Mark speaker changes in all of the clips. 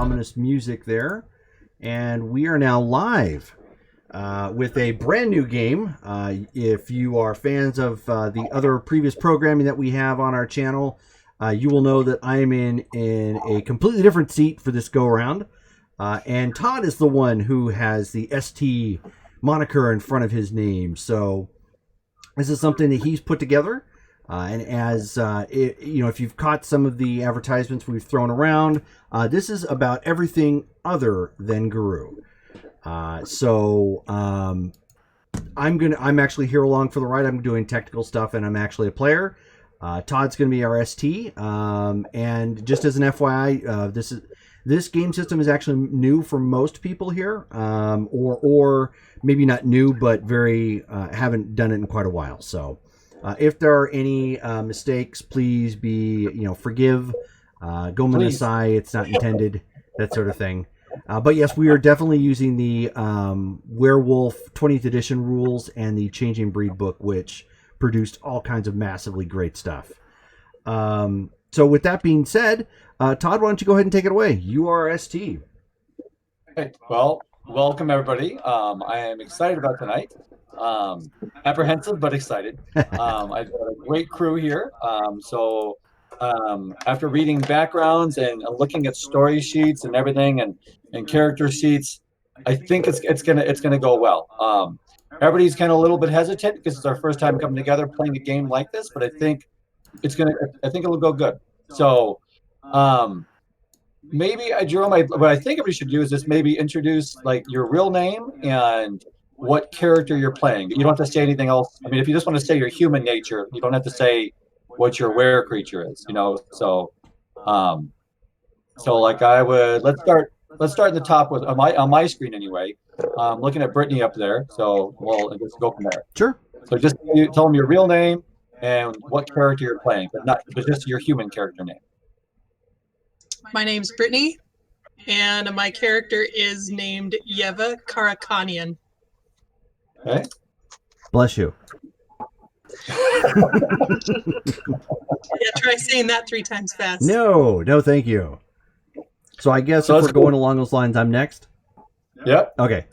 Speaker 1: ominous music there. And we are now live with a brand new game. If you are fans of the other previous programming that we have on our channel, you will know that I am in a completely different seat for this go-around. And Todd is the one who has the ST moniker in front of his name. So this is something that he's put together. And as if you've caught some of the advertisements we've thrown around, this is about everything other than Guru. I'm actually here along for the ride. I'm doing technical stuff, and I'm actually a player. Todd's going to be our ST. And just as an FYI, this game system is actually new for most people here, or maybe not new, but very haven't done it in quite a while. So. If there are any mistakes, please be, forgive. Gomen asai, it's not intended, that sort of thing. But yes, we are definitely using the Werewolf 20th edition rules and the Changing Breed book, which produced all kinds of massively great stuff. So with that being said, Todd, why don't you go ahead and take it away? You are our ST.
Speaker 2: Okay, well, welcome everybody. I am excited about tonight. Apprehensive but excited. I've got a great crew here. After reading backgrounds and looking at story sheets and everything and character sheets, I think it's gonna go well. Everybody's kind of a little bit hesitant because it's our first time coming together playing a game like this, but I think it'll go good. So maybe Jerome, what I think everybody should do is just maybe introduce like your real name and what character you're playing. You don't have to say anything else. I mean, if you just want to say your human nature, you don't have to say what your were creature is, So like let's start in the top with on my screen anyway. Looking at Brittany up there. So we'll just go from there.
Speaker 1: Sure.
Speaker 2: So just tell them your real name and what character you're playing, but just your human character name.
Speaker 3: My name's Brittany, and my character is named Yeva Karakanian.
Speaker 2: Okay.
Speaker 1: Bless you.
Speaker 3: Yeah, try saying that 3 times fast.
Speaker 1: No, thank you. So I guess if we're going along those lines, I'm next?
Speaker 2: Yep.
Speaker 1: Okay.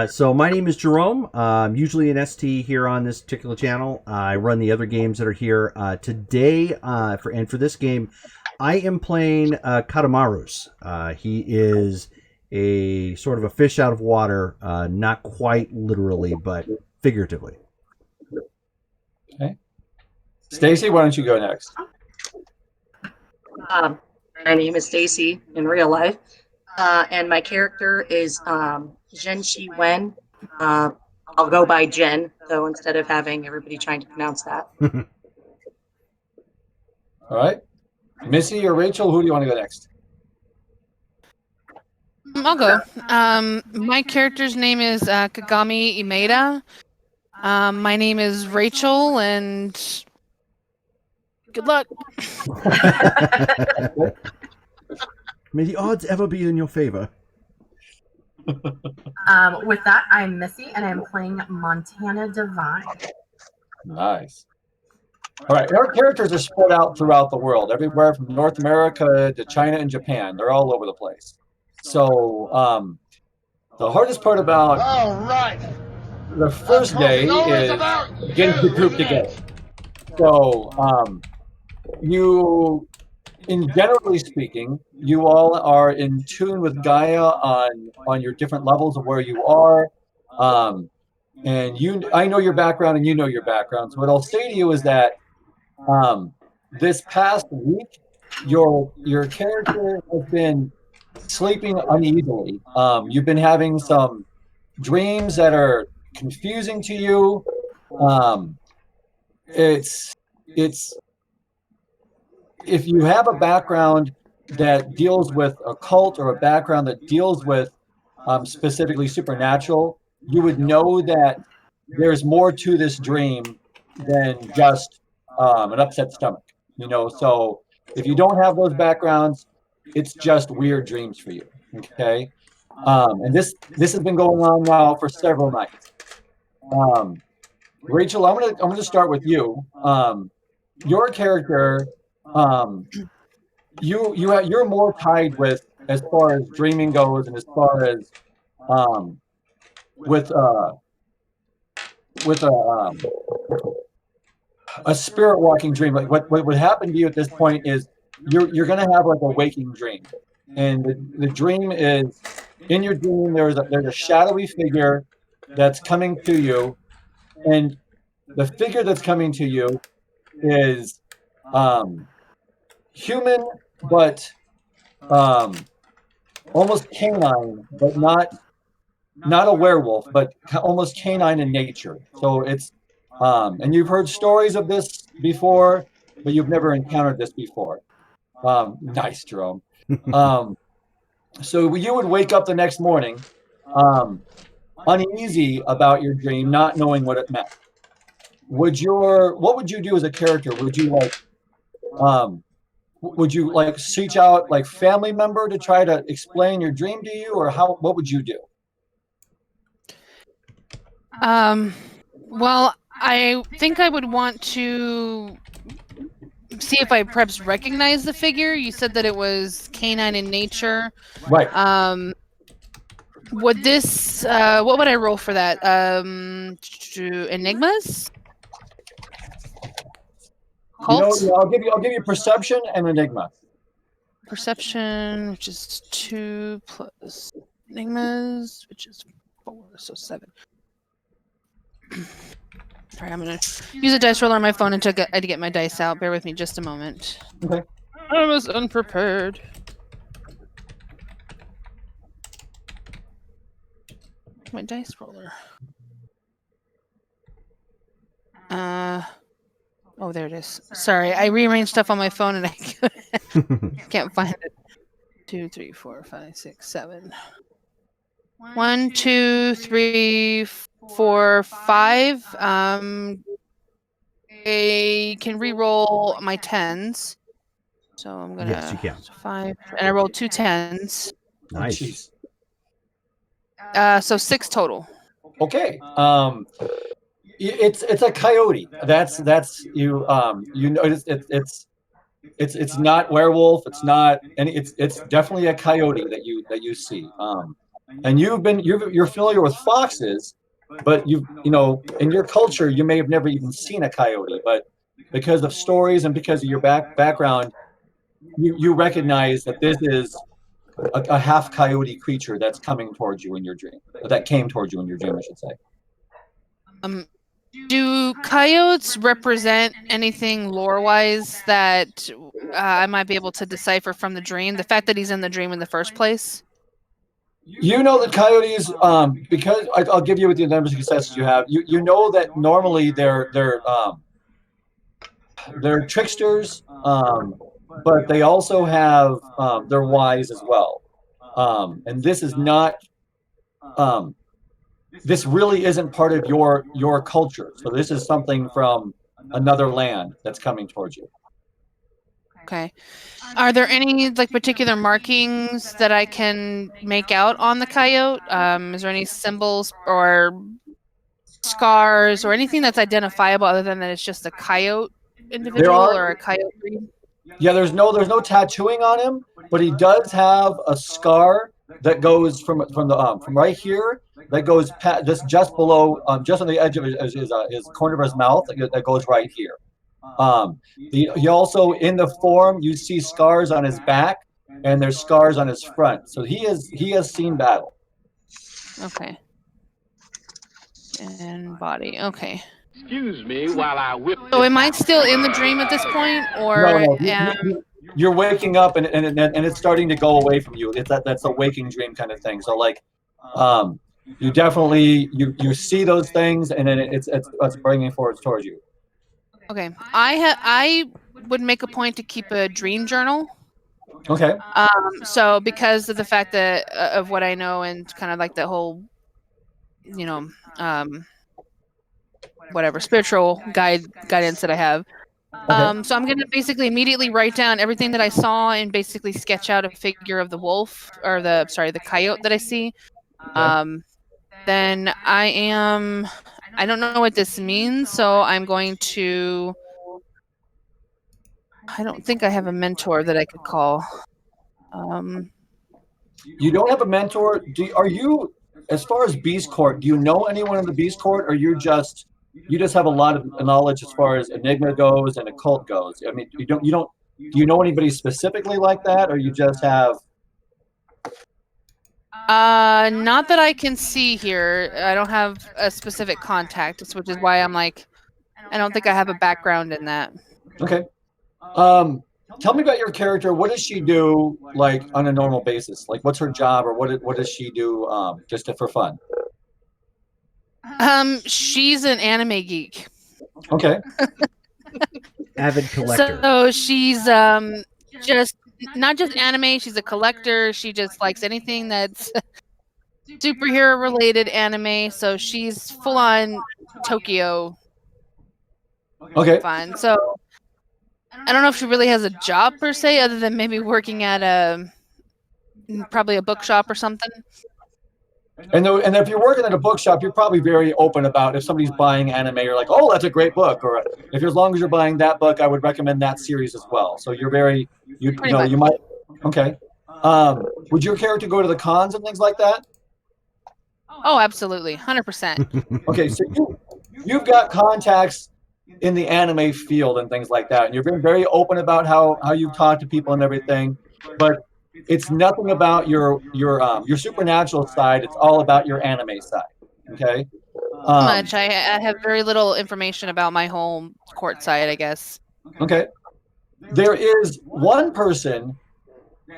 Speaker 1: So my name is Jerome. I'm usually an ST here on this particular channel. I run the other games that are here. Today, for this game, I am playing Katamarus. He is a sort of a fish out of water, not quite literally, but figuratively.
Speaker 2: Okay. Stacy, why don't you go next?
Speaker 4: My name is Stacy in real life, and my character is Zhenxi Wen. I'll go by Jen, though, instead of having everybody trying to pronounce that.
Speaker 2: All right. Missy or Rachel, who do you want to go next?
Speaker 5: I'll go. My character's name is Kagami Imeda. My name is Rachel, and good luck.
Speaker 1: May the odds ever be in your favor.
Speaker 6: With that, I'm Missy, and I'm playing Montana Divine.
Speaker 2: Nice. All right, our characters are spread out throughout the world, everywhere from North America to China and Japan. They're all over the place. So the hardest part about the first day is getting the group together. So generally speaking, you all are in tune with Gaia on your different levels of where you are. And I know your background and you know your background. So what I'll say to you is that this past week, your character has been sleeping uneasily. You've been having some dreams that are confusing to you. It's if you have a background that deals with occult or a background that deals with specifically supernatural, you would know that there's more to this dream than just an upset stomach. So if you don't have those backgrounds, it's just weird dreams for you. Okay. And this has been going on now for several nights. Rachel, I'm gonna start with you. Your character, you're more tied with as far as dreaming goes, and as far as um, with a spirit walking dream. Like what would happen to you at this point is you're gonna have like a waking dream, and the dream is in your dream there's a shadowy figure that's coming to you, and the figure that's coming to you is human, but almost canine, but not a werewolf, but almost canine in nature. So it's and you've heard stories of this before, but you've never encountered this before. Nice, Jerome. So you would wake up the next morning, uneasy about your dream, not knowing what it meant. What would you do as a character? Would you like seek out like family member to try to explain your dream to you, or what would you do?
Speaker 5: Well, I think I would want to see if I perhaps recognize the figure. You said that it was canine in nature.
Speaker 2: Right.
Speaker 5: Would this what would I roll for that? Enigmas? Cult?
Speaker 2: I'll give you perception and enigma.
Speaker 5: Perception, which is 2 plus enigmas, which is 4, so 7. Sorry, I'm gonna use a dice roller on my phone to get my dice out. Bear with me just a moment.
Speaker 2: Okay.
Speaker 5: I was unprepared. My dice roller. Oh, there it is. Sorry, I rearranged stuff on my phone and I can't find it. 2, 3, 4, 5, 6, 7. 1, 2, 3, 4, 5. I can re-roll my 10s. So I'm gonna.
Speaker 1: Yes, you can.
Speaker 5: 5, and I rolled 2 10s.
Speaker 1: Nice.
Speaker 5: So 6 total.
Speaker 2: Okay. It's a coyote. That's you. You notice it's not werewolf. It's not, and it's definitely a coyote that you see. And you're familiar with foxes, but you know in your culture you may have never even seen a coyote, but because of stories and because of your background, you recognize that this is a half coyote creature that's coming towards you in your dream. That came towards you in your dream, I should say.
Speaker 5: Do coyotes represent anything lore-wise that I might be able to decipher from the dream? The fact that he's in the dream in the first place?
Speaker 2: You know that coyotes, because I'll give you with the numbers of successes you have. You know that normally they're tricksters, but they also have they're wise as well. And this is not. This really isn't part of your culture. So this is something from another land that's coming towards you.
Speaker 5: Okay. Are there any like particular markings that I can make out on the coyote? Is there any symbols or scars or anything that's identifiable other than that it's just a coyote individual or a coyote breed?
Speaker 2: Yeah, there's no tattooing on him, but he does have a scar that goes from right here, that goes just below, just on the edge of his corner of his mouth, that goes right here. He also, in the form, you see scars on his back, and there's scars on his front. So he has seen battle.
Speaker 5: Okay. And body. Okay.
Speaker 7: Excuse me while I whip.
Speaker 5: So am I still in the dream at this point, or
Speaker 2: no, you're waking up and it's starting to go away from you. That's a waking dream kind of thing. So like, you definitely you see those things, and then it's bringing forward towards you.
Speaker 5: Okay, I would make a point to keep a dream journal.
Speaker 2: Okay.
Speaker 5: So because of the fact that of what I know and kind of like the whole, whatever spiritual guidance that I have.
Speaker 2: Okay.
Speaker 5: So I'm gonna basically immediately write down everything that I saw and basically sketch out a figure of the wolf or the coyote that I see. Then I don't know what this means, so I'm going to. I don't think I have a mentor that I could call.
Speaker 2: you don't have a mentor. Are you, as far as Beast Court, do you know anyone in the Beast Court, or you just have a lot of knowledge as far as Enigma goes and occult goes? I mean, do you know anybody specifically like that, or you just have?
Speaker 5: Not that I can see here. I don't have a specific contact, which is why I'm like, I don't think I have a background in that.
Speaker 2: Okay. Tell me about your character. What does she do, like, on a normal basis? Like, what's her job, or what does she do, just for fun?
Speaker 5: She's an anime geek.
Speaker 2: Okay.
Speaker 1: Avid collector.
Speaker 5: So she's just not just anime. She's a collector. She just likes anything that's superhero related anime. So she's full on Tokyo
Speaker 2: Okay.
Speaker 5: fun. So I don't know if she really has a job per se, other than maybe working at probably a bookshop or something.
Speaker 2: And if you're working at a bookshop, you're probably very open about if somebody's buying anime, you're like, oh, that's a great book. Or if as long as you're buying that book, I would recommend that series as well. So you're very, you might. Okay. Would your character go to the cons and things like that?
Speaker 5: Oh, absolutely, 100%.
Speaker 2: Okay, so you've got contacts in the anime field and things like that, and you're being very open about how you talk to people and everything, but it's nothing about your supernatural side. It's all about your anime side. Okay.
Speaker 5: Much. I have very little information about my home court side, I guess.
Speaker 2: Okay. There is one person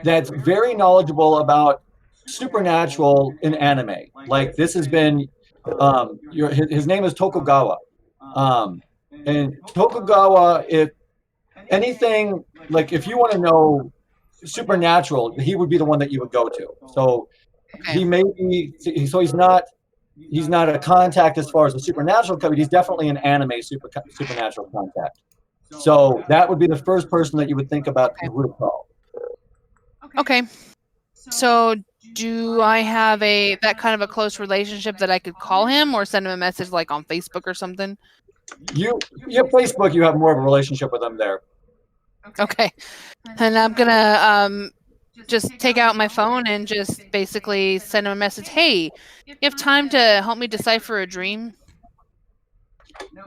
Speaker 2: that's very knowledgeable about supernatural in anime. Like, this has been his name is Tokugawa. And Tokugawa, if anything, like, if you want to know supernatural, he would be the one that you would go to. So
Speaker 5: Okay.
Speaker 2: he may be, so he's not a contact as far as the supernatural cover. He's definitely an anime supernatural contact. So that would be the first person that you would think about who to call.
Speaker 5: Okay. So do I have that kind of a close relationship that I could call him or send him a message like on Facebook or something?
Speaker 2: You have Facebook, you have more of a relationship with them there.
Speaker 5: Okay. And I'm gonna just take out my phone and just basically send him a message. Hey, you have time to help me decipher a dream?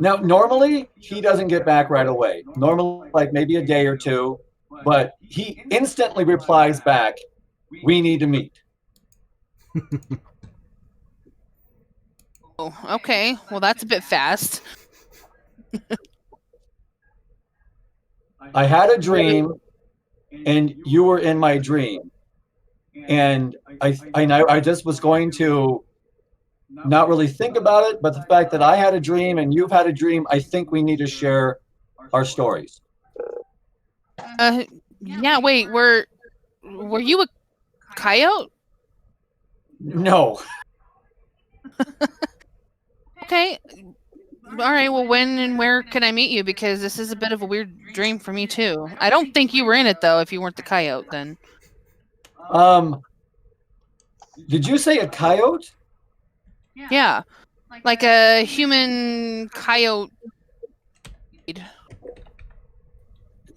Speaker 2: Now, normally he doesn't get back right away. Normally, like maybe a day or two, but he instantly replies back, "We need to meet."
Speaker 5: Oh, okay. Well, that's a bit fast.
Speaker 2: I had a dream, and you were in my dream, and I just was going to not really think about it, but the fact that I had a dream and you've had a dream, I think we need to share our stories.
Speaker 5: Yeah. Wait. Were you a coyote?
Speaker 2: No.
Speaker 5: Okay. All right. Well, when and where can I meet you? Because this is a bit of a weird dream for me too. I don't think you were in it though. If you weren't the coyote, then.
Speaker 2: Did you say a coyote?
Speaker 5: Yeah, like a human coyote.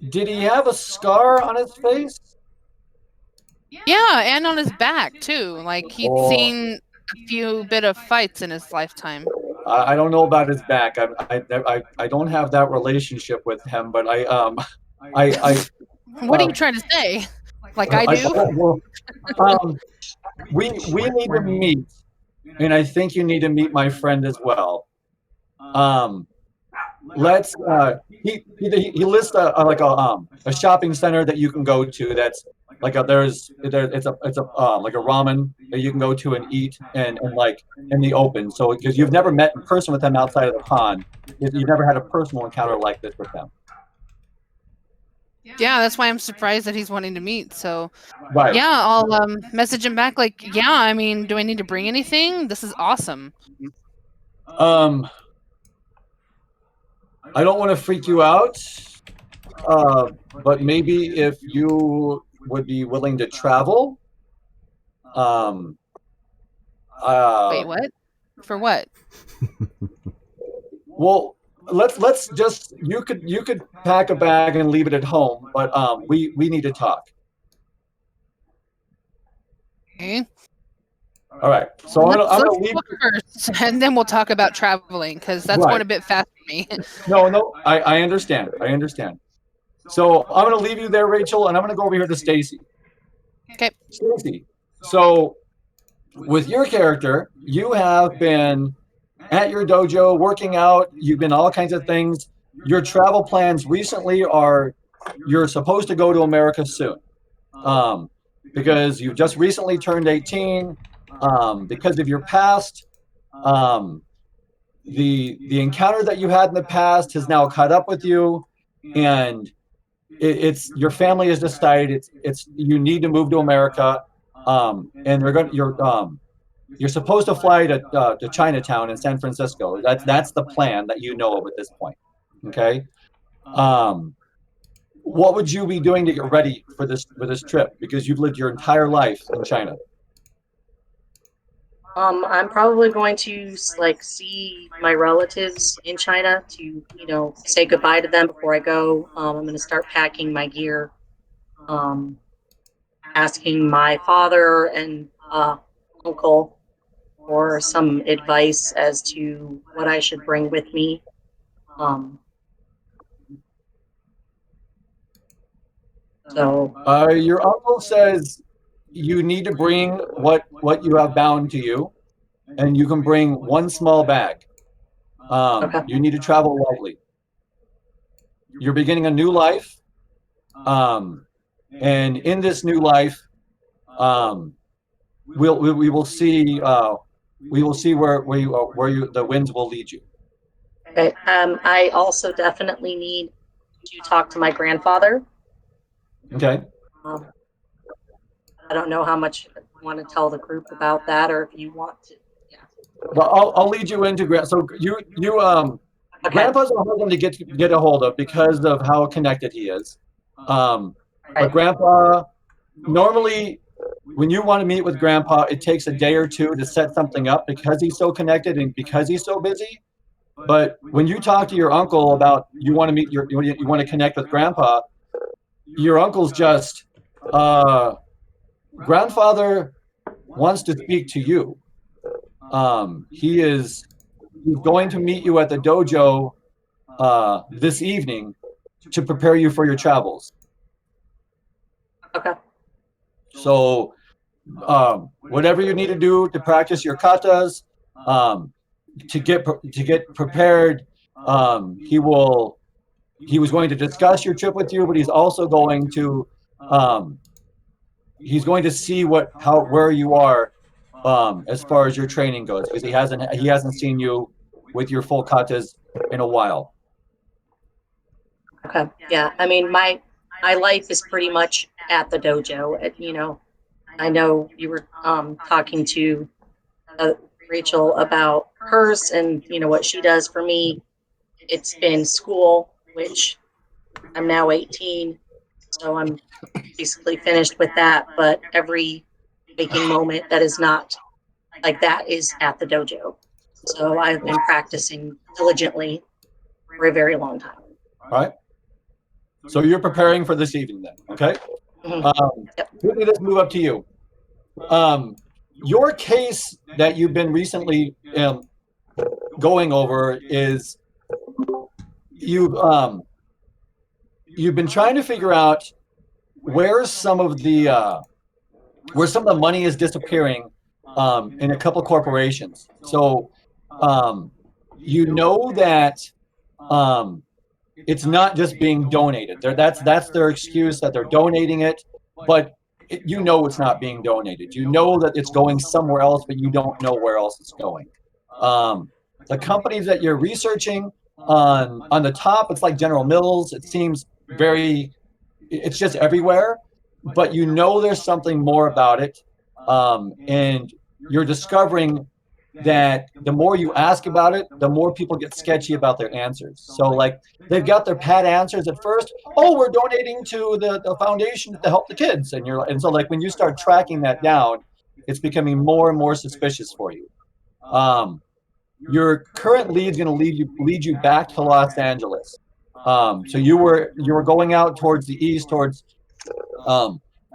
Speaker 2: Did he have a scar on his face?
Speaker 5: Yeah, and on his back too. Like he'd seen a few bit of fights in his lifetime.
Speaker 2: I don't know about his back. I don't have that relationship with him, but
Speaker 5: What are you trying to say? Like I do?
Speaker 2: We need to meet, and I think you need to meet my friend as well. Let's. He lists a shopping center that you can go to. That's like it's like a ramen that you can go to and eat and like in the open. So because you've never met in person with them outside of the con, you've never had a personal encounter like this with them.
Speaker 5: Yeah, that's why I'm surprised that he's wanting to meet. So,
Speaker 2: Right.
Speaker 5: yeah, I'll message him back. Like, yeah, I mean, do I need to bring anything? This is awesome.
Speaker 2: I don't want to freak you out, but maybe if you would be willing to travel.
Speaker 5: Wait, what? For what?
Speaker 2: Well, let's just you could pack a bag and leave it at home, but we need to talk.
Speaker 5: Okay.
Speaker 2: All right. So I'm
Speaker 5: Let's
Speaker 2: gonna leave.
Speaker 5: book first, and then we'll talk about traveling because that's
Speaker 2: Right.
Speaker 5: going a bit fast for me.
Speaker 2: No, I understand. I understand. So I'm gonna leave you there, Rachel, and I'm gonna go over here to Stacy.
Speaker 5: Okay.
Speaker 2: Stacy. So with your character, you have been at your dojo working out. You've been all kinds of things. Your travel plans recently are you're supposed to go to America soon, because you just recently turned 18. Because of your past, the encounter that you had in the past has now caught up with you, and it's your family has decided it's you need to move to America, and you're supposed to fly to Chinatown in San Francisco. That's the plan that you know of at this point. Okay. What would you be doing to get ready for this trip? Because you've lived your entire life in China.
Speaker 4: I'm probably going to like see my relatives in China to, say goodbye to them before I go. I'm going to start packing my gear, asking my father and uncle for some advice as to what I should bring with me.
Speaker 2: Your uncle says you need to bring what you have bound to you, and you can bring one small bag.
Speaker 4: Okay.
Speaker 2: You need to travel lightly. You're beginning a new life, and in this new life, we will see where the winds will lead you.
Speaker 4: Okay. I also definitely need to talk to my grandfather.
Speaker 2: Okay.
Speaker 4: I don't know how much you want to tell the group about that, or if you want to. Yeah.
Speaker 2: Well, I'll lead you into so you
Speaker 4: Okay.
Speaker 2: Grandpa's a hard one to get a hold of because of how connected he is. But Grandpa, normally when you want to meet with Grandpa, it takes a day or two to set something up because he's so connected and because he's so busy. But when you talk to your uncle about you want to connect with Grandpa, your uncle's just grandfather wants to speak to you. He's going to meet you at the dojo this evening to prepare you for your travels.
Speaker 4: Okay.
Speaker 2: So whatever you need to do to practice your katas, to get prepared, he was going to discuss your trip with you, but he's also going to see where you are as far as your training goes, because he hasn't seen you with your full katas in a while.
Speaker 4: Okay. Yeah. I mean, my life is pretty much at the dojo. I know you were talking to Rachel about hers and what she does. For me, it's been school, which I'm now 18, so I'm basically finished with that. But every waking moment that is not like that is at the dojo. So I've been practicing diligently for a very long time.
Speaker 2: All right. So you're preparing for this evening then, okay?
Speaker 4: Mm-hmm. Yep.
Speaker 2: Let me just move up to you. Your case that you've been recently going over is you've been trying to figure out where some of the money is disappearing in a couple corporations. So you know that it's not just being donated. That's their excuse that they're donating it, but you know it's not being donated. You know that it's going somewhere else, but you don't know where else it's going. The companies that you're researching on the top, it's like General Mills. It seems it's just everywhere, but you know there's something more about it, and you're discovering that the more you ask about it, the more people get sketchy about their answers. So like they've got their pat answers at first. Oh, we're donating to the foundation to help the kids, and so like when you start tracking that down, it's becoming more and more suspicious for you. Your current lead is going to lead you back to Los Angeles. So you were going out towards the east, towards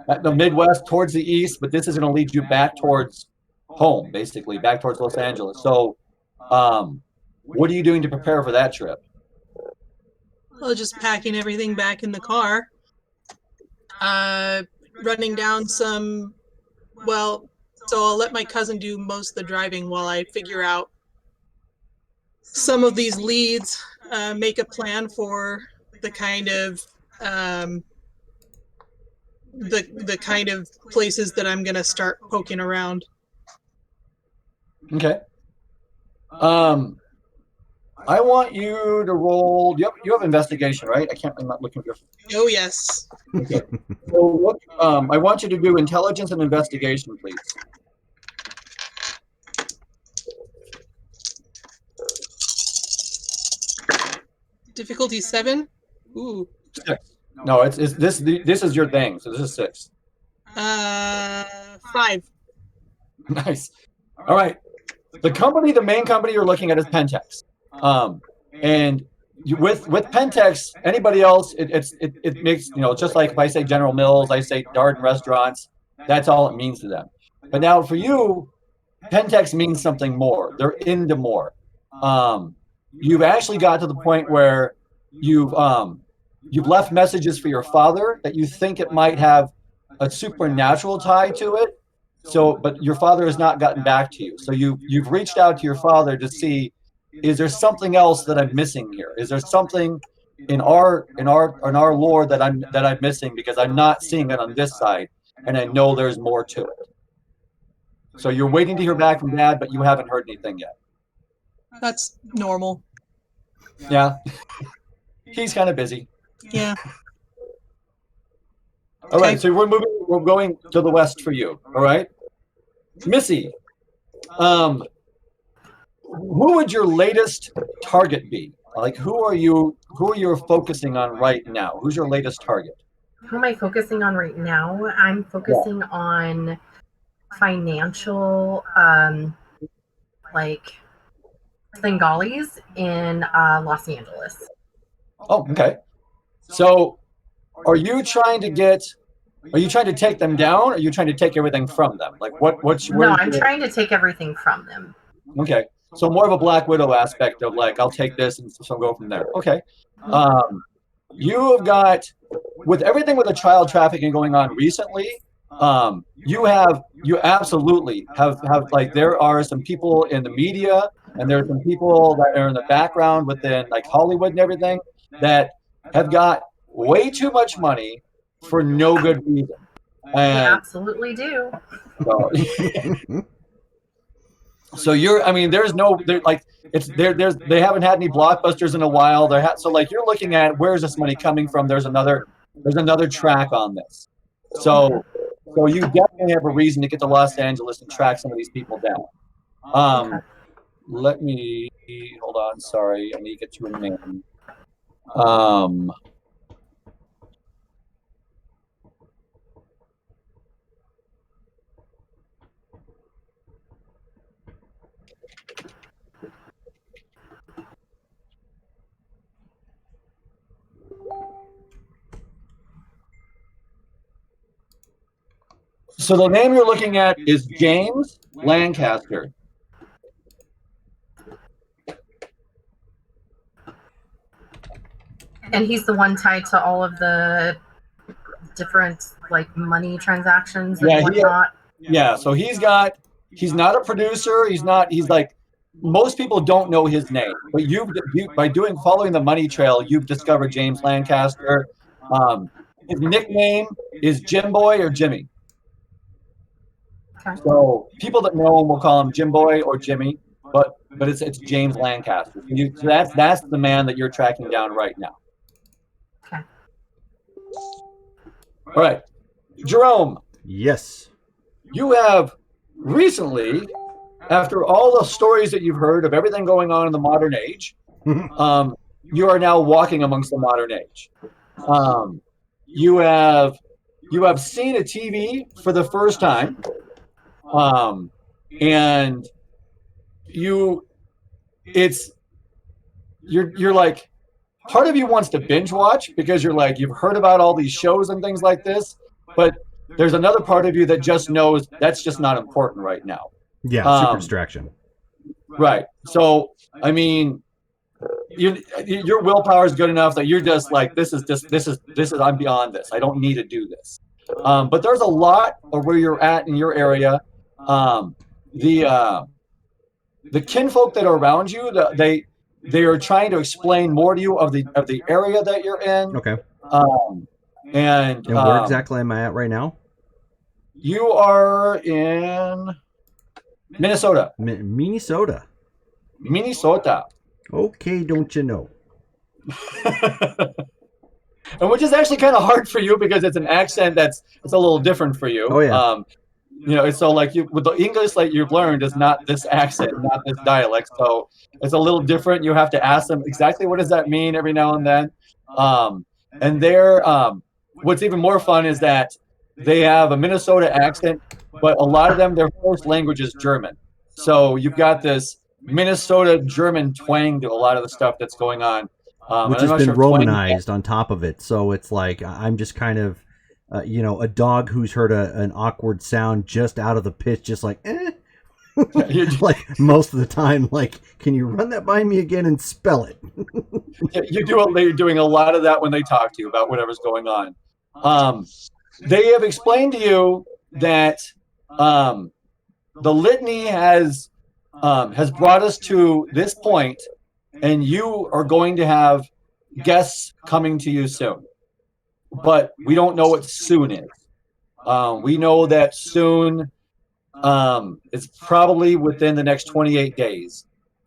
Speaker 2: at the Midwest towards the east, but this is going to lead you back towards home, basically, back towards Los Angeles. So, what are you doing to prepare for that trip?
Speaker 3: Well, just packing everything back in the car. Running down some, well, so I'll let my cousin do most of the driving while I figure out some of these leads, make a plan for the kind of the kind of places that I'm gonna start poking around.
Speaker 2: Okay. I want you to roll. You have investigation, right? I'm not looking at your.
Speaker 3: Oh yes.
Speaker 2: Okay. So look, I want you to do intelligence and investigation, please.
Speaker 3: Difficulty 7. Ooh.
Speaker 2: 6. No, it's this. This is your thing. So this is 6.
Speaker 3: 5.
Speaker 2: Nice. All right. The main company you're looking at is Pentex. And with Pentex, anybody else, it makes, just like if I say General Mills, I say Darden Restaurants, that's all it means to them. But now for you, Pentex means something more. They're into more. You've actually got to the point where you've left messages for your father that you think it might have a supernatural tie to it. So, but your father has not gotten back to you. So you've reached out to your father to see, is there something else that I'm missing here? Is there something in our lore that I'm missing, because I'm not seeing it on this side, and I know there's more to it. So you're waiting to hear back from Dad, but you haven't heard anything yet.
Speaker 3: That's normal.
Speaker 2: Yeah. He's kind of busy.
Speaker 3: Yeah.
Speaker 2: All right, so we're going to the west for you. All right, Missy. Who would your latest target be? Like, who are you focusing on right now? Who's your latest target?
Speaker 6: Who am I focusing on right now? I'm focusing on financial, like Bengalis in Los Angeles.
Speaker 2: Oh, okay. So, are you trying to take them down, or are you trying to take everything from them? Like,
Speaker 6: No, I'm trying to take everything from them.
Speaker 2: Okay. So more of a Black Widow aspect of, like, I'll take this and so go from there. Okay. You have got, with everything with the child trafficking going on recently, you absolutely have like, there are some people in the media, and there are some people that are in the background within, like, Hollywood and everything, that have got way too much money for no good reason. And
Speaker 6: they absolutely do.
Speaker 2: So they haven't had any blockbusters in a while. So like, you're looking at, where's this money coming from? There's another track on this. So you definitely have a reason to get to Los Angeles and track some of these people down. Let me hold on. Sorry, I need to get you a name. So the name you're looking at is James Lancaster.
Speaker 6: And he's the one tied to all of the different, like, money transactions and whatnot.
Speaker 2: So he's not a producer. He's like, most people don't know his name, but by following the money trail, you've discovered James Lancaster. His nickname is Jim Boy or Jimmy.
Speaker 6: Okay.
Speaker 2: So people that know him will call him Jim Boy or Jimmy, but it's James Lancaster. So that's the man that you're tracking down right now.
Speaker 6: Okay.
Speaker 2: All right, Jerome.
Speaker 1: Yes.
Speaker 2: You have recently, after all the stories that you've heard of everything going on in the modern age, you are now walking amongst the modern age. You have seen a TV for the first time, and you're like, part of you wants to binge watch because you're like, you've heard about all these shows and things like this, but there's another part of you that just knows that's just not important right now.
Speaker 1: Yeah, super distraction.
Speaker 2: Right. So, I mean, your willpower is good enough that you're just like, this is I'm beyond this. I don't need to do this. But there's a lot of where you're at in your area. The kinfolk that are around you, they are trying to explain more to you of the area that you're in.
Speaker 1: Okay.
Speaker 2: And
Speaker 1: where exactly am I at right now?
Speaker 2: You are in Minnesota.
Speaker 1: Minnesota.
Speaker 2: Minnesota.
Speaker 1: Okay, don't you know?
Speaker 2: And which is actually kind of hard for you because it's an accent it's a little different for you.
Speaker 1: Oh yeah.
Speaker 2: You know, so like with the English that you've learned is not this accent, not this dialect. So it's a little different. You have to ask them exactly what does that mean every now and then. And they're what's even more fun is that they have a Minnesota accent, but a lot of them, their first language is German. So you've got this Minnesota German twang to a lot of the stuff that's going on.
Speaker 1: Which has been Romanized on top of it. So it's like I'm just kind of, a dog who's heard an awkward sound just out of the pitch, just like, eh. Like most of the time, like, can you run that by me again and spell it?
Speaker 2: You're doing a lot of that when they talk to you about whatever's going on. They have explained to you that the litany has brought us to this point, and you are going to have guests coming to you soon. But we don't know what soon is. We know that soon is probably within the next 28 days.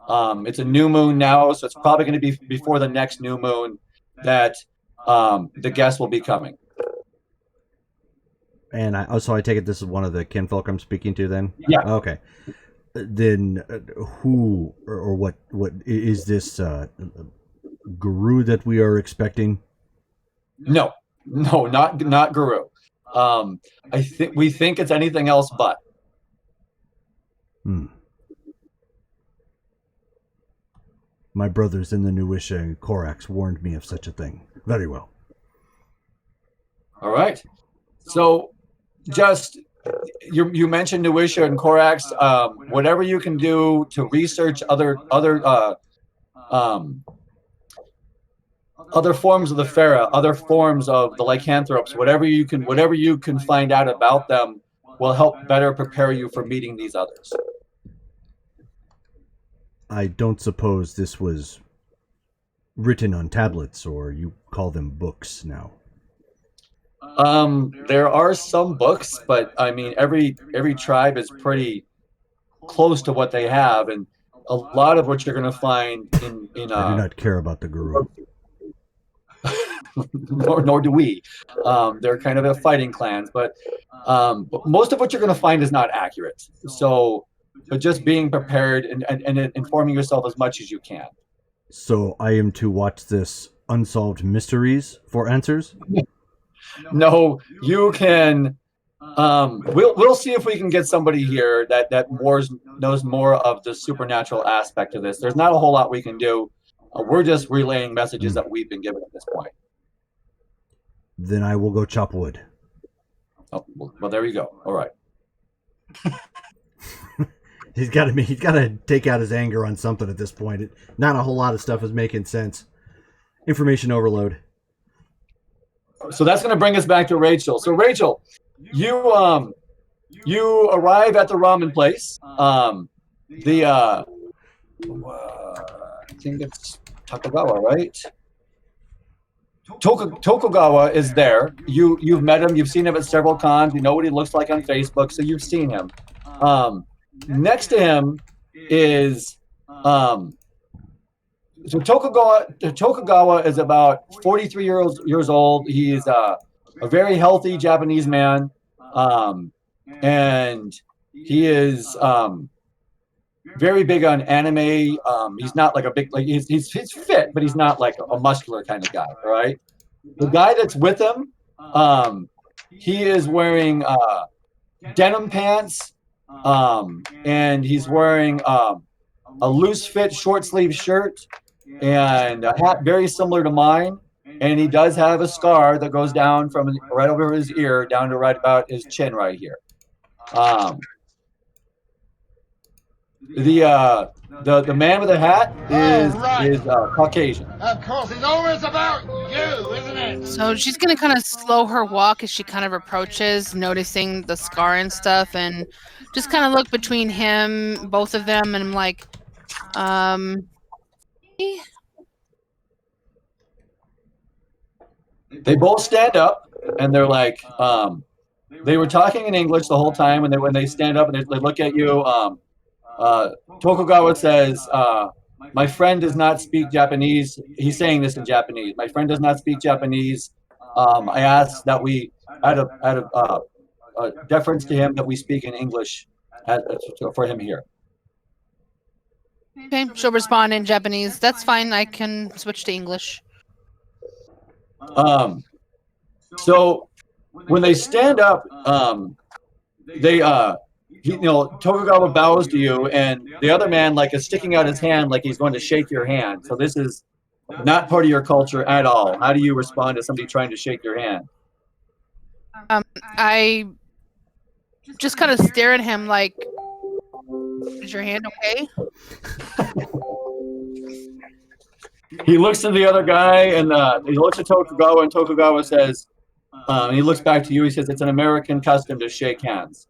Speaker 2: It's a new moon now, so it's probably going to be before the next new moon that the guests will be coming.
Speaker 1: And I take it this is one of the kinfolk I'm speaking to then?
Speaker 2: Yeah.
Speaker 1: Okay. Then who or what is this guru that we are expecting?
Speaker 2: No, not guru. We think it's anything else but.
Speaker 1: My brothers in the Nuisha and Korax warned me of such a thing. Very well.
Speaker 2: All right. So just you mentioned Nuisha and Korax. Whatever you can do to research other forms of the Fera, other forms of the lycanthropes, whatever you can find out about them will help better prepare you for meeting these others.
Speaker 1: I don't suppose this was written on tablets, or you call them books now.
Speaker 2: There are some books, but I mean every tribe is pretty close to what they have, and a lot of what you're going to find in
Speaker 1: I do not care about the guru.
Speaker 2: nor do we. They're kind of a fighting clans, but most of what you're going to find is not accurate. So just being prepared and informing yourself as much as you can.
Speaker 1: So I am to watch this Unsolved Mysteries for answers?
Speaker 2: No, you can. We'll see if we can get somebody here that knows more of the supernatural aspect of this. There's not a whole lot we can do. We're just relaying messages that we've been given at this point.
Speaker 1: Then I will go chop wood.
Speaker 2: Oh, well, there you go. All right.
Speaker 1: He's got to take out his anger on something at this point. Not a whole lot of stuff is making sense. Information overload.
Speaker 2: So that's going to bring us back to Rachel. So Rachel, you arrive at the ramen place. I think it's Tokugawa, right? Tokugawa is there. You've met him. You've seen him at several cons. You know what he looks like on Facebook, so you've seen him. Next to him is so Tokugawa is about 43 years old. He's a very healthy Japanese man, and he is very big on anime. He's not like a big he's fit, but he's not like a muscular kind of guy. All right. The guy that's with him, he is wearing denim pants, and he's wearing a loose fit short sleeve shirt and a hat very similar to mine. and he does have a scar that goes down from right over his ear down to right about his chin right here. The man with the hat is Caucasian.
Speaker 7: Of course, it's always about you, isn't it?
Speaker 5: So she's gonna kind of slow her walk as she kind of approaches, noticing the scar and stuff, and just kind of look between both of them, and I'm like,
Speaker 2: They both stand up, and they're like, they were talking in English the whole time, and when they stand up and they look at you, Tokugawa says, my friend does not speak Japanese. He's saying this in Japanese. My friend does not speak Japanese. I ask that we, out of deference to him, that we speak in English for him here.
Speaker 5: okay, she'll respond in Japanese. That's fine. I can switch to English.
Speaker 2: So when they stand up, Tokugawa bows to you, and the other man is sticking out his hand like he's going to shake your hand. So this is not part of your culture at all. How do you respond to somebody trying to shake your hand?
Speaker 5: I just kind of stare at him like, is your hand okay?
Speaker 2: He looks to the other guy, and he looks at Tokugawa, and Tokugawa says, he looks back to you, he says, it's an American custom to shake hands.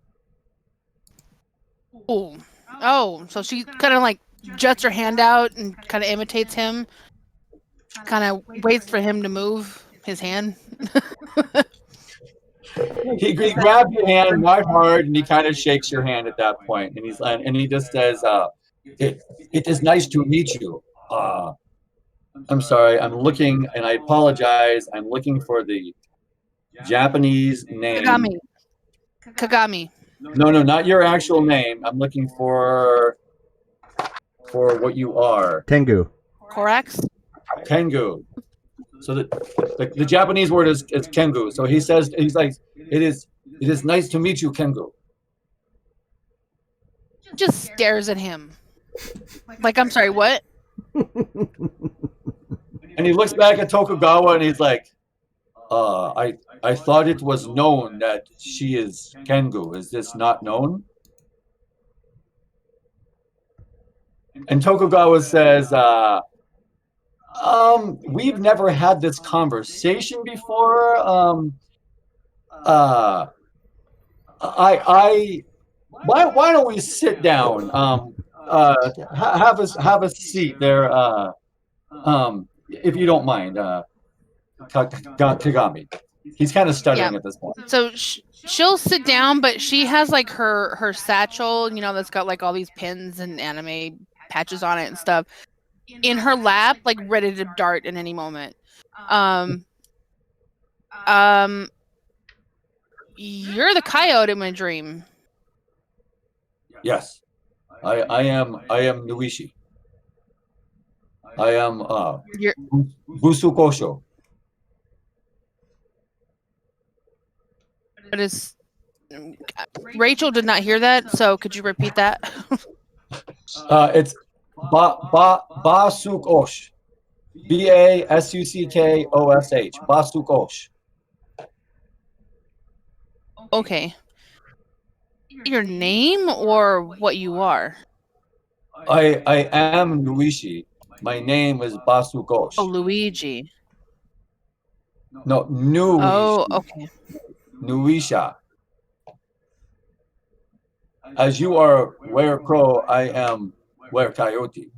Speaker 5: Oh, so she kind of juts her hand out and kind of imitates him. Kind of waits for him to move his hand.
Speaker 2: He grabs your hand right hard, and he kind of shakes your hand at that point, and he just says, it is nice to meet you. I'm sorry, I'm looking, and I apologize, I'm looking for the Japanese name.
Speaker 5: Kagami.
Speaker 2: No, not your actual name. I'm looking for what you are.
Speaker 1: Tengu.
Speaker 5: Korax?
Speaker 2: Tengu. So the Japanese word is Kengu. So he's like, it is nice to meet you, Kengu.
Speaker 5: Just stares at him. Like, I'm sorry, what?
Speaker 2: And he looks back at Tokugawa and he's like, I thought it was known that she is Kengu. Is this not known? And Tokugawa says, we've never had this conversation before. Why don't we sit down? Have a seat there. If you don't mind, Kagami. He's kind of stuttering at this point.
Speaker 5: So she'll sit down, but she has her satchel, that's got all these pins and anime patches on it and stuff, in her lap, ready to dart in any moment. You're the coyote in my dream.
Speaker 2: Yes, I am Nuishi. I am Busukosho.
Speaker 5: But Rachel did not hear that, so could you repeat that?
Speaker 2: It's Basukosh. Basuckosh. Basukosh.
Speaker 5: Okay. Your name or what you are?
Speaker 2: I am Luigi. My name is Basukosh.
Speaker 5: Oh, Luigi.
Speaker 2: No, Nuishi.
Speaker 5: Oh, okay.
Speaker 2: Nuisha. As you are Were Crow, I am Were Coyote.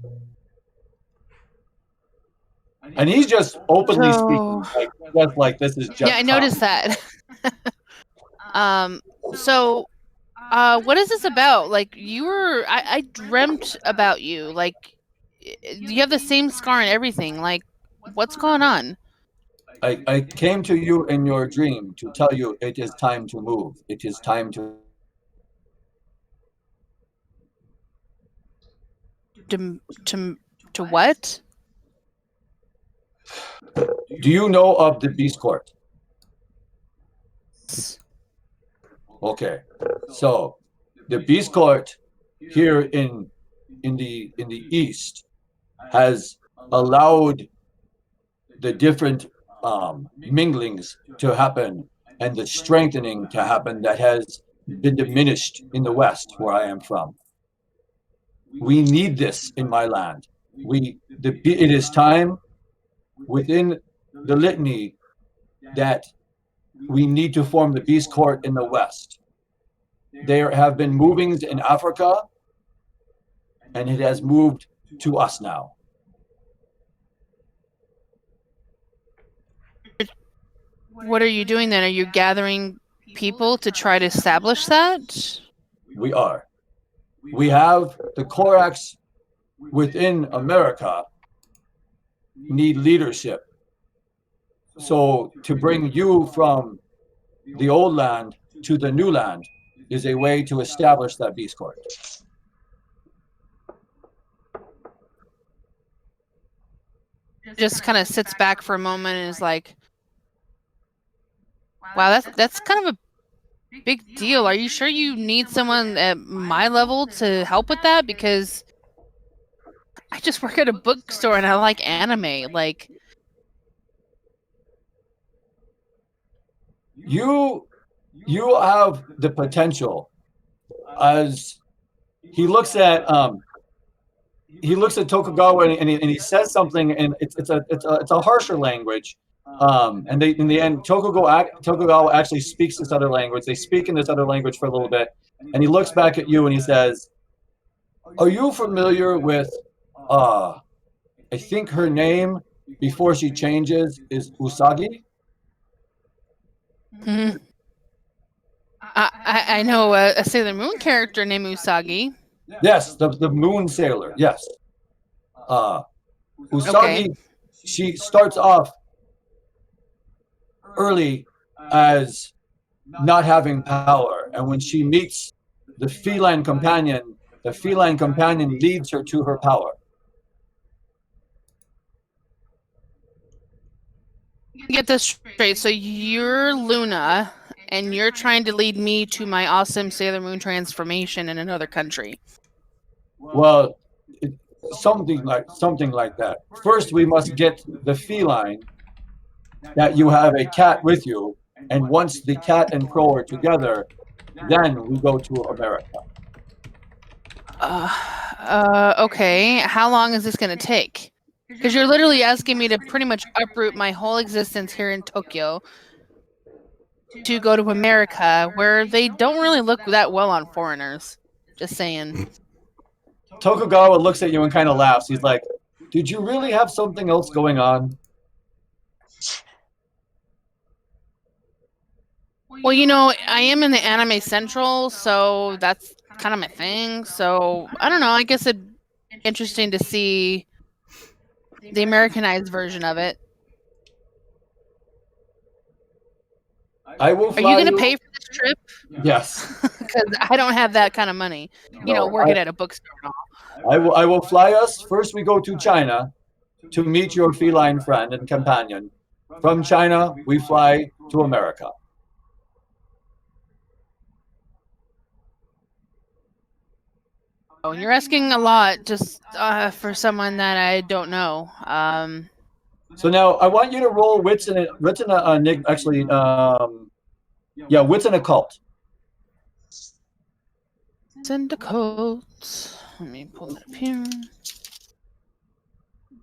Speaker 2: And he's just openly speaking, just like this is just.
Speaker 5: Yeah, I noticed that. So, what is this about? I dreamt about you. You have the same scar and everything. What's going on?
Speaker 2: I came to you in your dream to tell you it is time to move. It is time to.
Speaker 5: To what?
Speaker 2: Do you know of the Beast Court? Okay, so the Beast Court here in the East has allowed the different minglings to happen and the strengthening to happen that has been diminished in the West, where I am from. We need this in my land. It is time within the litany that we need to form the Beast Court in the West. There have been movings in Africa, and it has moved to us now.
Speaker 5: What are you doing then? Are you gathering people to try to establish that?
Speaker 2: We are. We have the Koraks within America need leadership. So to bring you from the old land to the new land is a way to establish that Beast Court.
Speaker 5: Just kind of sits back for a moment and is like, wow, that's kind of a big deal. Are you sure you need someone at my level to help with that? Because I just work at a bookstore and I like anime. Like,
Speaker 2: you have the potential. As he looks at Tokugawa and he says something, and it's a harsher language. And in the end, Tokugawa actually speaks this other language. They speak in this other language for a little bit, and he looks back at you and he says, "Are you familiar with? I think her name before she changes is Usagi."
Speaker 5: mm-hmm. I know a Sailor Moon character named Usagi.
Speaker 2: Yes, the Moon Sailor. Yes. Usagi. Okay. She starts off early as not having power, and when she meets the feline companion leads her to her power.
Speaker 5: Get this straight. So you're Luna, and you're trying to lead me to my awesome Sailor Moon transformation in another country.
Speaker 2: Well, something like that. First, we must get the feline that you have a cat with you, and once the cat and crow are together, then we go to America.
Speaker 5: Okay. How long is this going to take? Because you're literally asking me to pretty much uproot my whole existence here in Tokyo to go to America, where they don't really look that well on foreigners. Just saying.
Speaker 2: Tokugawa looks at you and kind of laughs. He's like, "Did you really have something else going on?"
Speaker 5: Well, you know, I am in the Anime Central, so that's kind of my thing. So, I don't know. I guess it'd be interesting to see the Americanized version of it.
Speaker 2: I will fly.
Speaker 5: Are you going to pay for this trip?
Speaker 2: Yes.
Speaker 5: Because I don't have that kind of money. You know, working at a bookstore and all.
Speaker 2: I will fly us. First, we go to China to meet your feline friend and companion. From China, we fly to America.
Speaker 5: Oh, you're asking a lot just for someone that I don't know.
Speaker 2: So now I want you to roll wits and wits and occult.
Speaker 5: Wits and occult. Let me pull that up here.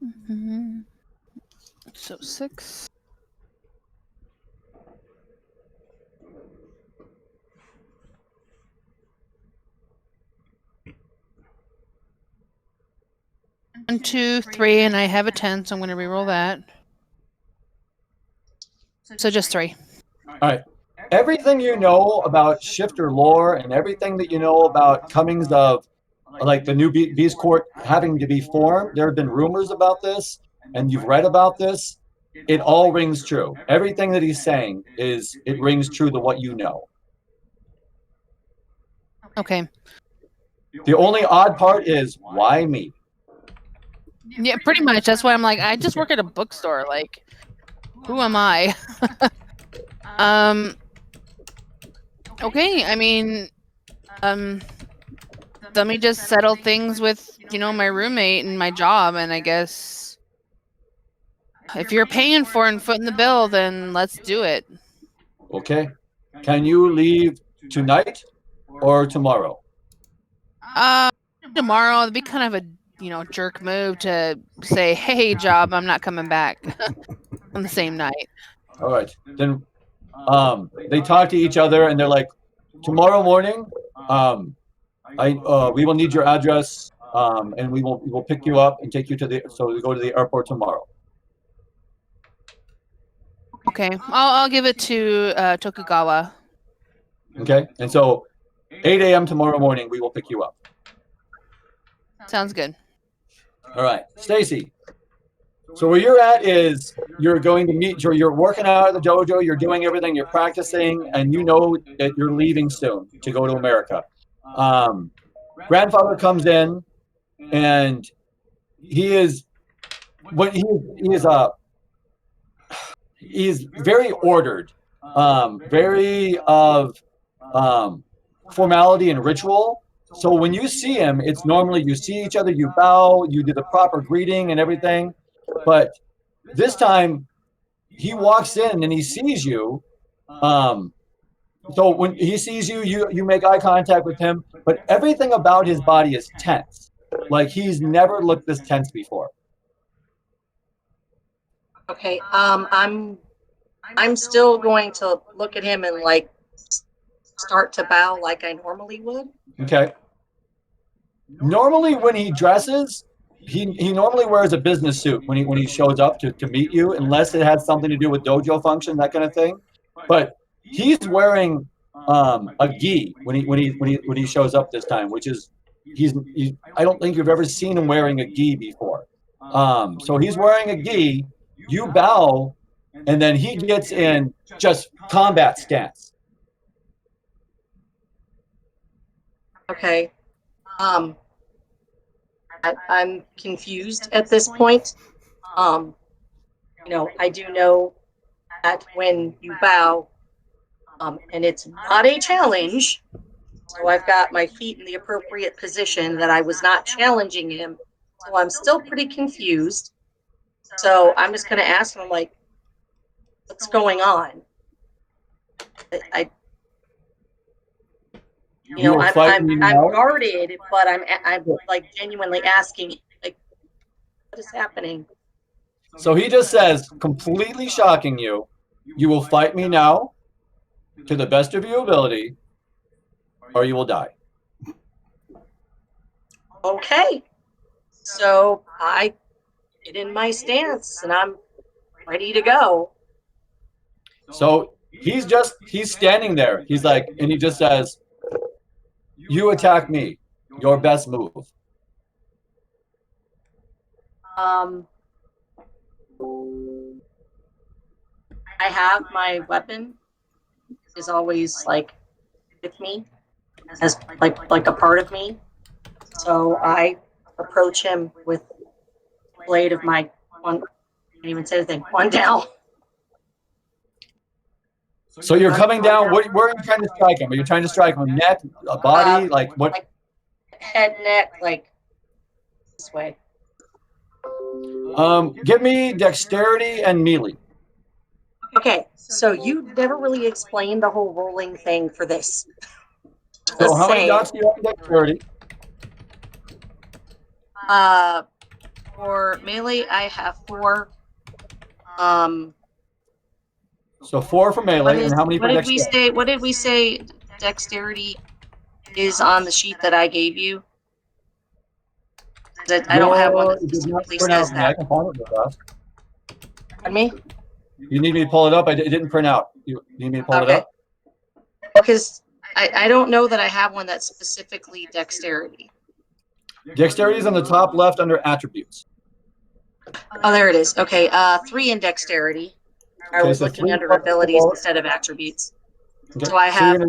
Speaker 5: Mm-hmm. So 6. One, 2, 3, and I have a 10, so I'm going to reroll that. So just 3.
Speaker 2: All right. Everything you know about shifter lore and everything that you know about comings of like the new Beast Court having to be formed, there have been rumors about this, and you've read about this. It all rings true. Everything that he's saying it rings true to what you know.
Speaker 5: Okay.
Speaker 2: The only odd part is, why me?
Speaker 5: Yeah, pretty much. That's why I'm like, I just work at a bookstore. Like, who am I? Okay, I mean, let me just settle things with, you know, my roommate and my job, and I guess If you're paying for and footing the bill, then let's do it.
Speaker 2: Okay. Can you leave tonight or tomorrow?
Speaker 5: Tomorrow it'd be kind of a jerk move to say, "Hey, job, I'm not coming back" on the same night.
Speaker 2: All right. Then they talk to each other and they're like, tomorrow morning, we will need your address, and we will pick you up and take you so we go to the airport tomorrow.
Speaker 5: Okay, I'll give it to Tokugawa.
Speaker 2: Okay. And so 8 a.m. tomorrow morning, we will pick you up.
Speaker 5: Sounds good.
Speaker 2: All right. Stacy. So where you're at is you're going to meet, you're working out at the dojo, you're doing everything, you're practicing, and you know that you're leaving soon to go to America. Grandfather comes in, and he's very ordered, very of formality and ritual. So when you see him, it's normally you see each other, you bow, you do the proper greeting and everything. But this time, he walks in and he sees you. So when he sees you, you make eye contact with him. But everything about his body is tense. Like he's never looked this tense before.
Speaker 4: Okay. I'm still going to look at him and like start to bow like I normally would.
Speaker 2: Okay. Normally, when he dresses, he normally wears a business suit when he shows up to meet you, unless it has something to do with dojo function, that kind of thing. But he's wearing a gi when he shows up this time, which is I don't think you've ever seen him wearing a gi before. So he's wearing a gi. You bow, and then he gets in just combat stance.
Speaker 4: Okay. I'm confused at this point. I do know that when you bow, and it's not a challenge, so I've got my feet in the appropriate position, that I was not challenging him, so I'm still pretty confused. So I'm just going to ask him, like, what's going on? I'm guarded, but I'm like genuinely asking, like, what is happening?
Speaker 2: So he just says, completely shocking you, you will fight me now to the best of your ability, or you will die.
Speaker 4: Okay. So I get in my stance and I'm ready to go.
Speaker 2: So he's standing there. He's like, and he just says, you attack me, your best move.
Speaker 4: I have my weapon is always like with me as like a part of me. So I approach him with the blade of my one, I didn't even say anything, one down.
Speaker 2: So you're coming down, where are you trying to strike him? Are you trying to strike him neck, a body, like what?
Speaker 4: Like head, neck, like this way.
Speaker 2: Give me dexterity and melee.
Speaker 4: Okay, so you never really explained the whole rolling thing for this.
Speaker 2: So how many dots do you have in dexterity?
Speaker 4: For melee, I have 4.
Speaker 2: So 4 for melee, and how many for dexterity?
Speaker 4: What did we say dexterity is on the sheet that I gave you? I don't have one that specifically says that. Pardon me?
Speaker 2: You need me to pull it up? It didn't print out. You need me to pull it up?
Speaker 4: Because I don't know that I have one that's specifically dexterity.
Speaker 2: Dexterity is on the top left under attributes.
Speaker 4: Oh, there it is. Okay, 3 in dexterity. I was looking under abilities instead of attributes. Okay. So I have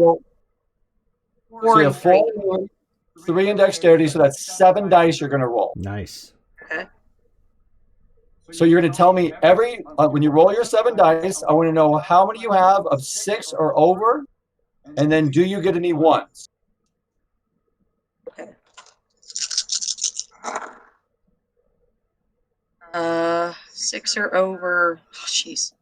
Speaker 4: 4 and 3.
Speaker 2: 3 in dexterity, so that's 7 dice you're going to roll.
Speaker 1: Nice.
Speaker 4: Okay.
Speaker 2: So you're going to tell me when you roll your 7 dice, I want to know how many you have of 6 or over, and then do you get any 1s?
Speaker 4: Okay. 6 or over. Oh, jeez.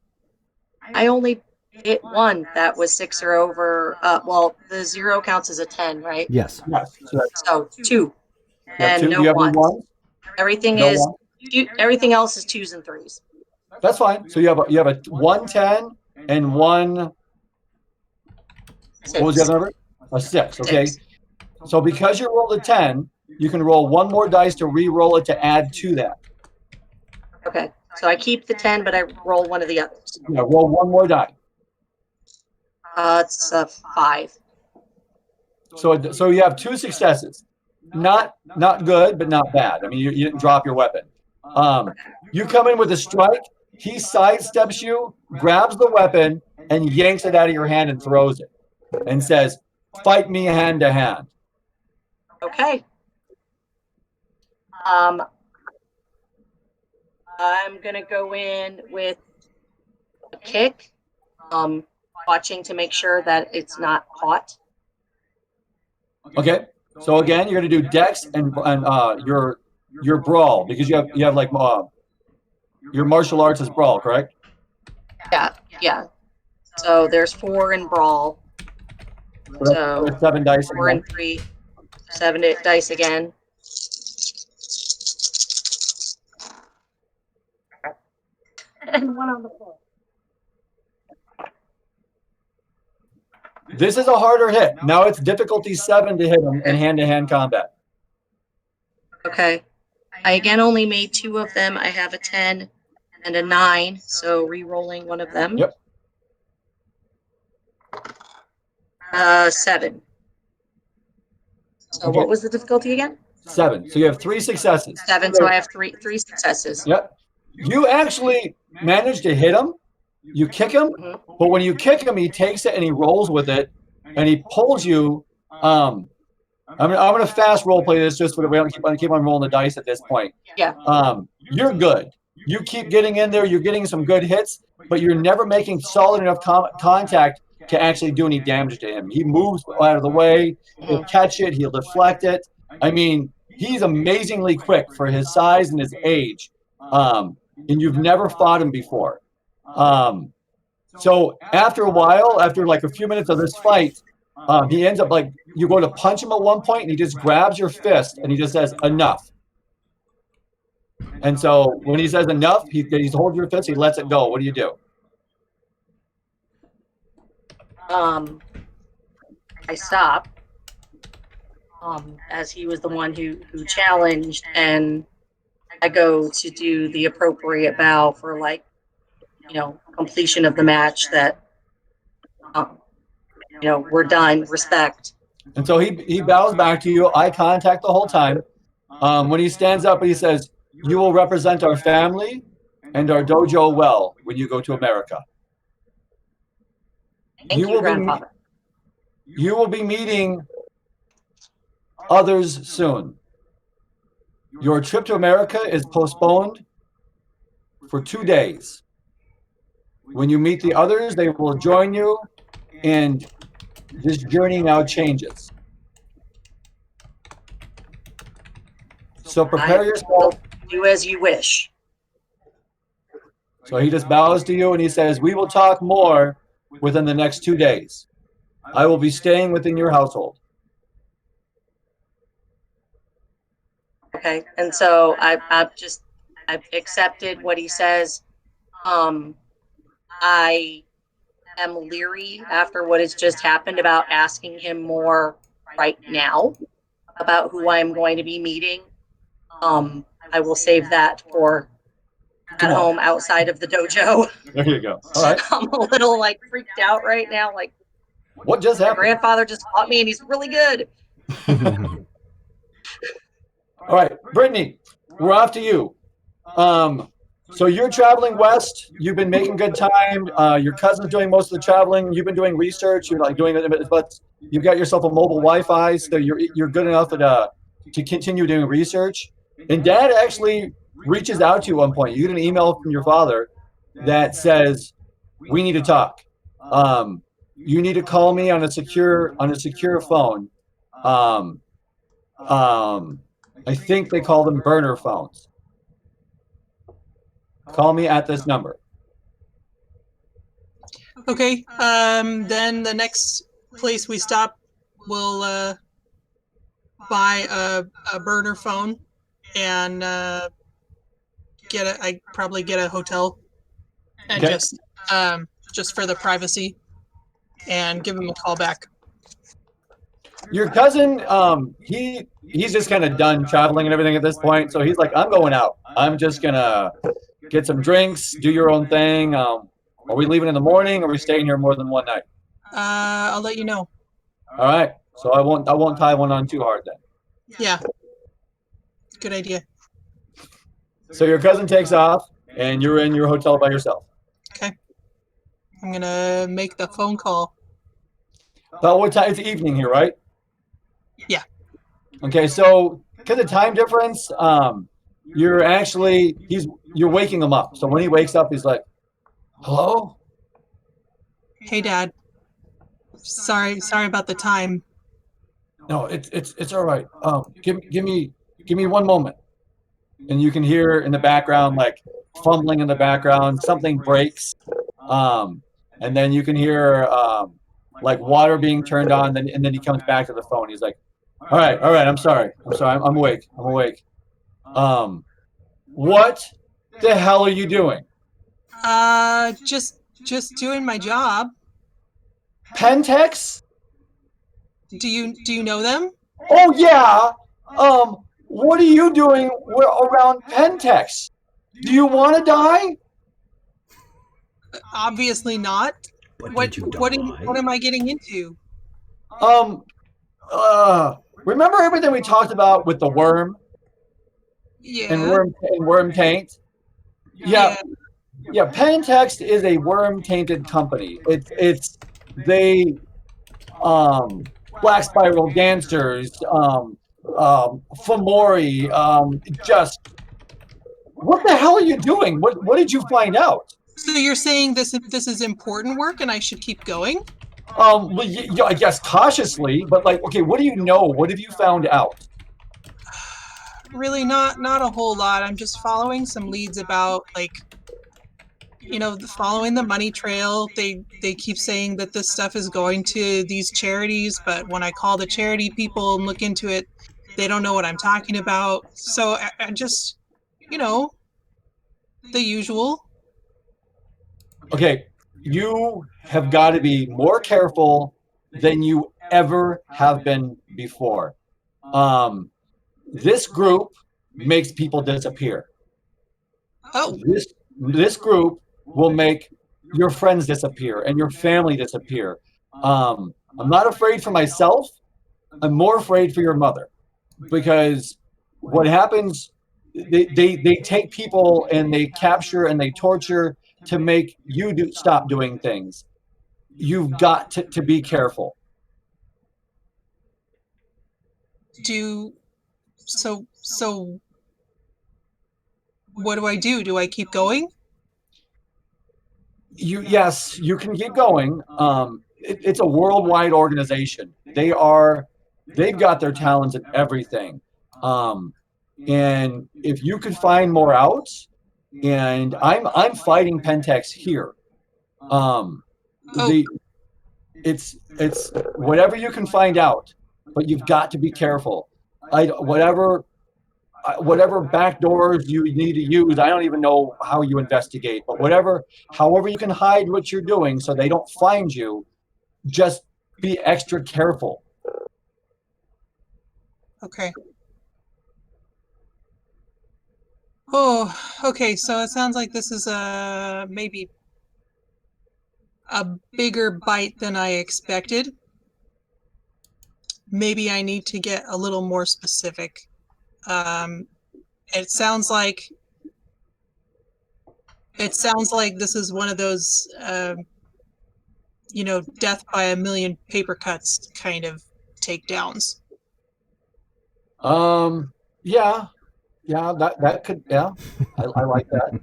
Speaker 4: I only hit one that was 6 or over. Well, the 0 counts as a 10, right?
Speaker 1: Yes.
Speaker 2: Yes.
Speaker 4: So 2 and
Speaker 2: two.
Speaker 4: no
Speaker 2: Do you have any
Speaker 4: ones.
Speaker 2: ones?
Speaker 4: Everything
Speaker 2: No
Speaker 4: is
Speaker 2: one?
Speaker 4: everything else is 2s and 3s.
Speaker 2: That's fine. So you have a 110 and one. What was the other number? A 6. Okay.
Speaker 4: 6.
Speaker 2: So because you rolled a 10, you can roll one more dice to re-roll it to add to that.
Speaker 4: Okay. So I keep the 10, but I roll one of the others.
Speaker 2: Yeah, roll one more die.
Speaker 4: It's a 5.
Speaker 2: So you have 2 successes. Not good, but not bad. I mean, you didn't drop your weapon. You come in with a strike. He sidesteps you, grabs the weapon, and yanks it out of your hand and throws it, and says, "Fight me hand to hand."
Speaker 4: Okay. I'm gonna go in with a kick. Watching to make sure that it's not caught.
Speaker 2: Okay. So again, you're going to do Dex and your brawl because you have like your martial arts is brawl, correct?
Speaker 4: Yeah. So there's 4 in brawl. So
Speaker 2: that's 7 dice.
Speaker 4: 4 and 3, 7 dice again. And 1 on the floor.
Speaker 2: This is a harder hit. Now it's difficulty 7 to hit him in hand-to-hand combat.
Speaker 4: Okay. I again only made 2 of them. I have a 10 and a 9, so re-rolling one of them.
Speaker 2: Yep.
Speaker 4: 7. So
Speaker 2: Okay.
Speaker 4: what was the difficulty again?
Speaker 2: 7. So you have 3 successes.
Speaker 4: 7. So I have three successes.
Speaker 2: Yep. You actually managed to hit him. You kick him, but when you kick him, he takes it and he rolls with it, and he pulls you. I'm gonna fast role play this just so that we don't keep on rolling the dice at this point.
Speaker 4: Yeah.
Speaker 2: You're good. You keep getting in there. You're getting some good hits, but you're never making solid enough contact to actually do any damage to him. He moves out of the way. He'll catch it. He'll deflect it. I mean, he's amazingly quick for his size and his age. And you've never fought him before. So after a while, after like a few minutes of this fight, he ends up like you go to punch him at one point and he just grabs your fist and he just says enough. And so when he says enough, he's holding your fist, he lets it go. What do you do?
Speaker 4: I stop. As he was the one who challenged, and I go to do the appropriate bow for completion of the match that we're done, respect.
Speaker 2: And so he bows back to you, eye contact the whole time. When he stands up, he says, "You will represent our family and our dojo well when you go to America."
Speaker 4: Thank you, Grandfather.
Speaker 2: You will be meeting others soon. Your trip to America is postponed for 2 days. When you meet the others, they will join you, and this journey now changes. So prepare yourself.
Speaker 4: Do as you wish.
Speaker 2: So he just bows to you and he says, "We will talk more within the next 2 days. I will be staying within your household."
Speaker 4: Okay, and so I've accepted what he says. I am leery after what has just happened about asking him more right now about who I am going to be meeting. I will save that for at home outside of the dojo.
Speaker 2: There you go. All right.
Speaker 4: I'm a little freaked out right now.
Speaker 2: What just
Speaker 4: my
Speaker 2: happened?
Speaker 4: grandfather just fought me and he's really good.
Speaker 2: All right, Brittany, we're off to you. So you're traveling west. You've been making good time. Your cousin's doing most of the traveling. You've been doing research. You're doing it, but you've got yourself a mobile Wi-Fi, so you're good enough to continue doing research. And Dad actually reaches out to you at one point. You get an email from your father that says, "We need to talk. You need to call me on a secure phone." I think they call them burner phones. Call me at this number.
Speaker 3: Okay. Then the next place we stop, we'll buy a burner phone and I probably get a hotel and
Speaker 2: Okay.
Speaker 3: just for the privacy and give him a call back.
Speaker 2: Your cousin, he's just kind of done traveling and everything at this point. So he's like, I'm going out. I'm just gonna get some drinks, do your own thing. Are we leaving in the morning? Or are we staying here more than one night?
Speaker 3: I'll let you know.
Speaker 2: All right. So I won't tie one on too hard then.
Speaker 3: Yeah. Good idea.
Speaker 2: So your cousin takes off, and you're in your hotel by yourself.
Speaker 3: Okay. I'm gonna make the phone call.
Speaker 2: About what time? It's evening here, right?
Speaker 3: Yeah.
Speaker 2: Okay. So because of time difference, you're waking him up. So when he wakes up, he's like, "Hello."
Speaker 3: Hey, Dad. Sorry about the time.
Speaker 2: No, it's all right. Give me 1 moment. And you can hear in the background, like fumbling in the background, something breaks. And then you can hear like water being turned on, and then he comes back to the phone. He's like, all right, I'm sorry. I'm awake. What the hell are you doing?
Speaker 3: Just doing my job.
Speaker 2: Pentex?
Speaker 3: Do you know them?
Speaker 2: Oh yeah. What are you doing around Pentex? Do you want to die?
Speaker 3: Obviously not.
Speaker 1: But
Speaker 3: What
Speaker 1: did you
Speaker 3: what
Speaker 1: die?
Speaker 3: what am I getting into?
Speaker 2: Remember everything we talked about with the worm
Speaker 3: Yeah.
Speaker 2: and worm taint? Yeah. Pentext is a worm tainted company. They Black Spiral Dancers, Fomori, just what the hell are you doing? What did you find out?
Speaker 3: So you're saying this is important work and I should keep going?
Speaker 2: Well, I guess cautiously, but like, okay, what do you know? What have you found out?
Speaker 3: Really not a whole lot. I'm just following some leads about following the money trail. They keep saying that this stuff is going to these charities, but when I call the charity people and look into it, they don't know what I'm talking about. So I just, the usual.
Speaker 2: Okay, you have got to be more careful than you ever have been before. This group makes people disappear.
Speaker 3: Oh.
Speaker 2: This group will make your friends disappear and your family disappear. I'm not afraid for myself. I'm more afraid for your mother, because what happens, they take people and they capture and they torture to make you stop doing things. You've got to be careful.
Speaker 3: So what do I do? Do I keep going?
Speaker 2: Yes, you can keep going. It's a worldwide organization. They've got their talents in everything. And if you could find more out, and I'm fighting Pentex here. It's whatever you can find out, but you've got to be careful. Whatever back doors you need to use, I don't even know how you investigate, but however you can hide what you're doing so they don't find you, just be extra careful.
Speaker 3: Okay. Oh, okay. So it sounds like this is maybe a bigger bite than I expected. Maybe I need to get a little more specific. It sounds like this is one of those, death by a million paper cuts kind of takedowns.
Speaker 2: Yeah, that could, yeah, I like that.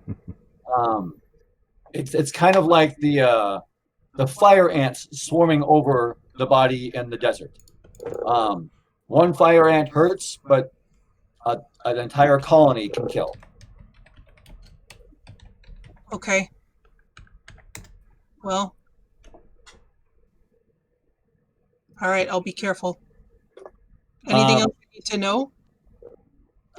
Speaker 2: It's kind of like the fire ants swarming over the body in the desert. One fire ant hurts, but an entire colony can kill.
Speaker 3: Okay. Well. All right, I'll be careful. Anything else you need to know?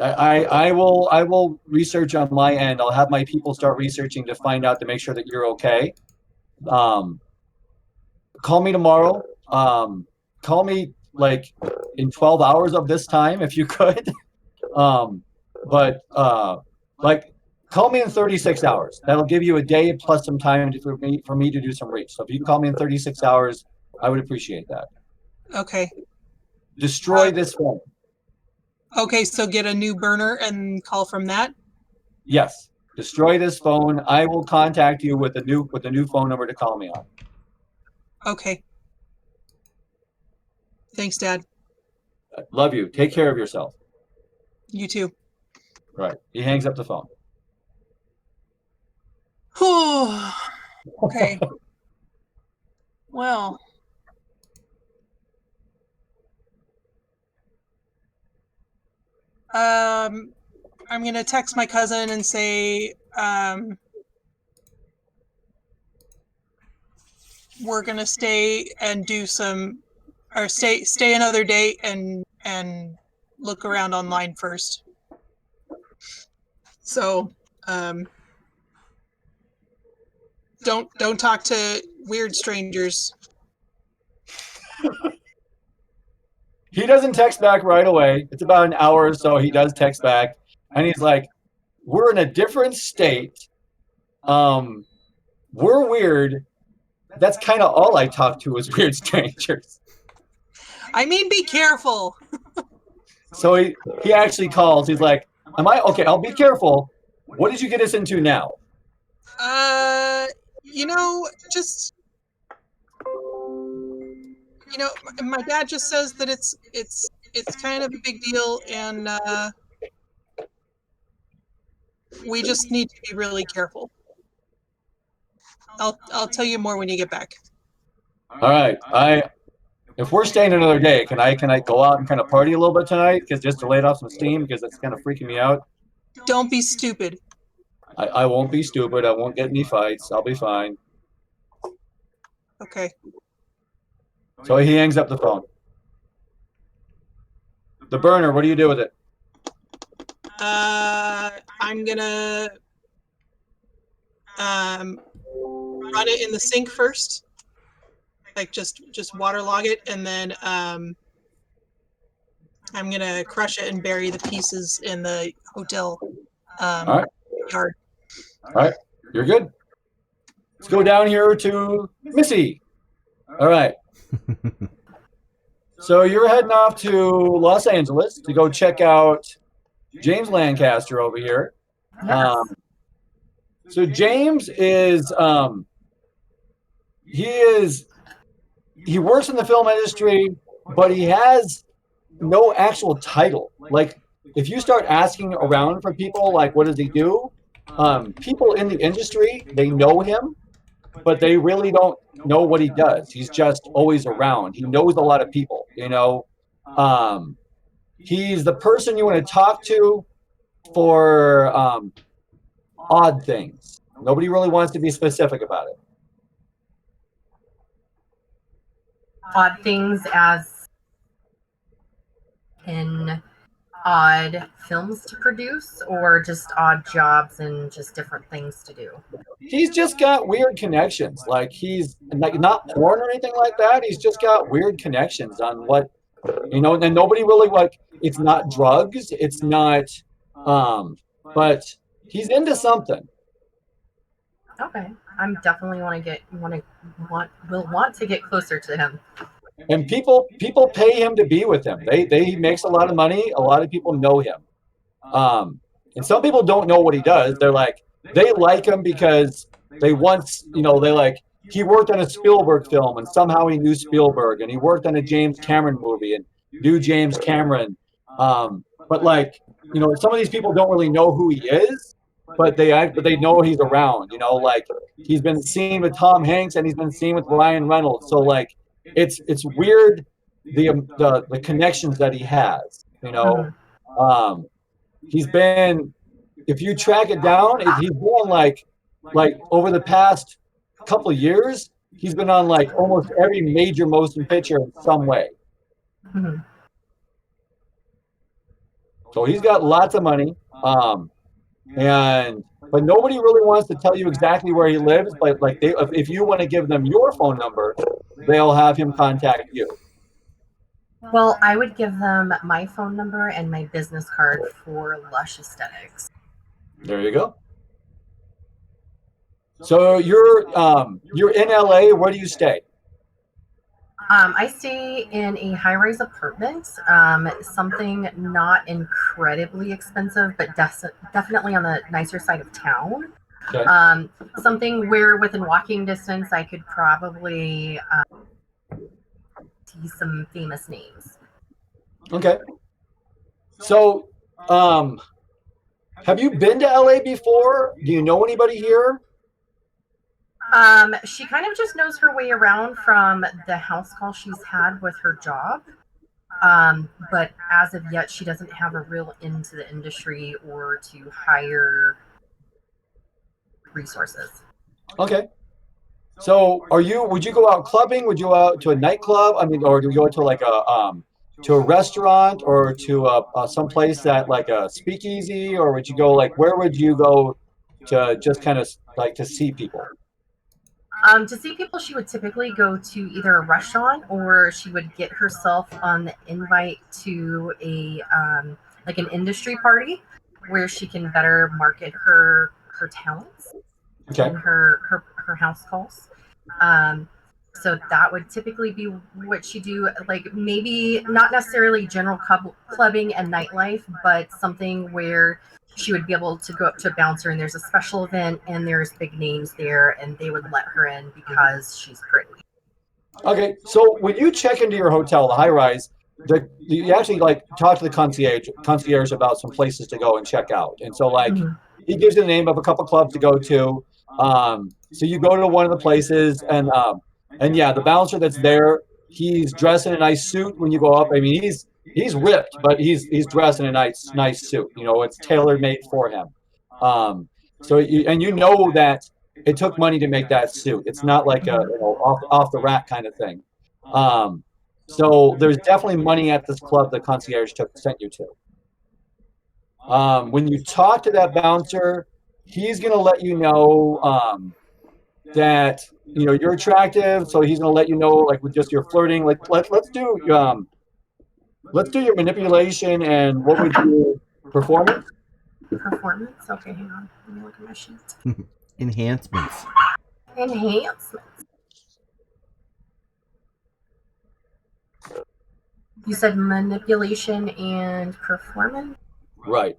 Speaker 2: I will research on my end. I'll have my people start researching to find out to make sure that you're okay. Call me tomorrow. Call me like in 12 hours of this time if you could. But like call me in 36 hours. That'll give you a day plus some time for me to do some reach. So if you can call me in 36 hours, I would appreciate that.
Speaker 3: Okay.
Speaker 2: Destroy this phone.
Speaker 3: Okay, so get a new burner and call from that?
Speaker 2: Yes. Destroy this phone. I will contact you with a new phone number to call me on.
Speaker 3: Okay. Thanks, Dad.
Speaker 2: Love you. Take care of yourself.
Speaker 3: You too.
Speaker 2: Right. He hangs up the phone.
Speaker 3: Okay. Well. I'm gonna text my cousin and say, we're gonna stay and do some, or stay another day and look around online first. So, don't talk to weird strangers.
Speaker 2: He doesn't text back right away. It's about an hour or so. He does text back, and he's like, "We're in a different state. We're weird. That's kind of all I talk to is weird strangers."
Speaker 3: I mean, be careful.
Speaker 2: So he actually calls. He's like, "Am I okay? I'll be careful. What did you get us into now?"
Speaker 3: You know, just, you know, my dad just says that it's kind of a big deal, and we just need to be really careful. I'll tell you more when you get back.
Speaker 2: All right. If we're staying another day, can I go out and kind of party a little bit tonight? Because just to lay it off some steam, because it's kind of freaking me out.
Speaker 3: Don't be stupid.
Speaker 2: I won't be stupid. I won't get any fights. I'll be fine.
Speaker 3: Okay.
Speaker 2: So he hangs up the phone. The burner, what do you do with it?
Speaker 3: I'm gonna run it in the sink first. Like just waterlog it, and then I'm gonna crush it and bury the pieces in the hotel
Speaker 2: All right.
Speaker 3: yard.
Speaker 2: All right, you're good. Let's go down here to Missy. All right. So you're heading off to Los Angeles to go check out James Lancaster over here.
Speaker 6: Yes.
Speaker 2: So James is he works in the film industry, but he has no actual title. Like if you start asking around for people, like what does he do? People in the industry, they know him, but they really don't know what he does. He's just always around. He knows a lot of people, you know. He's the person you want to talk to for odd things. Nobody really wants to be specific about it.
Speaker 6: Odd things as in odd films to produce, or just odd jobs and just different things to do?
Speaker 2: He's just got weird connections. Like he's like not porn or anything like that. He's just got weird connections on what, you know, and nobody really like, it's not drugs. It's not, but he's into something.
Speaker 6: Okay, I'm definitely will want to get closer to him.
Speaker 2: And people pay him to be with him. He makes a lot of money. A lot of people know him. And some people don't know what he does. They're like, they like him because they once, you know, they like, he worked on a Spielberg film and somehow he knew Spielberg, and he worked on a James Cameron movie and knew James Cameron. But like, you know, some of these people don't really know who he is, but they know he's around, you know, like he's been seen with Tom Hanks and he's been seen with Ryan Reynolds. So like, it's weird the connections that he has, you know. He's been, if you track it down, he's been like like over the past couple of years, he's been on like almost every major motion picture in some way.
Speaker 6: Mhm.
Speaker 2: So he's got lots of money. But nobody really wants to tell you exactly where he lives. But like if you want to give them your phone number, they'll have him contact you.
Speaker 6: Well, I would give them my phone number and my business card for Lush Aesthetics.
Speaker 2: There you go. So you're in LA. Where do you stay?
Speaker 6: I stay in a high-rise apartment, something not incredibly expensive, but definitely on the nicer side of town.
Speaker 2: Okay.
Speaker 6: Something where within walking distance I could probably see some famous names.
Speaker 2: Okay. So, have you been to LA before? Do you know anybody here?
Speaker 6: She kind of just knows her way around from the house call she's had with her job. But as of yet, she doesn't have a real into the industry or to hire resources.
Speaker 2: Okay. So, would you go out clubbing? Would you go out to a nightclub? I mean, or do you go to like to a restaurant or to some place that like a speakeasy, or would you go like where would you go to just kind of like to see people?
Speaker 6: To see people, she would typically go to either a restaurant or she would get herself on the invite to a like an industry party where she can better market her talents and her house calls. So that would typically be what she do, like maybe not necessarily general clubbing and nightlife, but something where she would be able to go up to a bouncer and there's a special event and there's big names there and they would let her in because she's pretty.
Speaker 2: Okay, so when you check into your hotel, the high rise, you actually like talk to the concierge about some places to go and check out. And so like he gives you the name of a couple clubs to go to. So you go to one of the places and yeah, the bouncer that's there, he's dressed in a nice suit when you go up. I mean, he's ripped, but he's dressed in a nice suit. You know, it's tailor made for him. So you know that it took money to make that suit. It's not like a off the rack kind of thing. So there's definitely money at this club the concierge sent you to. When you talk to that bouncer, he's gonna let you know that you're attractive. So he's gonna let you know like with just your flirting. Like let's do your manipulation and what would you performance?
Speaker 6: Performance? Okay, hang on. Let me look at my sheet.
Speaker 1: Enhancements.
Speaker 6: Enhancements. You said manipulation and performance?
Speaker 2: Right.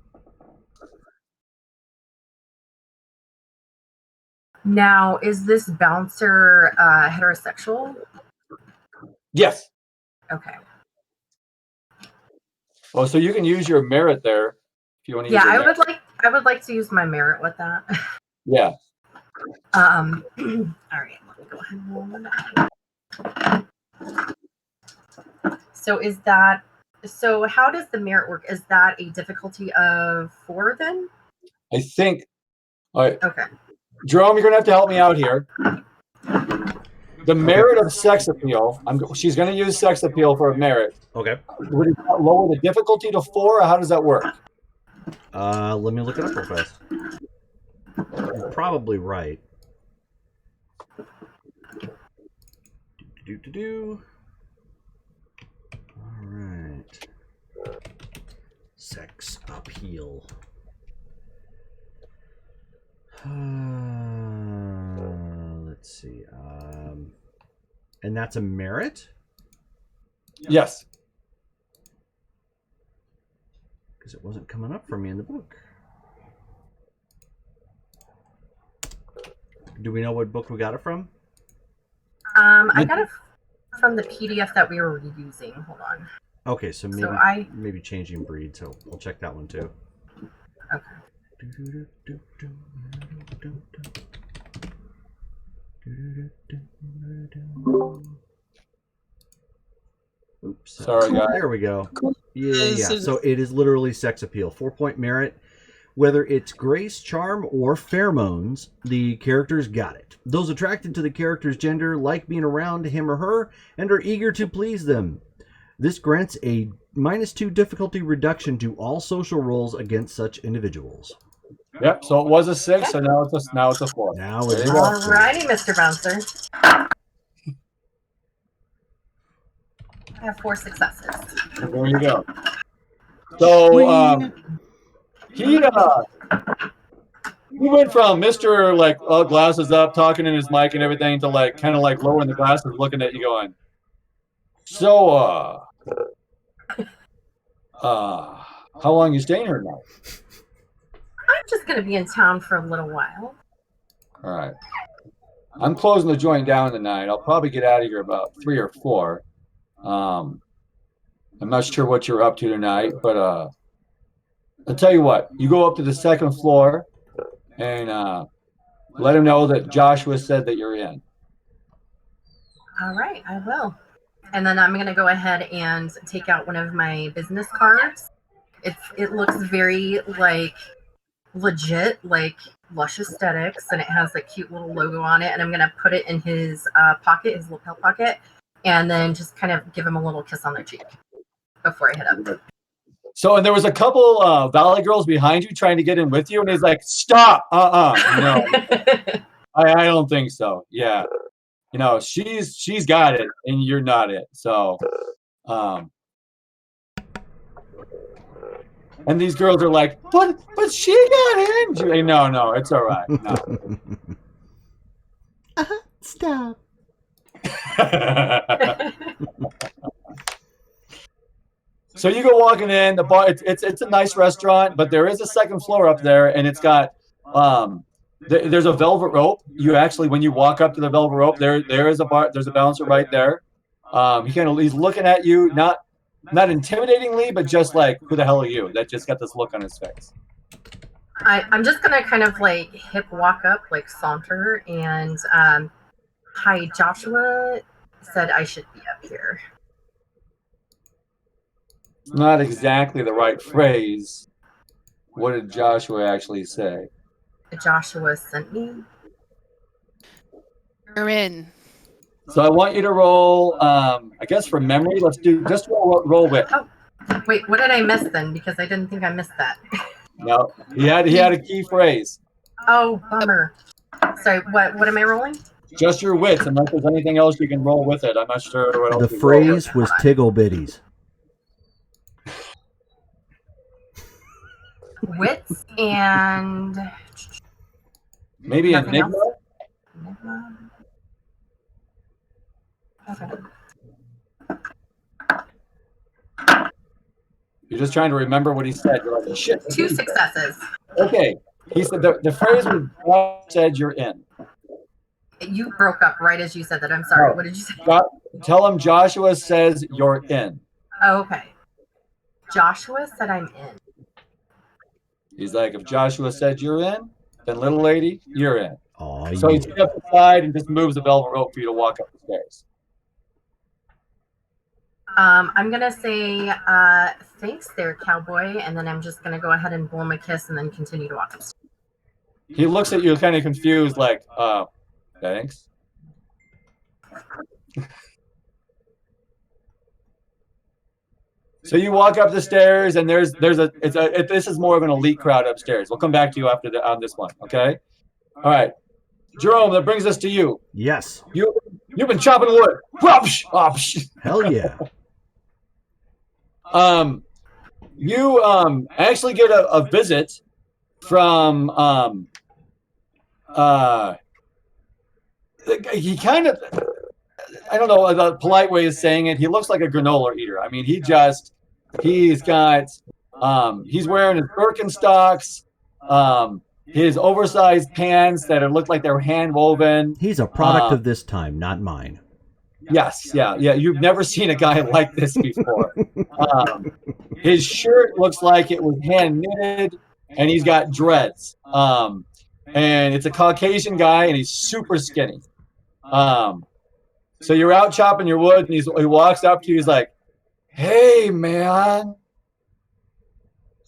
Speaker 6: Now, is this bouncer heterosexual?
Speaker 2: Yes.
Speaker 6: Okay.
Speaker 2: Oh, so you can use your merit there if you want to.
Speaker 6: Yeah, I would like to use my merit with that.
Speaker 2: Yeah.
Speaker 6: All right. Let me go ahead and roll that. So how does the merit work? Is that a difficulty of 4 then?
Speaker 2: I think. All right.
Speaker 6: Okay.
Speaker 2: Jerome, you're gonna have to help me out here. The merit of sex appeal. She's gonna use sex appeal for a merit.
Speaker 1: Okay.
Speaker 2: Would it lower the difficulty to 4, or how does that work?
Speaker 1: Let me look it up real fast. You're probably right. All right. Sex appeal. Let's see. And that's a merit?
Speaker 2: Yes.
Speaker 1: Because it wasn't coming up for me in the book. Do we know what book we got it from?
Speaker 6: I got it from the PDF that we were using. Hold on.
Speaker 1: Okay, so maybe changing breed, so we'll check that one too.
Speaker 6: Okay.
Speaker 1: Oops.
Speaker 2: Sorry, guys.
Speaker 1: There we go. Yeah. So it is literally sex appeal. 4-point merit. Whether it's grace, charm, or pheromones, the characters got it. Those attracted to the character's gender like being around him or her and are eager to please them. This grants a -2 difficulty reduction to all social rolls against such individuals.
Speaker 2: Yep. So it was a 6, so now it's a 4.
Speaker 1: Now
Speaker 2: There
Speaker 1: it's
Speaker 2: you go.
Speaker 6: Alrighty, Mr. Bouncer. I have 4 successes.
Speaker 2: There you go. So he went from Mr. like glasses up, talking in his mic and everything, to like kind of like lowering the glasses, looking at you, going, "So how long you staying here now?"
Speaker 6: I'm just going to be in town for a little while.
Speaker 2: All right. I'm closing the joint down tonight. I'll probably get out of here about 3 or 4. I'm not sure what you're up to tonight, but I'll tell you what. You go up to the 2nd floor and let him know that Joshua said that you're in.
Speaker 6: All right, I will. And then I'm going to go ahead and take out one of my business cards. It looks very like legit, like Lush Aesthetics, and it has a cute little logo on it. And I'm going to put it in his pocket, his lapel pocket, and then just kind of give him a little kiss on the cheek before I head up.
Speaker 2: So, and there was a couple Valley girls behind you trying to get in with you, and he's like, "Stop! No, I don't think so. Yeah, she's got it, and you're not it. So, and these girls are like, but she got in. No, it's all right. No.
Speaker 1: Stop.
Speaker 2: So you go walking in the bar. It's a nice restaurant, but there is a 2nd floor up there, and it's got there's a velvet rope. You actually, when you walk up to the velvet rope, there is a bar. There's a bouncer right there. He's looking at you, not intimidatingly, but just like, who the hell are you? That just got this look on his face.
Speaker 6: I'm just gonna kind of like hip walk up, like saunter, and hi, Joshua said I should be up here.
Speaker 2: Not exactly the right phrase. What did Joshua actually say?
Speaker 6: Joshua sent me.
Speaker 5: You're in.
Speaker 2: So I want you to roll, I guess for memory, let's do just roll wit.
Speaker 6: Oh, wait, what did I miss then? Because I didn't think I missed that.
Speaker 2: No, he had a key phrase.
Speaker 6: Oh, bummer. Sorry, what am I rolling?
Speaker 2: Just your wits, unless there's anything else you can roll with it. I'm not sure what else.
Speaker 1: The phrase was tiggle bitties.
Speaker 6: Wits and
Speaker 2: maybe
Speaker 6: nothing
Speaker 2: Enigma?
Speaker 6: else? Enigma. Okay.
Speaker 2: You're just trying to remember what he said. You're like, shit.
Speaker 6: 2 successes.
Speaker 2: Okay. He said the phrase was, said you're in.
Speaker 6: You broke up right as you said that. I'm sorry. What did you say?
Speaker 2: Tell him Joshua says you're in.
Speaker 6: Oh, okay. Joshua said I'm in.
Speaker 2: He's like, if Joshua said you're in, then little lady, you're in.
Speaker 1: Oh,
Speaker 2: So he steps aside and just moves the velvet rope for you to walk up the stairs.
Speaker 6: I'm gonna say thanks there, cowboy, and then I'm just gonna go ahead and blow him a kiss and then continue to walk upstairs.
Speaker 2: He looks at you kind of confused, like, thanks. So you walk up the stairs, and this is more of an elite crowd upstairs. We'll come back to you on this one, okay? All right, Jerome, that brings us to you.
Speaker 1: Yes.
Speaker 2: You've been chopping wood.
Speaker 1: Hell yeah.
Speaker 2: You actually get a visit from he kind of, I don't know the polite way of saying it. He looks like a granola eater. I mean, he's got he's wearing his Birkenstocks, his oversized pants that look like they're hand woven.
Speaker 1: He's a product of this time, not mine.
Speaker 2: Yes, yeah. You've never seen a guy like this before. His shirt looks like it was hand knitted, and he's got dreads. And it's a Caucasian guy, and he's super skinny. So you're out chopping your wood, and he walks up to you. He's like, "Hey, man,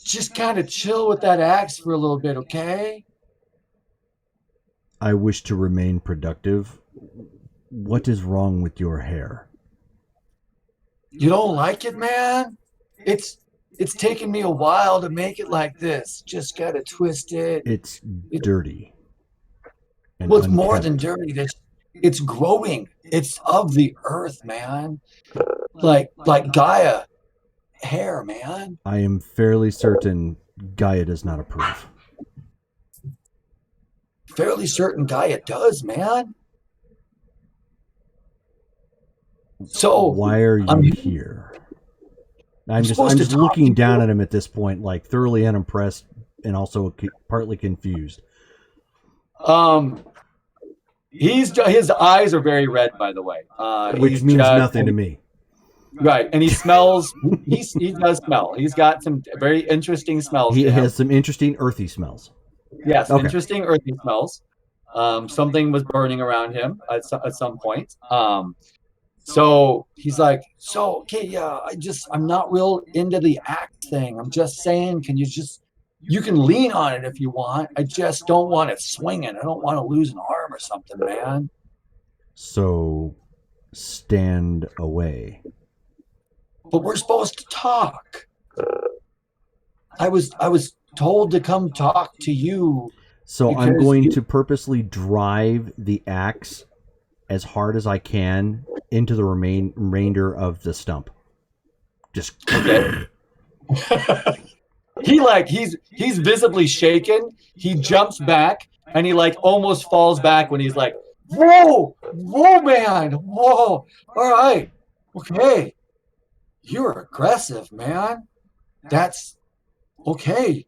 Speaker 2: just kind of chill with that axe for a little bit, okay?
Speaker 1: I wish to remain productive. What is wrong with your hair?
Speaker 2: You don't like it, man? It's taken me a while to make it like this. Just gotta twist it.
Speaker 1: It's dirty. And
Speaker 2: Well, it's more than
Speaker 1: unkempt.
Speaker 2: dirty. It's growing. It's of the earth, man. Like Gaia hair, man.
Speaker 1: I am fairly certain Gaia does not approve.
Speaker 2: Fairly certain Gaia does, man. So
Speaker 1: Why are you here? I'm just looking down at him at this point, like thoroughly unimpressed and also partly confused.
Speaker 2: His eyes are very red, by the way.
Speaker 1: Which means nothing to me.
Speaker 2: Right, and he smells. He does smell. He's got some very interesting smells.
Speaker 1: He has some interesting earthy smells.
Speaker 2: Yes,
Speaker 1: Okay.
Speaker 2: interesting earthy smells. Something was burning around him at some point. So he's like, okay, yeah, I'm not real into the act thing. I'm just saying, you can lean on it if you want. I just don't want it swinging. I don't want to lose an arm or something, man.
Speaker 1: So stand away.
Speaker 2: But we're supposed to talk. I was told to come talk to you.
Speaker 1: So I'm going to purposely drive the axe as hard as I can into the remainder of the stump. Just
Speaker 2: okay. He's visibly shaken. He jumps back and he like almost falls back when he's like, whoa, man, whoa, all right, okay, you're aggressive, man. That's okay.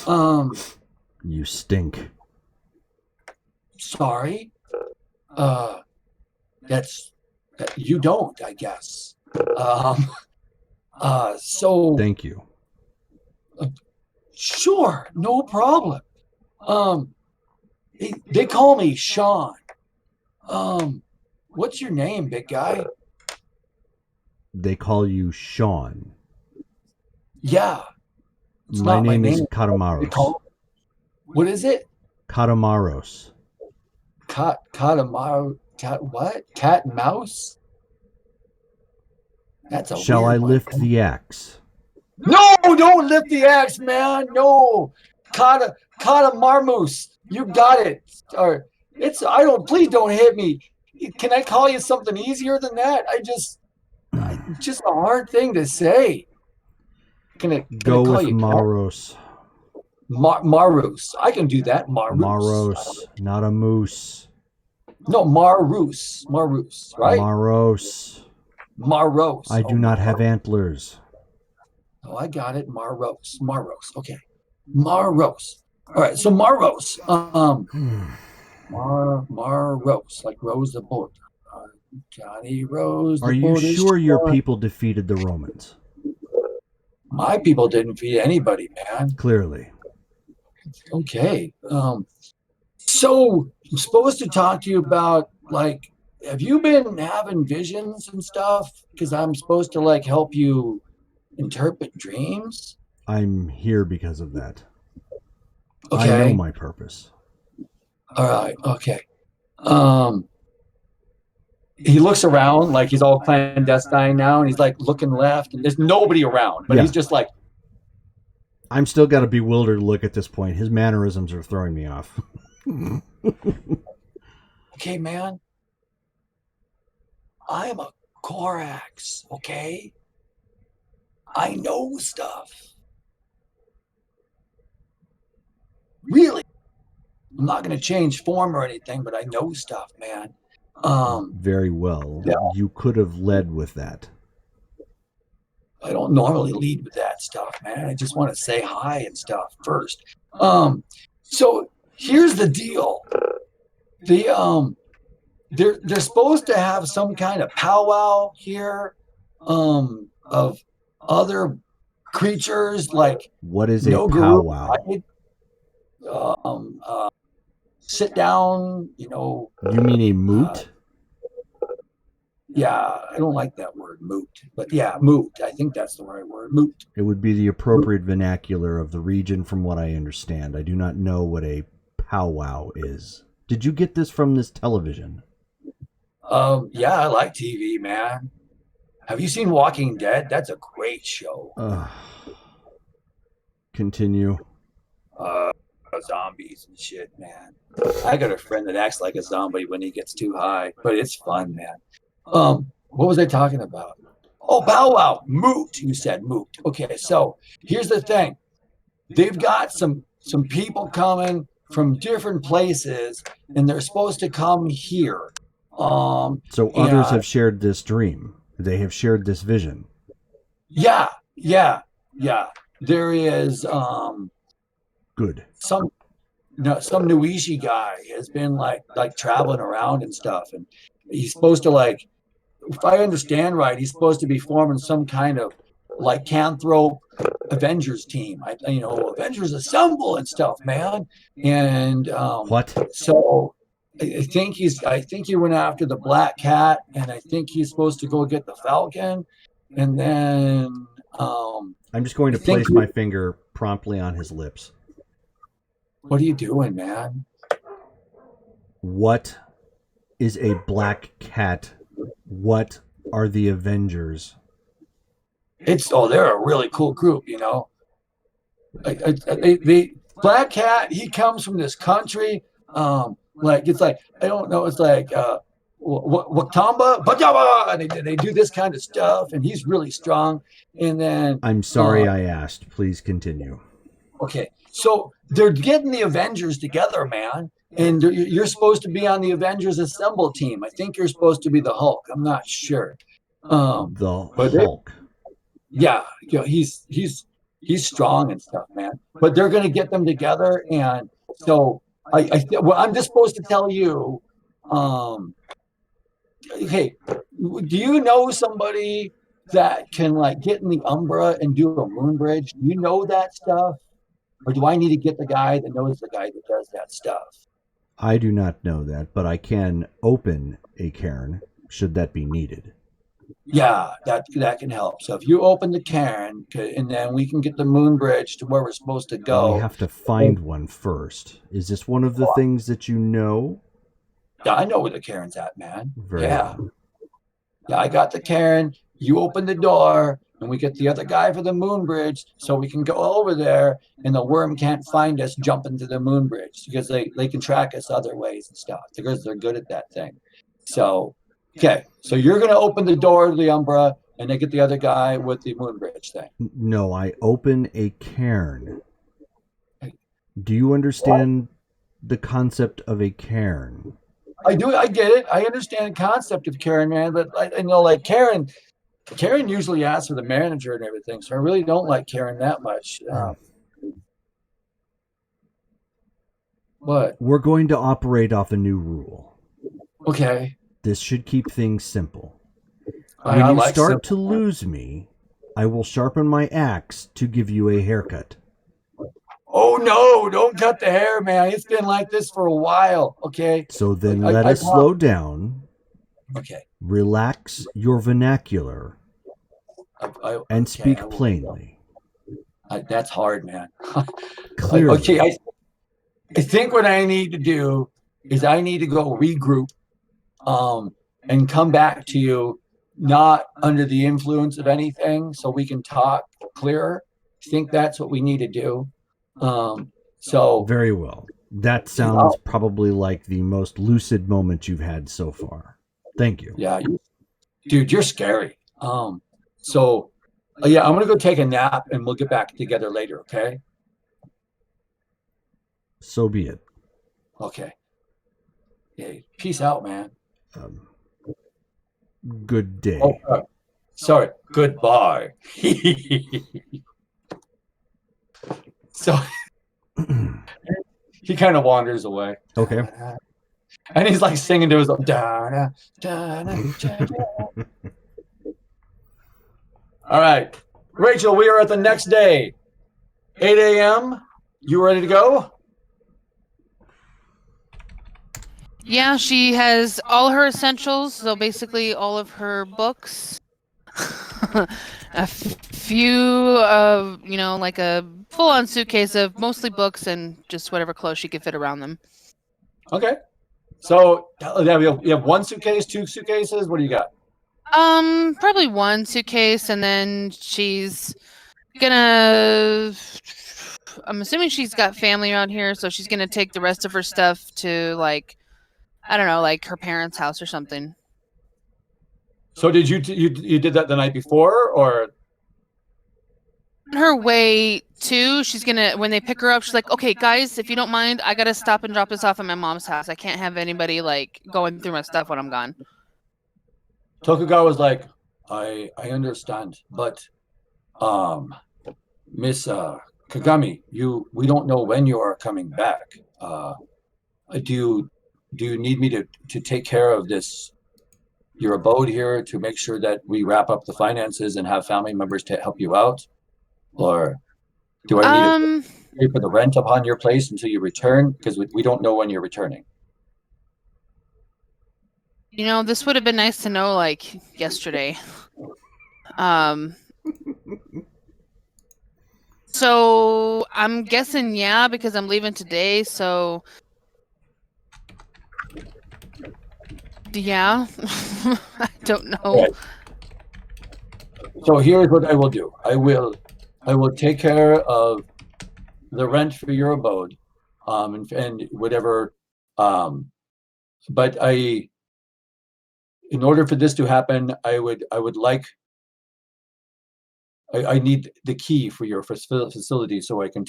Speaker 1: You stink.
Speaker 2: Sorry. That's you don't, I guess. So
Speaker 1: thank you.
Speaker 2: Sure, no problem. They call me Sean. What's your name, big guy?
Speaker 1: They call you Sean.
Speaker 2: Yeah.
Speaker 1: My name is Katamaros.
Speaker 2: What is it?
Speaker 1: Katamaros.
Speaker 2: Katamaro. What? Cat and mouse? That's a
Speaker 1: Shall I
Speaker 2: weird one.
Speaker 1: lift the axe?
Speaker 2: No, don't lift the axe, man. No. Katamarmus. You got it. Or please don't hit me. Can I call you something easier than that? Just a hard thing to say. Can I
Speaker 1: Go
Speaker 2: call
Speaker 1: with
Speaker 2: you
Speaker 1: Maros.
Speaker 2: Marus. I can do that.
Speaker 1: Maros, not a moose.
Speaker 2: No, Marus, right?
Speaker 1: Maros. I do not have antlers.
Speaker 2: Oh, I got it. Maros. Okay. Maros. All right. So Maros. Maros, like Rose the boat. Johnny Rose.
Speaker 1: Are you sure your people defeated the Romans?
Speaker 2: My people didn't defeat anybody, man.
Speaker 1: Clearly.
Speaker 2: Okay. So I'm supposed to talk to you about, like, have you been having visions and stuff? Because I'm supposed to, like, help you interpret dreams.
Speaker 1: I'm here because of that.
Speaker 2: Okay.
Speaker 1: I know my purpose.
Speaker 2: All right. Okay. He looks around like he's all clandestine now, and he's like looking left, and there's nobody around, but he's just like.
Speaker 1: I'm still got a bewildered look at this point. His mannerisms are throwing me off.
Speaker 2: Okay, man. I am a Korax, okay? I know stuff. Really? I'm not going to change form or anything, but I know stuff, man.
Speaker 1: Very well.
Speaker 2: Yeah.
Speaker 1: You could have led with that.
Speaker 2: I don't normally lead with that stuff, man. I just want to say hi and stuff first. So here's the deal. They're supposed to have some kind of powwow here, of other creatures, like
Speaker 1: what is a powwow?
Speaker 2: Sit down, you know.
Speaker 1: You mean a moot?
Speaker 2: Yeah, I don't like that word, moot. But yeah, moot. I think that's the right word, moot.
Speaker 1: It would be the appropriate vernacular of the region from what I understand. I do not know what a powwow is. Did you get this from this television?
Speaker 2: Yeah, I like TV, man. Have you seen Walking Dead? That's a great show.
Speaker 1: Continue.
Speaker 2: Zombies and shit, man. I got a friend that acts like a zombie when he gets too high, but it's fun, man. What was I talking about? Oh, powwow, moot. You said moot. Okay, so here's the thing. They've got some people coming from different places, and they're supposed to come here.
Speaker 1: So others have shared this dream. They have shared this vision.
Speaker 2: Yeah. There is
Speaker 1: Good.
Speaker 2: some Nuishi guy has been like traveling around and stuff, and he's supposed to, like, if I understand right, he's supposed to be forming some kind of like Canthrope Avengers team. Avengers Assemble and stuff, man. And
Speaker 1: What?
Speaker 2: So I think he went after the Black Cat, and I think he's supposed to go get the Falcon, and then
Speaker 1: I'm just going to place my finger promptly on his lips.
Speaker 2: What are you doing, man?
Speaker 1: What is a Black Cat? What are the Avengers?
Speaker 2: They're a really cool group, you know. The Black Cat, he comes from this country, it's like, I don't know, it's like Wakamba, and they do this kind of stuff, and he's really strong. And then
Speaker 1: I'm sorry I asked. Please continue.
Speaker 2: Okay, so they're getting the Avengers together, man, and you're supposed to be on the Avengers Assemble team. I think you're supposed to be the Hulk. I'm not sure.
Speaker 1: The Hulk.
Speaker 2: He's strong and stuff, man. But they're going to get them together, and so I'm just supposed to tell you. Hey, do you know somebody that can like get in the Umbra and do a moon bridge? Do you know that stuff? Or do I need to get the guy that knows the guy that does that stuff?
Speaker 1: I do not know that, but I can open a cairn should that be needed.
Speaker 2: Yeah, that can help. So if you open the cairn, and then we can get the moon bridge to where we're supposed to go.
Speaker 1: We have to find one first. Is this one of the things that you know?
Speaker 2: Yeah, I know where the cairn's at, man.
Speaker 1: Well.
Speaker 2: Yeah, I got the cairn. You open the door, and we get the other guy for the moon bridge, so we can go over there, and the worm can't find us jumping to the moon bridge because they can track us other ways and stuff because they're good at that thing. So, okay, so you're going to open the door to the Umbra, and they get the other guy with the moon bridge thing.
Speaker 1: No, I open a cairn. Do you understand the concept of a cairn?
Speaker 2: I do. I get it. I understand the concept of Karen, man. But I know, like Karen usually asks for the manager and everything. So I really don't like Karen that much. What?
Speaker 1: We're going to operate off a new rule.
Speaker 2: Okay.
Speaker 1: This should keep things simple.
Speaker 2: I
Speaker 1: When you
Speaker 2: like
Speaker 1: start to
Speaker 2: simple.
Speaker 1: lose me, I will sharpen my axe to give you a haircut.
Speaker 2: Oh no! Don't cut the hair, man. It's been like this for a while. Okay.
Speaker 1: So then let us slow down.
Speaker 2: Okay.
Speaker 1: Relax your vernacular and speak plainly.
Speaker 2: That's hard, man.
Speaker 1: Clearly.
Speaker 2: Okay. I think what I need to do is I need to go regroup, and come back to you, not under the influence of anything, so we can talk clearer. I think that's what we need to do. So
Speaker 1: very well. That sounds probably like the most lucid moment you've had so far. Thank you.
Speaker 2: Yeah, dude, you're scary. I'm gonna go take a nap, and we'll get back together later. Okay.
Speaker 1: So be it.
Speaker 2: Okay. Hey, peace out, man.
Speaker 1: Good day.
Speaker 2: Oh, sorry. Goodbye. So he kind of wanders away.
Speaker 1: Okay.
Speaker 2: And he's like singing to his own. Da, da, da, da, da. All right. Rachel, we are at the next day. 8 a.m. You ready to go?
Speaker 5: Yeah, she has all her essentials, so basically all of her books, a few of, like a full-on suitcase of mostly books and just whatever clothes she could fit around them.
Speaker 2: Okay. So you have one suitcase, two suitcases. What do you got?
Speaker 5: Probably one suitcase, and then she's gonna. I'm assuming she's got family around here, so she's gonna take the rest of her stuff to, like, I don't know, like her parents' house or something.
Speaker 2: So did you did that the night before, or?
Speaker 5: On her way to, she's gonna, when they pick her up, she's like, okay, guys, if you don't mind, I gotta stop and drop this off at my mom's house. I can't have anybody like going through my stuff when I'm gone.
Speaker 2: Tokugawa was like, I understand, but Miss Kagami, we don't know when you are coming back. Do you need me to take care of your abode here, to make sure that we wrap up the finances and have family members to help you out? Or do I need to pay for the rent upon your place until you return? Because we don't know when you're returning.
Speaker 5: This would have been nice to know, like, yesterday. So I'm guessing, yeah, because I'm leaving today, so yeah. I don't know.
Speaker 2: Right. So here's what I will do. I will take care of the rent for your abode, and whatever. But in order for this to happen, I would like. I need the key for your facility so I can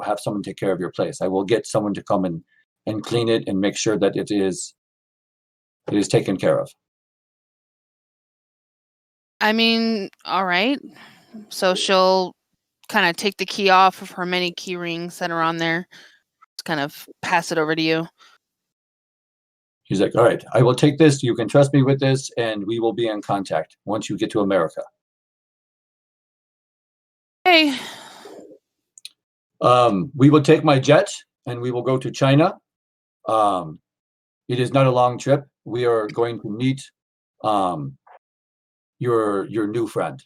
Speaker 2: have someone take care of your place. I will get someone to come and clean it and make sure that it is taken care of.
Speaker 5: I mean, all right. So she'll kind of take the key off of her many key rings that are on there. Just kind of pass it over to you.
Speaker 2: He's like, all right, I will take this. You can trust me with this, and we will be in contact once you get to America.
Speaker 5: Hey.
Speaker 2: We will take my jet and we will go to China. It is not a long trip. We are going to meet your new friend.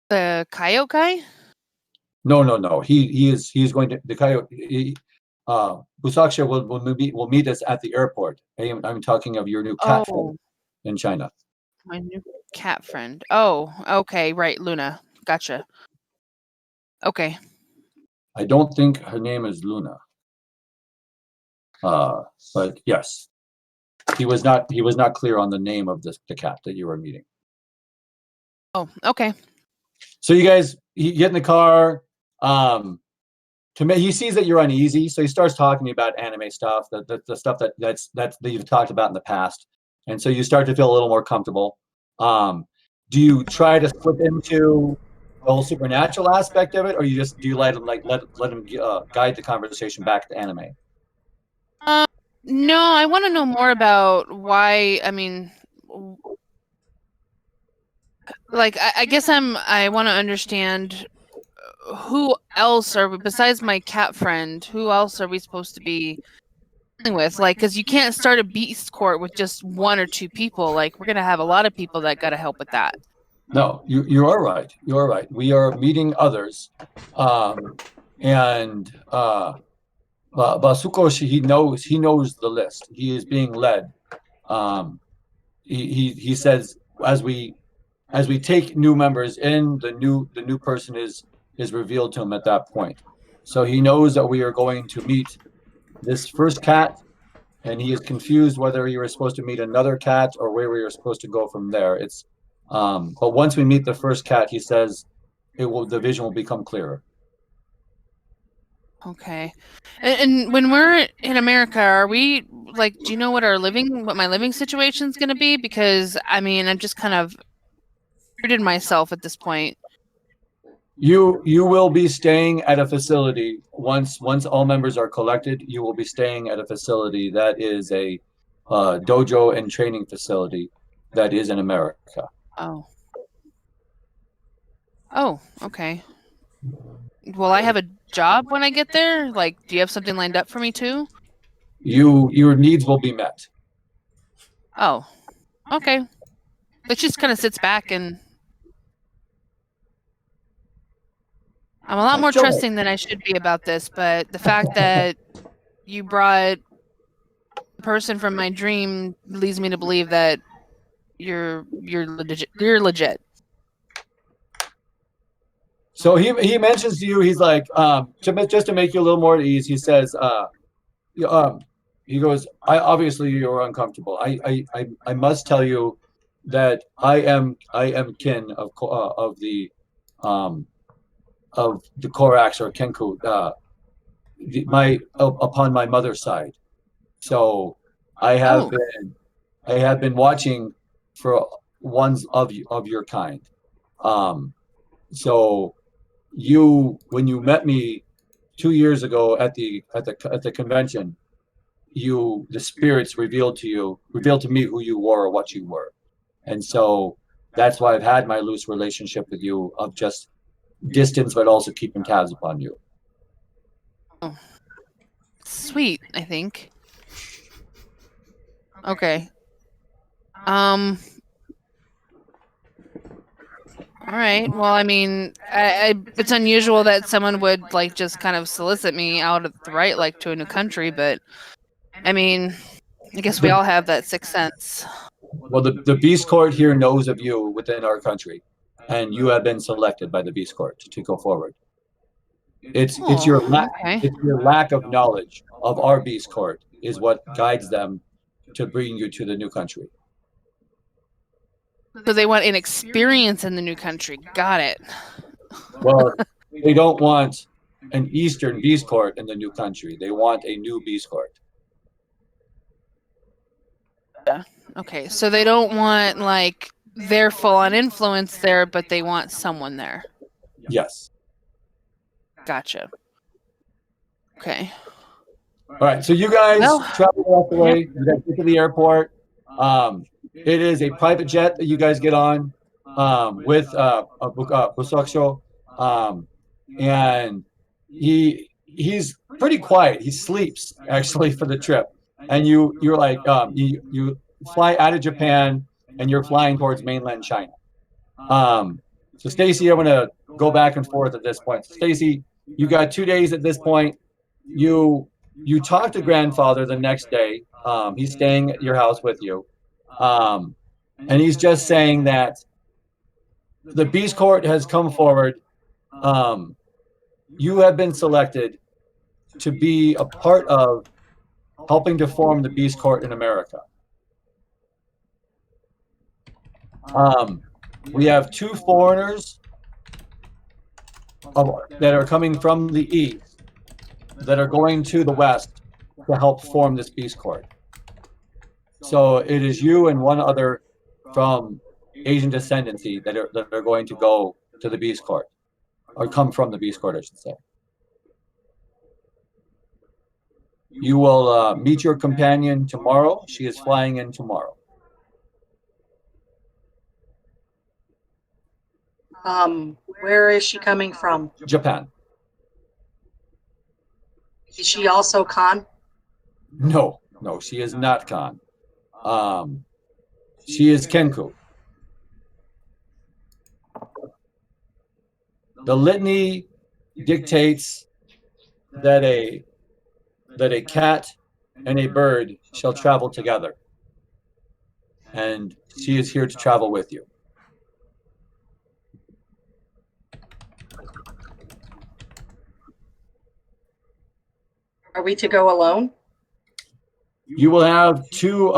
Speaker 5: The coyote guy?
Speaker 2: No. He is going to the coyote. Busaksha will meet us at the airport. I'm talking of your new cat friend in China.
Speaker 5: My new cat friend. Oh, okay, right, Luna. Gotcha. Okay.
Speaker 2: I don't think her name is Luna. But yes, he was not clear on the name of the cat that you were meeting.
Speaker 5: Oh, okay.
Speaker 2: So you guys, get in the car. He sees that you're uneasy, so he starts talking about anime stuff, the stuff that you've talked about in the past, and so you start to feel a little more comfortable. Do you try to slip into the whole supernatural aspect of it, or do you let him guide the conversation back to anime?
Speaker 5: No, I want to know more about why. I mean, like, I guess I want to understand who else besides my cat friend, who else are we supposed to be dealing with? Like, because you can't start a beast court with just one or two people. Like, we're gonna have a lot of people that gotta help with that.
Speaker 2: No, you are right. You are right. We are meeting others, and Basukoshi, he knows the list. He is being led. He says, as we take new members in, the new person is revealed to him at that point. So he knows that we are going to meet this first cat, and he is confused whether you were supposed to meet another cat or where we are supposed to go from there. But once we meet the first cat, he says the vision will become clearer.
Speaker 5: Okay. And when we're in America, are we, like, do you know what my living situation's gonna be? Because I mean, I'm just kind of rooted myself at this point.
Speaker 2: You will be staying at a facility once all members are collected. You will be staying at a facility that is a dojo and training facility that is in America.
Speaker 5: Oh, okay. will I have a job when I get there? Like, do you have something lined up for me too?
Speaker 2: Your needs will be met.
Speaker 5: Oh, okay. But she just kind of sits back, and I'm a lot more
Speaker 2: Joe.
Speaker 5: trusting than I should be about this, but the fact that you brought the person from my dream leads me to believe that you're legit. You're legit.
Speaker 2: So he mentions to you, he's like, just to make you a little more at ease, he says, he goes, I obviously you're uncomfortable. I must tell you that I am kin of the Korax or Kenku, upon my mother's side. So I have been watching for ones of your kind. So when you met me 2 years ago at the convention, the spirits revealed to me who you were or what you were. And so that's why I've had my loose relationship with you of just distance, but also keeping tabs upon you.
Speaker 5: Oh, sweet, I think. Okay. All right. Well, I mean, it's unusual that someone would like just kind of solicit me out of the right, like to a new country. But I mean, I guess we all have that sixth sense.
Speaker 2: Well, the Beast Court here knows of you within our country, and you have been selected by the Beast Court to go forward. It's your lack of knowledge of our Beast Court is what guides them to bring you to the new country.
Speaker 5: So they want an experience in the new country. Got it.
Speaker 2: Well, they don't want an Eastern Beast Court in the new country. They want a new Beast Court.
Speaker 5: Yeah. Okay, so they don't want like their full-on influence there, but they want someone there.
Speaker 2: Yes.
Speaker 5: Gotcha. Okay.
Speaker 2: All right, so you guys travel the rest of the way. You guys get to the airport. It is a private jet that you guys get on with Busaksho. And he's pretty quiet. He sleeps actually for the trip. And you're like you fly out of Japan and you're flying towards mainland China. So Stacy, I'm gonna go back and forth at this point. Stacy, you got 2 days at this point. You talk to grandfather the next day. He's staying at your house with you. And he's just saying that the Beast Court has come forward. You have been selected to be a part of helping to form the Beast Court in America. We have 2 foreigners that are coming from the east that are going to the west to help form this Beast Court. So it is you and one other from Asian descendancy that are going to go to the Beast Court, or come from the Beast Court, I should say. You will meet your companion tomorrow. She is flying in tomorrow.
Speaker 4: Where is she coming from?
Speaker 2: Japan.
Speaker 4: Is she also Khan?
Speaker 2: No, she is not Khan. She is Kenku. The litany dictates that a cat and a bird shall travel together. And she is here to travel with you.
Speaker 4: Are we to go alone?
Speaker 2: You will have two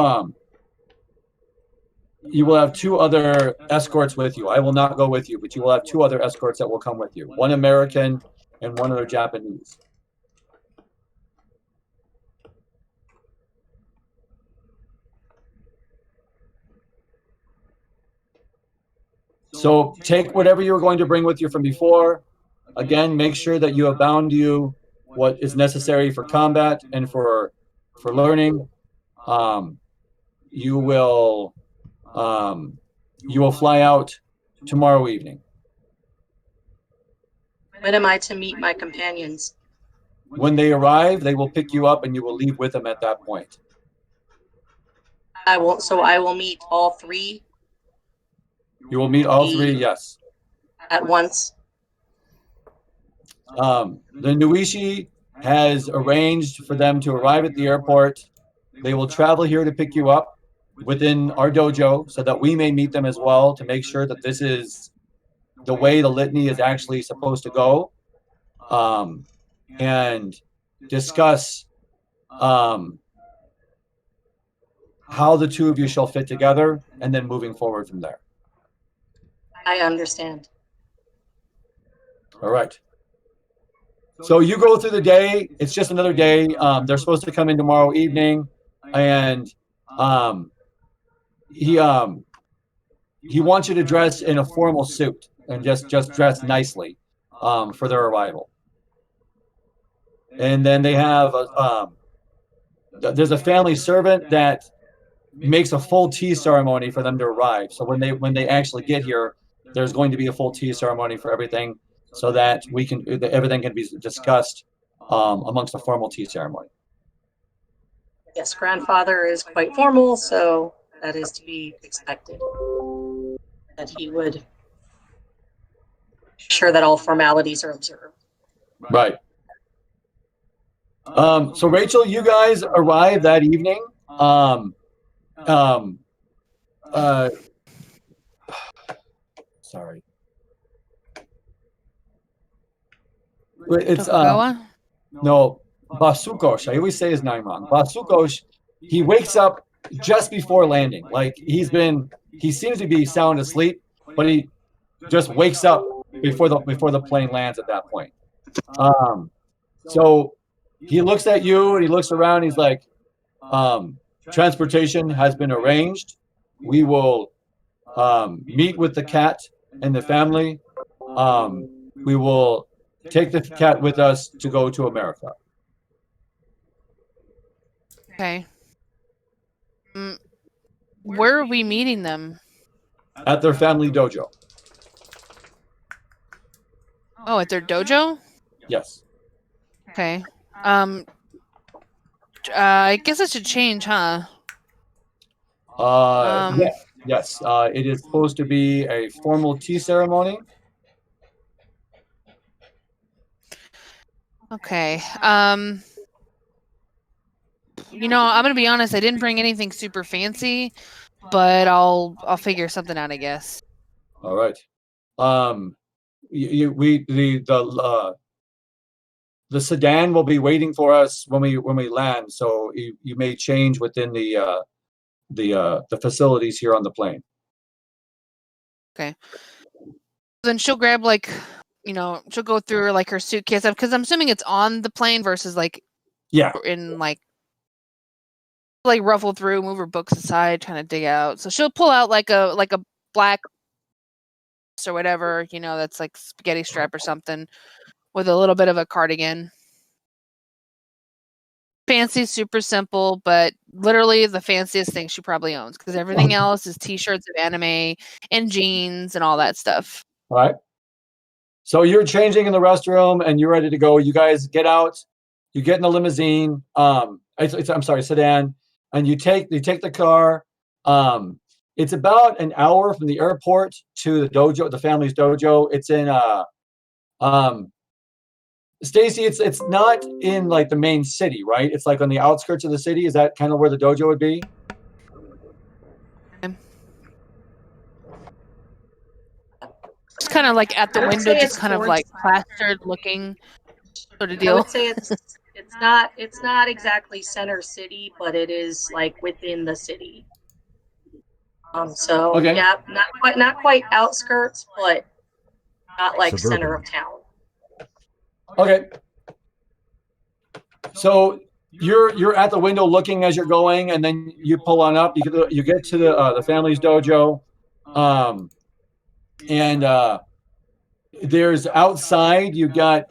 Speaker 2: other escorts with you. I will not go with you, but you will have 2 other escorts that will come with you. One American and one other Japanese. So take whatever you were going to bring with you from before. Again, make sure that you have bound you what is necessary for combat and for learning. You will fly out tomorrow evening.
Speaker 4: When am I to meet my companions?
Speaker 2: When they arrive, they will pick you up and you will leave with them at that point.
Speaker 4: I will meet all three
Speaker 2: You will meet all three, yes.
Speaker 4: at once.
Speaker 2: The Nuishi has arranged for them to arrive at the airport. They will travel here to pick you up within our dojo so that we may meet them as well to make sure that this is the way the litany is actually supposed to go, and discuss how the two of you shall fit together and then moving forward from there.
Speaker 4: I understand.
Speaker 2: All right. So you go through the day. It's just another day. They're supposed to come in tomorrow evening, and he wants you to dress in a formal suit and just dress nicely for their arrival. And then they have there's a family servant that makes a full tea ceremony for them to arrive. So when they actually get here, there's going to be a full tea ceremony for everything, so that everything can be discussed amongst a formal tea ceremony.
Speaker 4: Yes, grandfather is quite formal, so that is to be expected. That he would make sure that all formalities are observed.
Speaker 2: Right. So Rachel, you guys arrived that evening. Sorry. It's
Speaker 5: Tokugawa?
Speaker 2: no, Basukosh. I always say his name wrong. Basukosh. He wakes up just before landing. Like he seems to be sound asleep, but he just wakes up before the plane lands at that point. So he looks at you and he looks around. He's like, transportation has been arranged. We will meet with the cat and the family. We will take the cat with us to go to America.
Speaker 5: Okay. Where are we meeting them?
Speaker 2: At their family dojo.
Speaker 5: Oh, at their dojo?
Speaker 2: Yes.
Speaker 5: Okay. I guess it should change, huh?
Speaker 2: Yes. It is supposed to be a formal tea ceremony.
Speaker 5: Okay. I'm gonna be honest. I didn't bring anything super fancy, but I'll figure something out, I guess.
Speaker 2: All right. The sedan will be waiting for us when we land. So you may change within the facilities here on the plane.
Speaker 5: Okay. Then she'll grab she'll go through like her suitcase because I'm assuming it's on the plane versus in ruffle through, move her books aside, trying to dig out. So she'll pull out like a black or whatever, that's like spaghetti strap or something with a little bit of a cardigan. Fancy, super simple, but literally the fanciest thing she probably owns because everything else is t-shirts of anime and jeans and all that stuff.
Speaker 2: All right. So you're changing in the restroom and you're ready to go. You guys get out. You get in the limousine. Sedan, and you take the car. It's about an hour from the airport to the dojo, the family's dojo. It's in Stacy, it's not in like the main city, right? It's like on the outskirts of the city. Is that kind of where the dojo would be?
Speaker 5: It's kind of like at the window, just kind of like plastered looking sort of deal.
Speaker 4: I would say it's not exactly center city, but it is like within the city.
Speaker 2: Okay.
Speaker 4: Yeah, not quite outskirts, but not like
Speaker 1: Suburban.
Speaker 4: center of town.
Speaker 2: Okay. So you're at the window looking as you're going, and then you pull on up. You get to the family's dojo, and there's outside. You got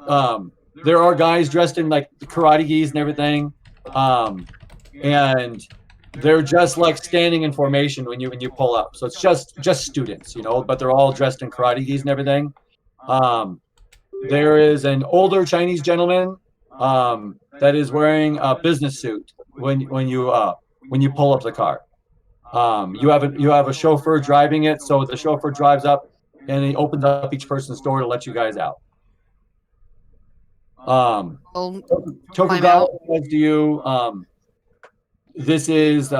Speaker 2: there are guys dressed in like the karate gis and everything, and they're just like standing in formation when you pull up. So it's just students, but they're all dressed in karate gis and everything. there is an older Chinese gentleman that is wearing a business suit when you pull up the car. You have a chauffeur driving it, so the chauffeur drives up and he opens up each person's door to let you guys out.
Speaker 5: I'll climb
Speaker 2: Tokugawa
Speaker 5: out.
Speaker 2: says to you, this is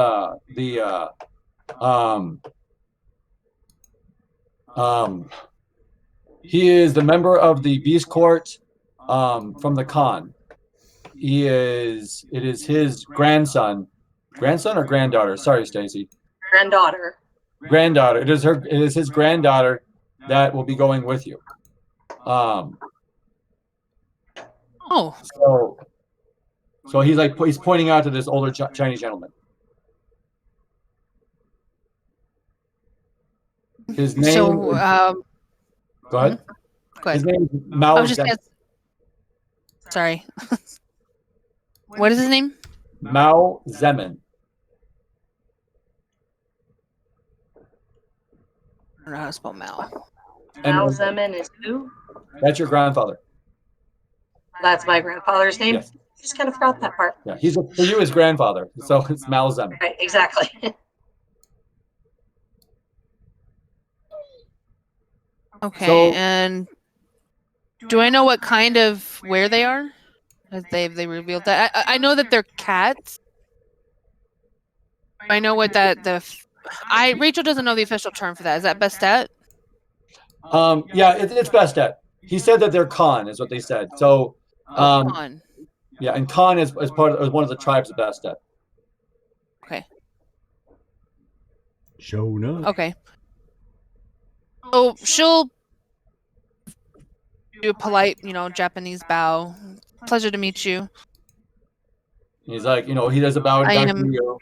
Speaker 2: he is the member of the Beast Court from the Khan. It is his grandson or granddaughter? Sorry, Stacy.
Speaker 4: Granddaughter.
Speaker 2: Granddaughter. It is his granddaughter that will be going with you.
Speaker 5: Oh,
Speaker 2: So he's pointing out to this older Chinese gentleman. His name.
Speaker 5: so
Speaker 2: Go ahead.
Speaker 5: go
Speaker 2: His
Speaker 5: ahead.
Speaker 2: name is Mao.
Speaker 5: I was just gonna, sorry. What is his name?
Speaker 2: Mao Zemin.
Speaker 5: I don't know how to spell Mao.
Speaker 4: Mao Zemin is who?
Speaker 2: That's your grandfather.
Speaker 4: That's my grandfather's name.
Speaker 2: Yes.
Speaker 4: Just kind of forgot that part.
Speaker 2: Yeah, for you his grandfather. So it's Mao Zemin.
Speaker 4: Right, exactly.
Speaker 5: Okay,
Speaker 2: So-
Speaker 5: and do I know what kind of where they are? Has they revealed that? I know that they're cats. I know what Rachel doesn't know the official term for that. Is that Bastet?
Speaker 2: Yeah, it's Bastet. He said that they're Khan, is what they said. So,
Speaker 5: On.
Speaker 2: yeah, and Khan is one of the tribes of Bastet.
Speaker 5: Okay.
Speaker 1: Showing up.
Speaker 5: Okay. So she'll do a polite, Japanese bow. Pleasure to meet you.
Speaker 2: He's like, he does a bow
Speaker 5: I
Speaker 2: back
Speaker 5: am
Speaker 2: to you.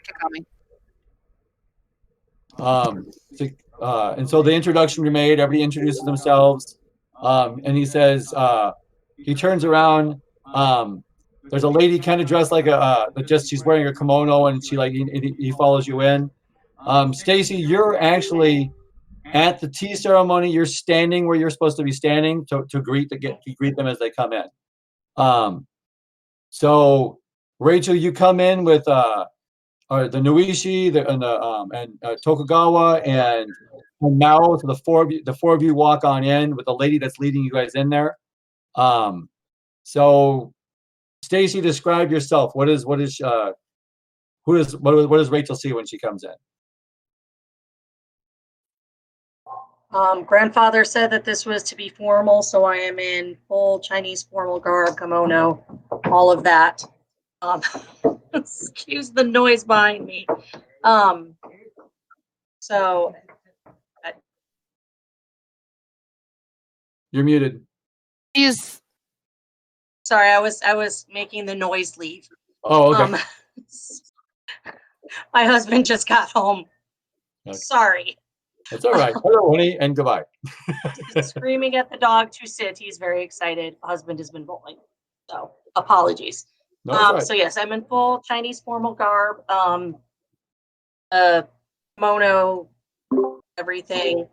Speaker 5: Kikami.
Speaker 2: And so the introduction we made, everybody introduces themselves, and he says, he turns around. There's a lady kind of dressed like she's wearing a kimono, and he follows you in. Stacy, you're actually at the tea ceremony. You're standing where you're supposed to be standing to greet them as they come in. So Rachel, you come in with the Nuishi, and Tokugawa and Mao. So the four of you walk on in with the lady that's leading you guys in there. So Stacy, describe yourself. What does Rachel see when she comes in?
Speaker 4: Grandfather said that this was to be formal, so I am in full Chinese formal garb, kimono, all of that. Excuse the noise behind me. So
Speaker 2: You're muted.
Speaker 5: He's
Speaker 4: sorry, I was making the noise leave.
Speaker 2: Oh, okay.
Speaker 4: My husband just got home.
Speaker 2: Okay.
Speaker 4: Sorry.
Speaker 2: It's all right. Hello, honey, and goodbye.
Speaker 4: Screaming at the dog to sit. He's very excited. Husband has been bowling. So apologies.
Speaker 2: No, it's all right.
Speaker 4: So yes, I'm in full Chinese formal garb. Kimono, everything.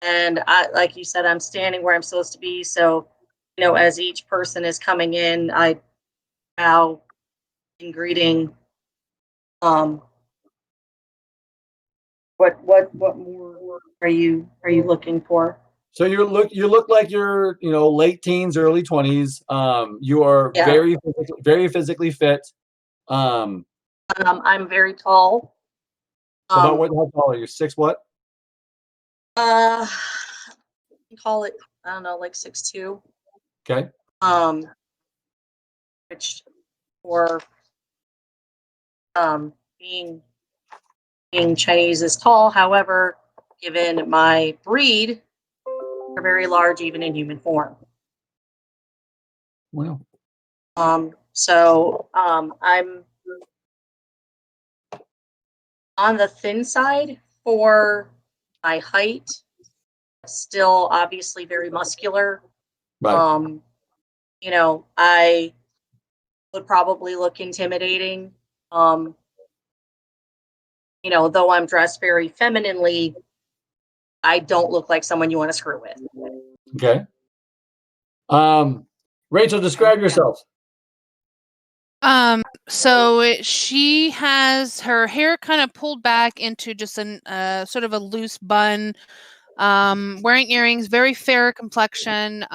Speaker 4: And like you said, I'm standing where I'm supposed to be. So, as each person is coming in, I bow in greeting. What more are you looking for?
Speaker 2: So you look like you're late teens, early 20s. You are very physically fit.
Speaker 4: I'm very tall.
Speaker 2: About how tall are you? 6 what?
Speaker 4: Call it, I don't know, like 6'2".
Speaker 2: Okay.
Speaker 4: Which for being Chinese is tall. However, given my breed, they're very large, even in human form.
Speaker 2: Wow.
Speaker 4: So I'm on the thin side for my height. Still, obviously, very muscular.
Speaker 2: Right.
Speaker 4: I would probably look intimidating. Though I'm dressed very femininely, I don't look like someone you want to screw with.
Speaker 2: Okay. Rachel, describe yourself.
Speaker 5: So she has her hair kind of pulled back into just an sort of a loose bun. Wearing earrings, very fair complexion.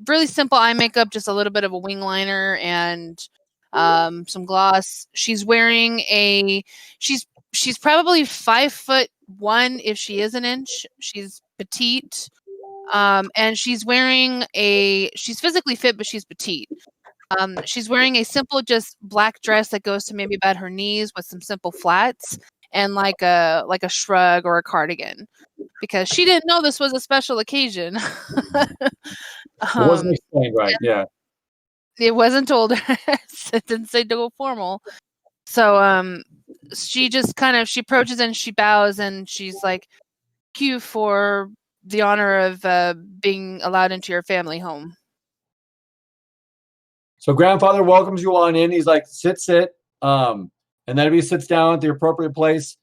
Speaker 5: Really simple eye makeup, just a little bit of a wing liner and some gloss. She's wearing she's probably 5'1" if she is an inch. She's petite. And she's physically fit, but she's petite. She's wearing a simple, just black dress that goes to maybe about her knees with some simple flats and like a shrug or a cardigan, because she didn't know this was a special occasion.
Speaker 2: It wasn't explained right. Yeah.
Speaker 5: It wasn't told her. It didn't say to go formal. So she just she approaches and she bows and she's like, "Thank you for the honor of being allowed into your family home."
Speaker 2: So grandfather welcomes you on in. He's like, sit. And then everybody sits down at the appropriate place.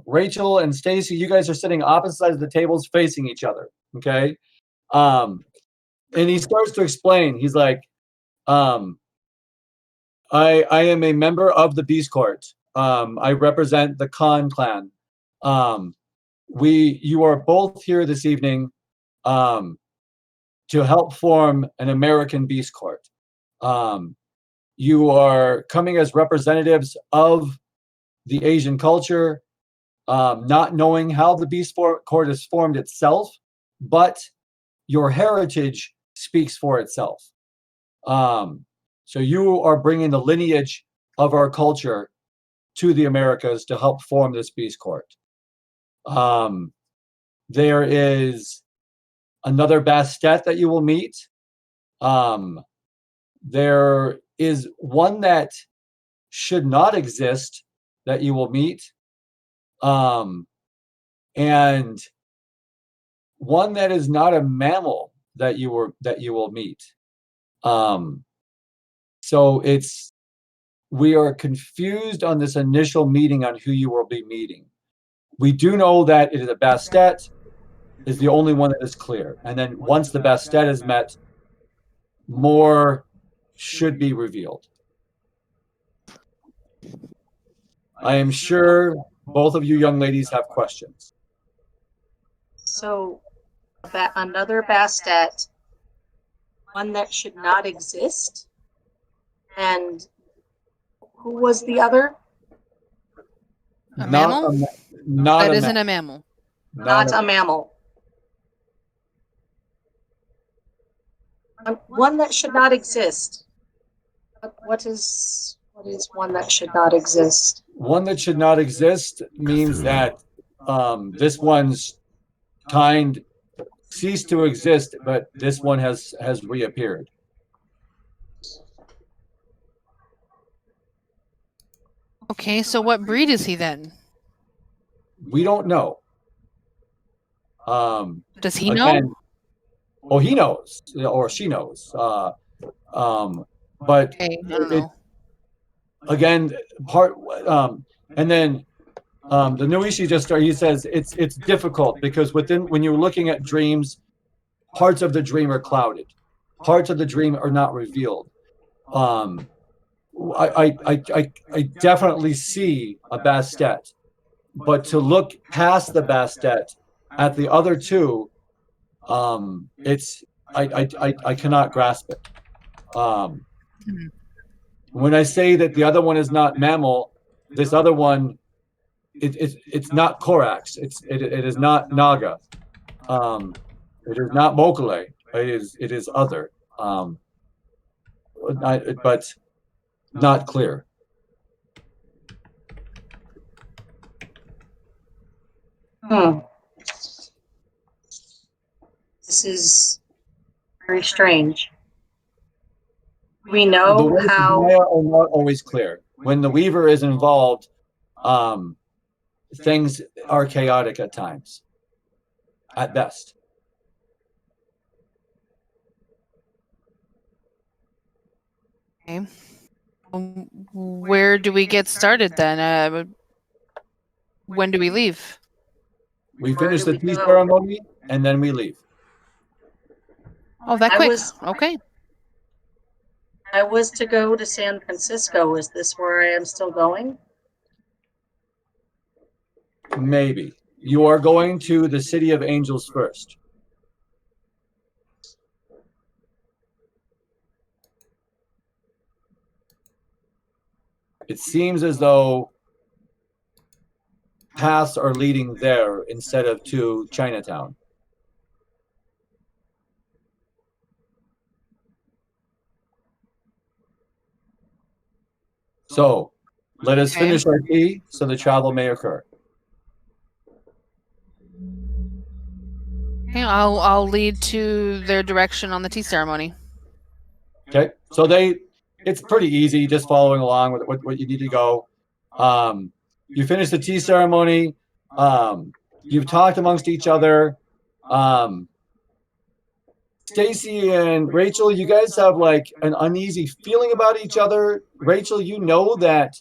Speaker 2: Rachel and Stacy, you guys are sitting opposite sides of the tables facing each other. Okay. And he starts to explain. He's like, I am a member of the Beast Court. I represent the Khan clan. You are both here this evening to help form an American Beast Court. You are coming as representatives of the Asian culture, not knowing how the Beast Court is formed itself, but your heritage speaks for itself. So you are bringing the lineage of our culture to the Americas to help form this Beast Court. There is another Bastet that you will meet. There is one that should not exist that you will meet. And one that is not a mammal that you will meet. So we are confused on this initial meeting on who you will be meeting. We do know that it is a Bastet is the only one that is clear. And then once the Bastet is met, more should be revealed. I am sure both of you young ladies have questions.
Speaker 4: So, another Bastet, one that should not exist, and who was the other?
Speaker 5: A mammal? That isn't a mammal.
Speaker 4: Not a mammal. One that should not exist. What is one that should not exist?
Speaker 2: One that should not exist means that this one's kind ceased to exist, but this one has reappeared.
Speaker 5: Okay, so what breed is he then?
Speaker 2: We don't know.
Speaker 5: Does he know?
Speaker 2: Oh, he knows, or she knows. But
Speaker 5: okay, I don't know.
Speaker 2: Again, and then the Nuishi just started. He says it's difficult because when you're looking at dreams, parts of the dream are clouded, parts of the dream are not revealed. I definitely see a Bastet, but to look past the Bastet at the other two, I cannot grasp it. When I say that the other one is not mammal, this other one, it's not Korax. It is not Naga. It is not Mokale. It is other. But not clear.
Speaker 4: This is very strange. We know
Speaker 2: the
Speaker 4: how
Speaker 2: are not always clear. When the Weaver is involved, things are chaotic at times, at best.
Speaker 5: Okay. Where do we get started then? When do we leave?
Speaker 2: We finish the tea ceremony and then we leave.
Speaker 5: Oh, that
Speaker 4: I
Speaker 5: quick.
Speaker 4: was
Speaker 5: Okay.
Speaker 4: I was to go to San Francisco. Is this where I am still going?
Speaker 2: Maybe. You are going to the City of Angels first. It seems as though paths are leading there instead of to Chinatown. So let us
Speaker 5: Okay.
Speaker 2: finish our tea so the travel may occur.
Speaker 5: Okay, I'll lead to their direction on the tea ceremony.
Speaker 2: Okay, so it's pretty easy, just following along with what you need to go. You finish the tea ceremony. You've talked amongst each other. Stacy and Rachel, you guys have like an uneasy feeling about each other. Rachel, you know that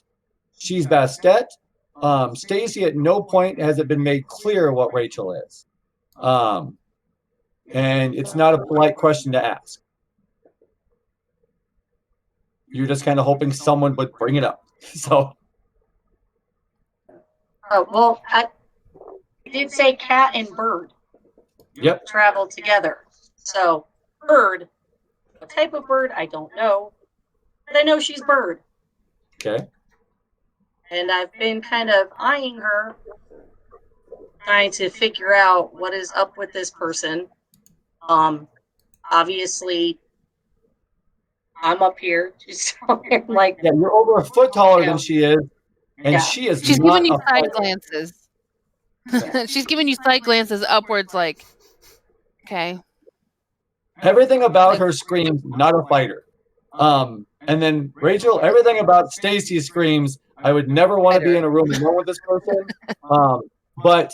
Speaker 2: she's Bastet. Stacy, at no point has it been made clear what Rachel is. And it's not a polite question to ask. You're just kind of hoping someone would bring it up. So,
Speaker 4: Oh, well, I did say cat and bird
Speaker 2: yep.
Speaker 4: travel together. So, bird, what type of bird, I don't know. But I know she's bird.
Speaker 2: Okay.
Speaker 4: And I've been kind of eyeing her, trying to figure out what is up with this person. Obviously, I'm up here. She's like,
Speaker 2: Yeah, you're over a foot taller than she is, and
Speaker 4: Yeah.
Speaker 2: she is
Speaker 5: She's
Speaker 2: not
Speaker 5: giving you
Speaker 2: a
Speaker 5: side
Speaker 2: fighter.
Speaker 5: glances. She's giving you side glances upwards, like, okay.
Speaker 2: Everything about her screams not a fighter. And then Rachel, everything about Stacy screams, I would never want to be in a room alone with this person. But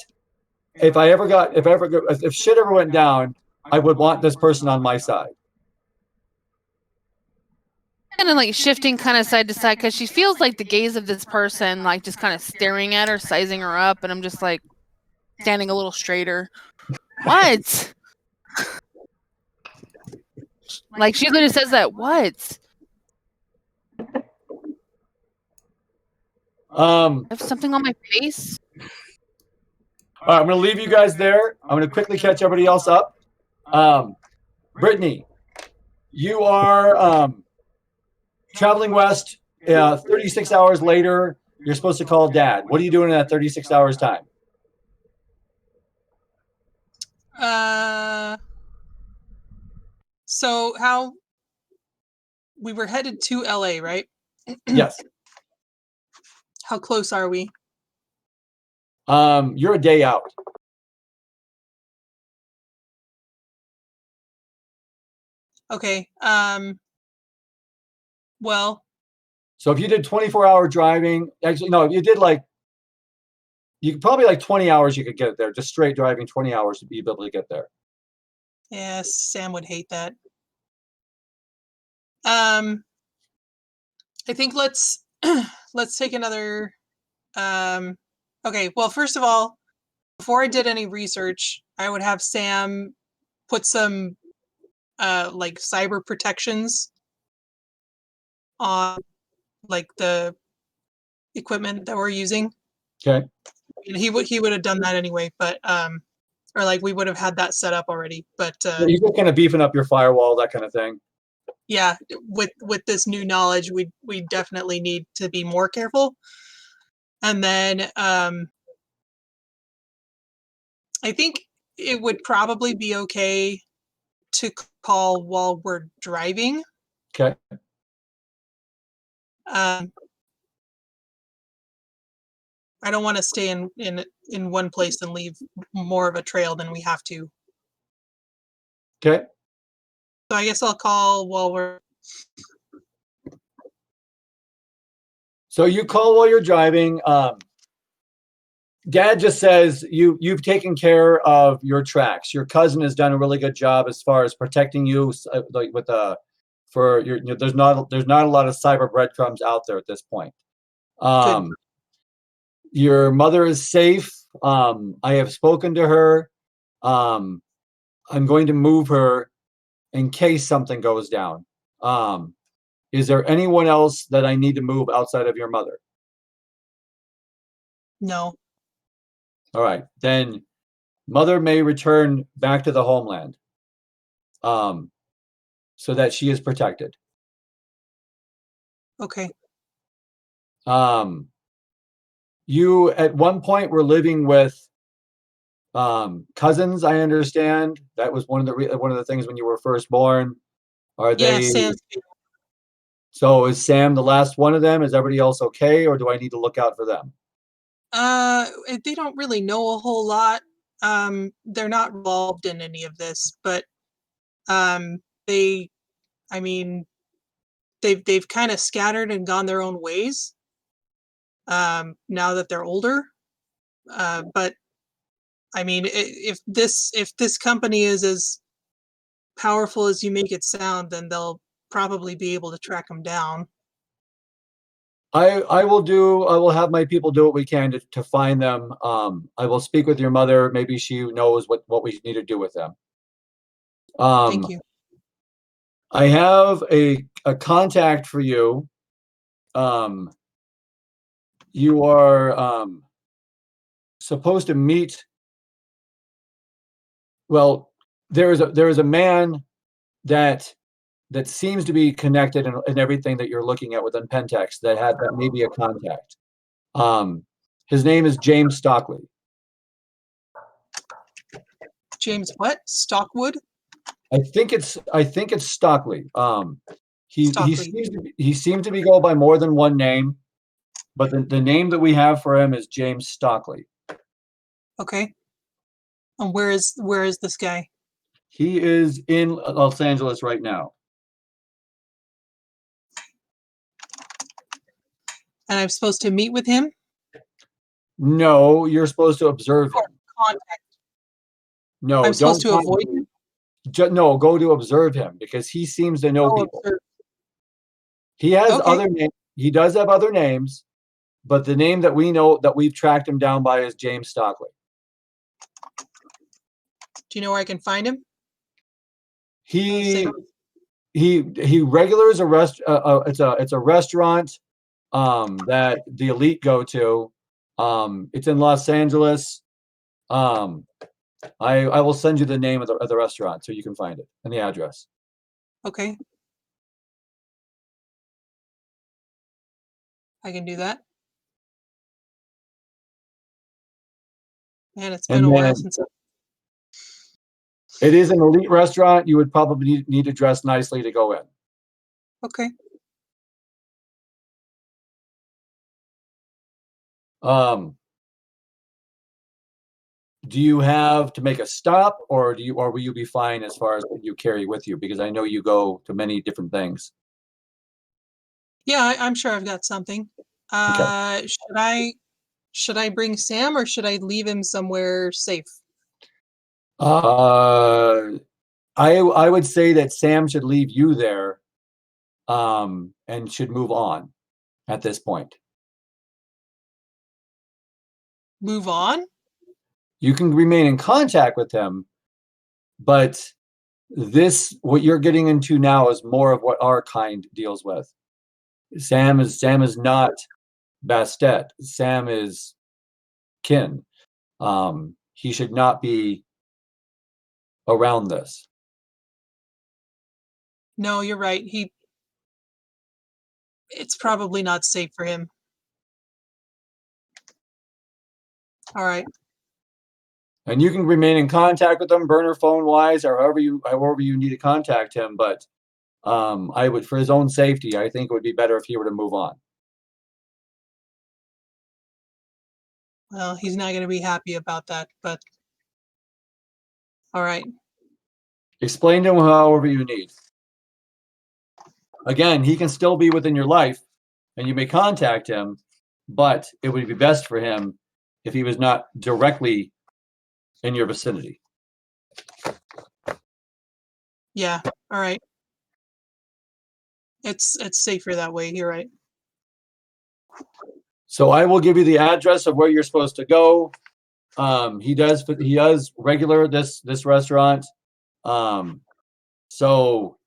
Speaker 2: if shit ever went down, I would want this person on my side.
Speaker 5: Kind of like shifting kind of side to side because she feels like the gaze of this person, like just kind of staring at her, sizing her up, and I'm just like standing a little straighter. What? Like she literally says that. What? I have something on my face.
Speaker 2: All right, I'm going to leave you guys there. I'm going to quickly catch everybody else up. Brittany, you are traveling west. 36 hours later, you're supposed to call Dad. What are you doing in that 36 hours time?
Speaker 3: So how we were headed to LA, right?
Speaker 2: Yes.
Speaker 3: How close are we?
Speaker 2: You're a day out.
Speaker 3: Okay. Well,
Speaker 2: So if you did 24-hour driving, actually, no, if you did you could probably 20 hours, you could get there. Just straight driving 20 hours to be able to get there.
Speaker 3: yeah, Sam would hate that. I think let's take another. Okay. Well, first of all, before I did any research, I would have Sam put some like cyber protections on like the equipment that we're using.
Speaker 2: Okay.
Speaker 3: And he would have done that anyway, but or like we would have had that set up already. But
Speaker 2: You're just kind of beefing up your firewall, that kind of thing.
Speaker 3: yeah, with this new knowledge, we definitely need to be more careful. And then I think it would probably be okay to call while we're driving.
Speaker 2: Okay.
Speaker 3: I don't want to stay in one place and leave more of a trail than we have to.
Speaker 2: Okay.
Speaker 3: So I guess I'll call while we're.
Speaker 2: So you call while you're driving. Dad just says you've taken care of your tracks. Your cousin has done a really good job as far as protecting you, like with for your. There's not a lot of cyber breadcrumbs out there at this point. Your mother is safe. I have spoken to her. I'm going to move her, in case something goes down. Is there anyone else that I need to move outside of your mother?
Speaker 3: No.
Speaker 2: All right, then mother may return back to the homeland, so that she is protected.
Speaker 3: Okay.
Speaker 2: You at one point were living with cousins, I understand. That was one of the things when you were first born. Are
Speaker 3: Yeah,
Speaker 2: they?
Speaker 3: Sam's.
Speaker 2: So is Sam the last one of them? Is everybody else okay, or do I need to look out for them?
Speaker 3: They don't really know a whole lot. They're not involved in any of this, but they, I mean, they've kind of scattered and gone their own ways. Now that they're older, but I mean, if this company is as powerful as you make it sound, then they'll probably be able to track them down.
Speaker 2: I will have my people do what we can to find them. I will speak with your mother. Maybe she knows what we need to do with them.
Speaker 3: Thank you.
Speaker 2: I have a contact for you. You are supposed to meet. Well, there is a man that seems to be connected in everything that you're looking at within Pentex that may be a contact. His name is James Stockley.
Speaker 3: James what? Stockwood?
Speaker 2: I think it's Stockley.
Speaker 3: Stockley.
Speaker 2: He seems to be go by more than one name, but the name that we have for him is James Stockley.
Speaker 3: Okay. And where is this guy?
Speaker 2: He is in Los Angeles right now.
Speaker 3: And I'm supposed to meet with him?
Speaker 2: No, you're supposed to observe him.
Speaker 3: Contact.
Speaker 2: No,
Speaker 3: I'm supposed
Speaker 2: don't
Speaker 3: to avoid him?
Speaker 2: No, go to observe him because he seems to know people.
Speaker 3: Observe.
Speaker 2: He has
Speaker 3: Okay.
Speaker 2: other names. He does have other names, but the name that we know that we've tracked him down by is James Stockley.
Speaker 3: Do you know where I can find him?
Speaker 2: He regulars a it's a restaurant that the elite go to. It's in Los Angeles. I will send you the name of the restaurant so you can find it and the address.
Speaker 3: Okay. I can do that. Man, it's been
Speaker 2: And
Speaker 3: a while
Speaker 2: then-
Speaker 3: since
Speaker 2: It is an elite restaurant. You would probably need to dress nicely to go in.
Speaker 3: Okay.
Speaker 2: Do you have to make a stop, or will you be fine as far as what you carry with you? Because I know you go to many different things.
Speaker 3: Yeah, I'm sure I've got something.
Speaker 2: Okay.
Speaker 3: Should I bring Sam or should I leave him somewhere safe?
Speaker 2: I would say that Sam should leave you there, and should move on at this point.
Speaker 3: Move on?
Speaker 2: You can remain in contact with him, but what you're getting into now is more of what our kind deals with. Sam is not Bastet. Sam is kin. He should not be around this.
Speaker 3: No, you're right. It's probably not safe for him. All right.
Speaker 2: And you can remain in contact with him, burner phone wise, or however you need to contact him. But I would, for his own safety, I think it would be better if he were to move on.
Speaker 3: Well, he's not going to be happy about that, but all right.
Speaker 2: Explain to him however you need. Again, he can still be within your life, and you may contact him, but it would be best for him if he was not directly in your vicinity.
Speaker 3: Yeah. All right. It's safer that way. You're right.
Speaker 2: So I will give you the address of where you're supposed to go. He does regular this restaurant. So,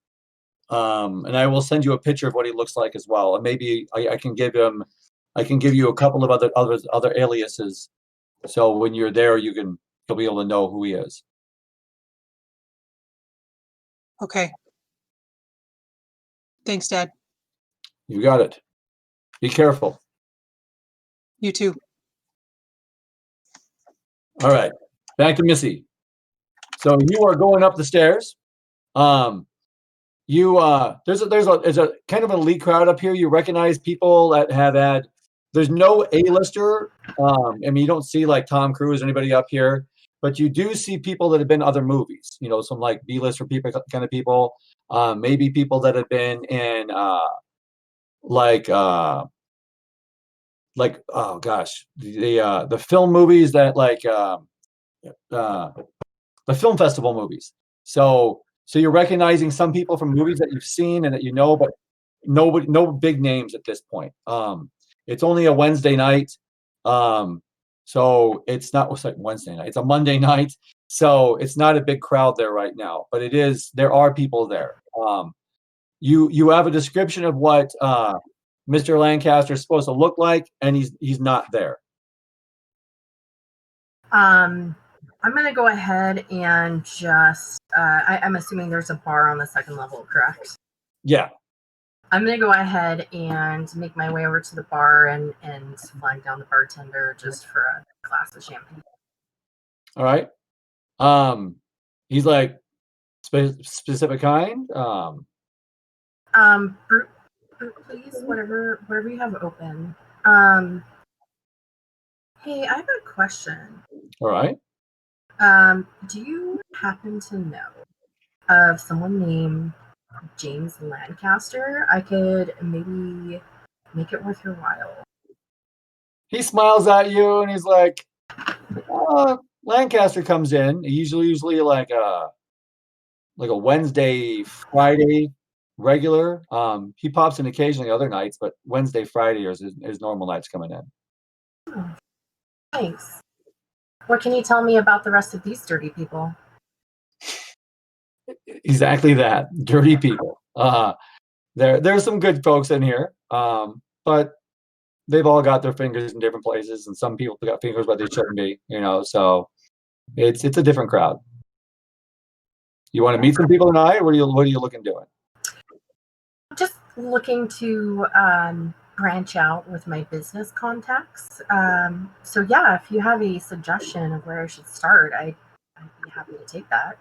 Speaker 2: and I will send you a picture of what he looks like as well. And maybe I can give you a couple of other aliases. So when you're there, you'll be able to know who he is.
Speaker 3: Okay. Thanks, Dad.
Speaker 2: You got it. Be careful.
Speaker 3: You too.
Speaker 2: All right. Back to Missy. So you are going up the stairs. There's a kind of an elite crowd up here. You recognize people that have had. There's no A-lister. I mean, you don't see like Tom Cruise or anybody up here, but you do see people that have been in other movies. You know, some like B-lister people, kind of people. Maybe people that have been in like oh gosh, the film movies that like the film festival movies. So you're recognizing some people from movies that you've seen and that you know, but no big names at this point. It's only a Wednesday night. So it's not what's like Wednesday night. It's a Monday night. So it's not a big crowd there right now, but there are people there. You have a description of what Mr. Lancaster is supposed to look like, and he's not there.
Speaker 6: I'm going to go ahead and just, I'm assuming there's a bar on the second level, correct?
Speaker 2: Yeah.
Speaker 6: I'm going to go ahead and make my way over to the bar and flag down the bartender just for a glass of champagne.
Speaker 2: All right. He's like, specific kind?
Speaker 6: Brute, please, whatever you have open. Hey, I have a question.
Speaker 2: All right.
Speaker 6: Do you happen to know of someone named James Lancaster? I could maybe make it worth your while.
Speaker 2: He smiles at you and he's like, Lancaster comes in. Usually like a Wednesday, Friday regular. He pops in occasionally other nights, but Wednesday, Friday is his normal nights coming in.
Speaker 6: Oh, thanks. What can you tell me about the rest of these dirty people?
Speaker 2: Exactly that. Dirty people. There's some good folks in here, but they've all got their fingers in different places, and some people got fingers where they shouldn't be, so it's a different crowd. You want to meet some people tonight? What are you looking doing?
Speaker 6: Just looking to branch out with my business contacts. So yeah, if you have a suggestion of where I should start, I'd be happy to take that.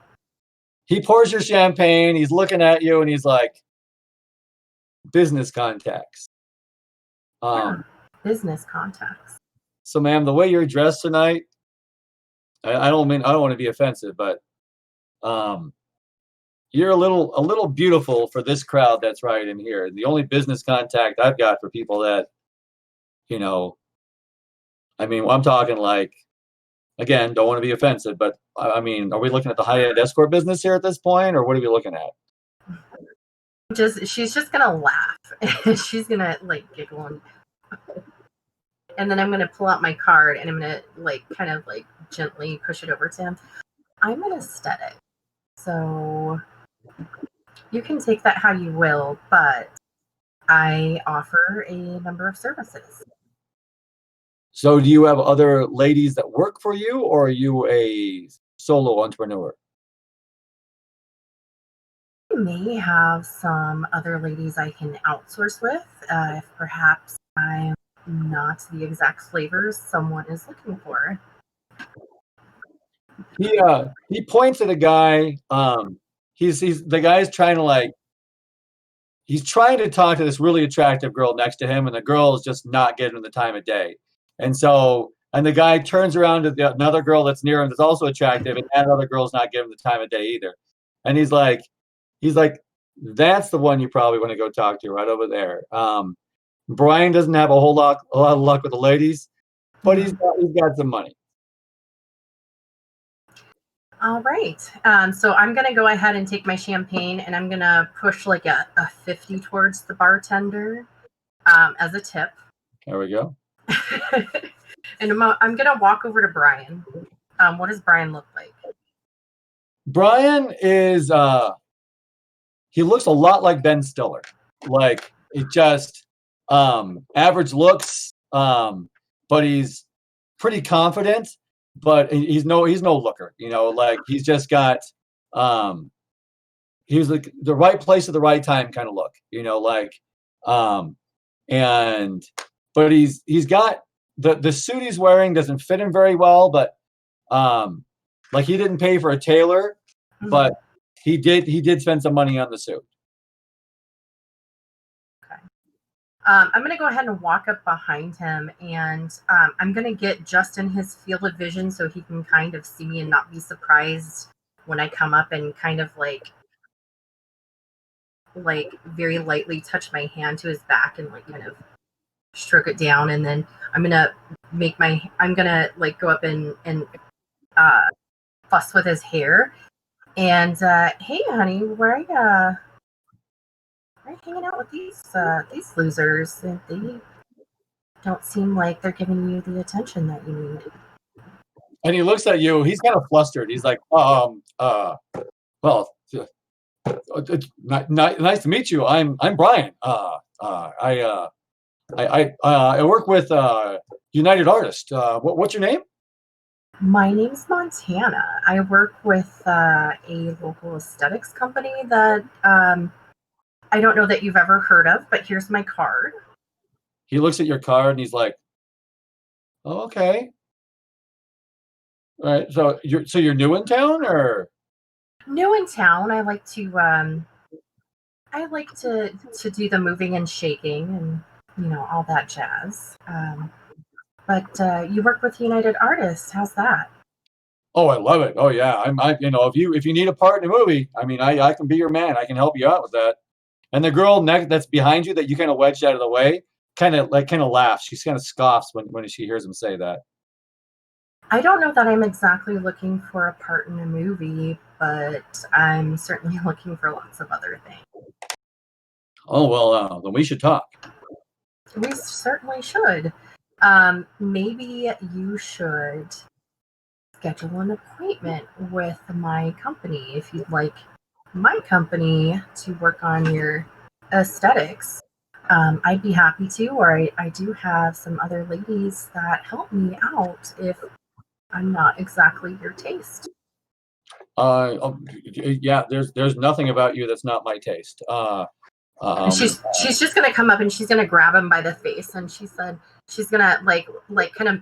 Speaker 2: He pours your champagne. He's looking at you, and he's like, "Business contacts."
Speaker 6: Business contacts.
Speaker 2: So, ma'am, the way you're dressed tonight, I don't want to be offensive, but you're a little beautiful for this crowd that's right in here. The only business contact I've got for people that, I mean, I'm talking like, again, don't want to be offensive, but I mean, are we looking at the high-end escort business here at this point, or what are we looking at?
Speaker 6: She's just gonna laugh. She's gonna like giggle, and then I'm gonna pull out my card and I'm gonna kind of gently push it over to him. I'm an aesthetic, so you can take that how you will, but I offer a number of services.
Speaker 2: So do you have other ladies that work for you, or are you a solo entrepreneur?
Speaker 6: I may have some other ladies I can outsource with, if perhaps I'm not the exact flavors someone is looking for.
Speaker 2: He points at a guy. He's the guy's trying to he's trying to talk to this really attractive girl next to him, and the girl is just not giving him the time of day. And the guy turns around to another girl that's near him that's also attractive, and that other girl's not giving the time of day either. And he's like, that's the one you probably want to go talk to right over there. Brian doesn't have a lot of luck with the ladies, but he's got some money.
Speaker 6: All right. So I'm going to go ahead and take my champagne and I'm going to push like a 50 towards the bartender as a tip.
Speaker 2: There we go.
Speaker 6: And I'm going to walk over to Brian. What does Brian look like?
Speaker 2: Brian is he looks a lot like Ben Stiller. Like it just average looks, but he's pretty confident. But he's no looker. You know, like he's just got he's like the right place at the right time kind of look. You know, like and but he's got the suit he's wearing doesn't fit him very well, but like he didn't pay for a tailor, but he did spend some money on the suit.
Speaker 6: Okay. I'm going to go ahead and walk up behind him, and I'm going to get just in his field of vision so he can kind of see me and not be surprised when I come up, and kind of like very lightly touch my hand to his back and like kind of stroke it down, and then I'm gonna like go up and fuss with his hair, and hey honey, where are you hanging out with these losers? They don't seem like they're giving you the attention that you need.
Speaker 2: And he looks at you. He's kind of flustered. He's like, well, it's nice to meet you. I'm Brian. I work with United Artists. What's your name?
Speaker 6: My name's Montana. I work with a local aesthetics company that I don't know that you've ever heard of, but here's my card.
Speaker 2: He looks at your card and he's like, oh, okay. All right. So you're new in town, or?
Speaker 6: New in town. I like to do the moving and shaking and all that jazz. But you work with United Artists. How's that?
Speaker 2: Oh, I love it. Oh yeah. If you need a part in a movie, I mean, I can be your man. I can help you out with that. And the girl that's behind you that you kind of wedged out of the way, kind of laughs. She kind of scoffs when she hears him say that.
Speaker 6: I don't know that I'm exactly looking for a part in a movie, but I'm certainly looking for lots of other things.
Speaker 2: Oh, well, then we should talk.
Speaker 6: We certainly should. Maybe you should schedule an appointment with my company if you'd like my company to work on your aesthetics. I'd be happy to, or I do have some other ladies that help me out if I'm not exactly your taste.
Speaker 2: Yeah, there's nothing about you that's not my taste.
Speaker 6: She's just gonna come up and she's gonna grab him by the face, and she said she's gonna kind of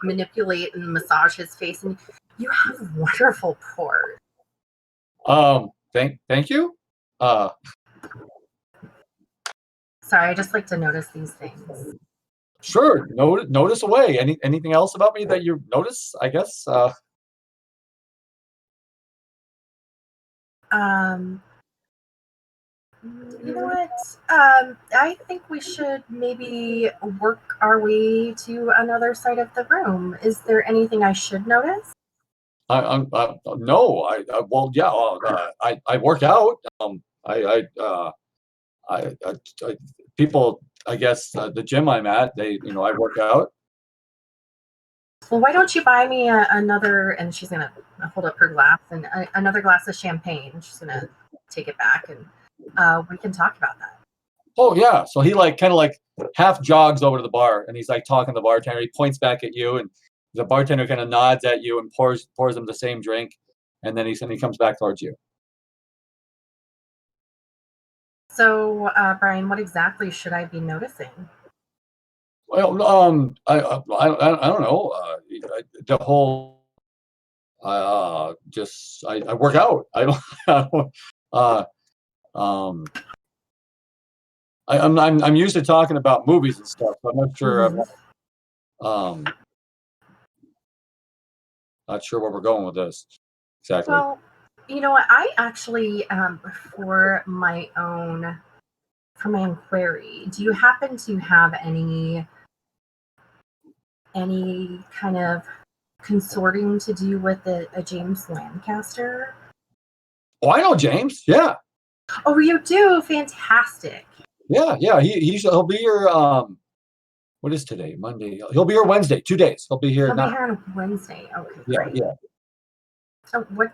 Speaker 6: manipulate and massage his face, and you have wonderful pores.
Speaker 2: Thank you.
Speaker 6: Sorry, I just like to notice these things.
Speaker 2: Sure, notice away. Anything else about me that you notice? I guess.
Speaker 6: You know what? I think we should maybe work our way to another side of the room. Is there anything I should notice?
Speaker 2: No. Well, yeah. I work out. People. I guess the gym I'm at, I work out.
Speaker 6: Well, why don't you buy me another? And she's gonna hold up her glass and another glass of champagne. She's gonna take it back, and we can talk about that.
Speaker 2: Oh yeah. So he kind of half jogs over to the bar, and he's talking to the bartender. He points back at you, and the bartender kind of nods at you and pours him the same drink, and then he comes back towards you.
Speaker 6: So, Brian, what exactly should I be noticing?
Speaker 2: Well, I don't know. The whole, I work out. I'm used to talking about movies and stuff, but I'm not sure. Not sure where we're going with this exactly.
Speaker 6: Well, you know what? I actually, for my own query, do you happen to have any kind of consorting to do with a James Lancaster?
Speaker 2: Oh, I know James. Yeah.
Speaker 6: Oh, you do? Fantastic.
Speaker 2: Yeah. He'll be here. What is today? Monday. He'll be here Wednesday. 2 days. He'll be here.
Speaker 6: He'll be here on Wednesday. Okay, great.
Speaker 2: Yeah.
Speaker 6: So what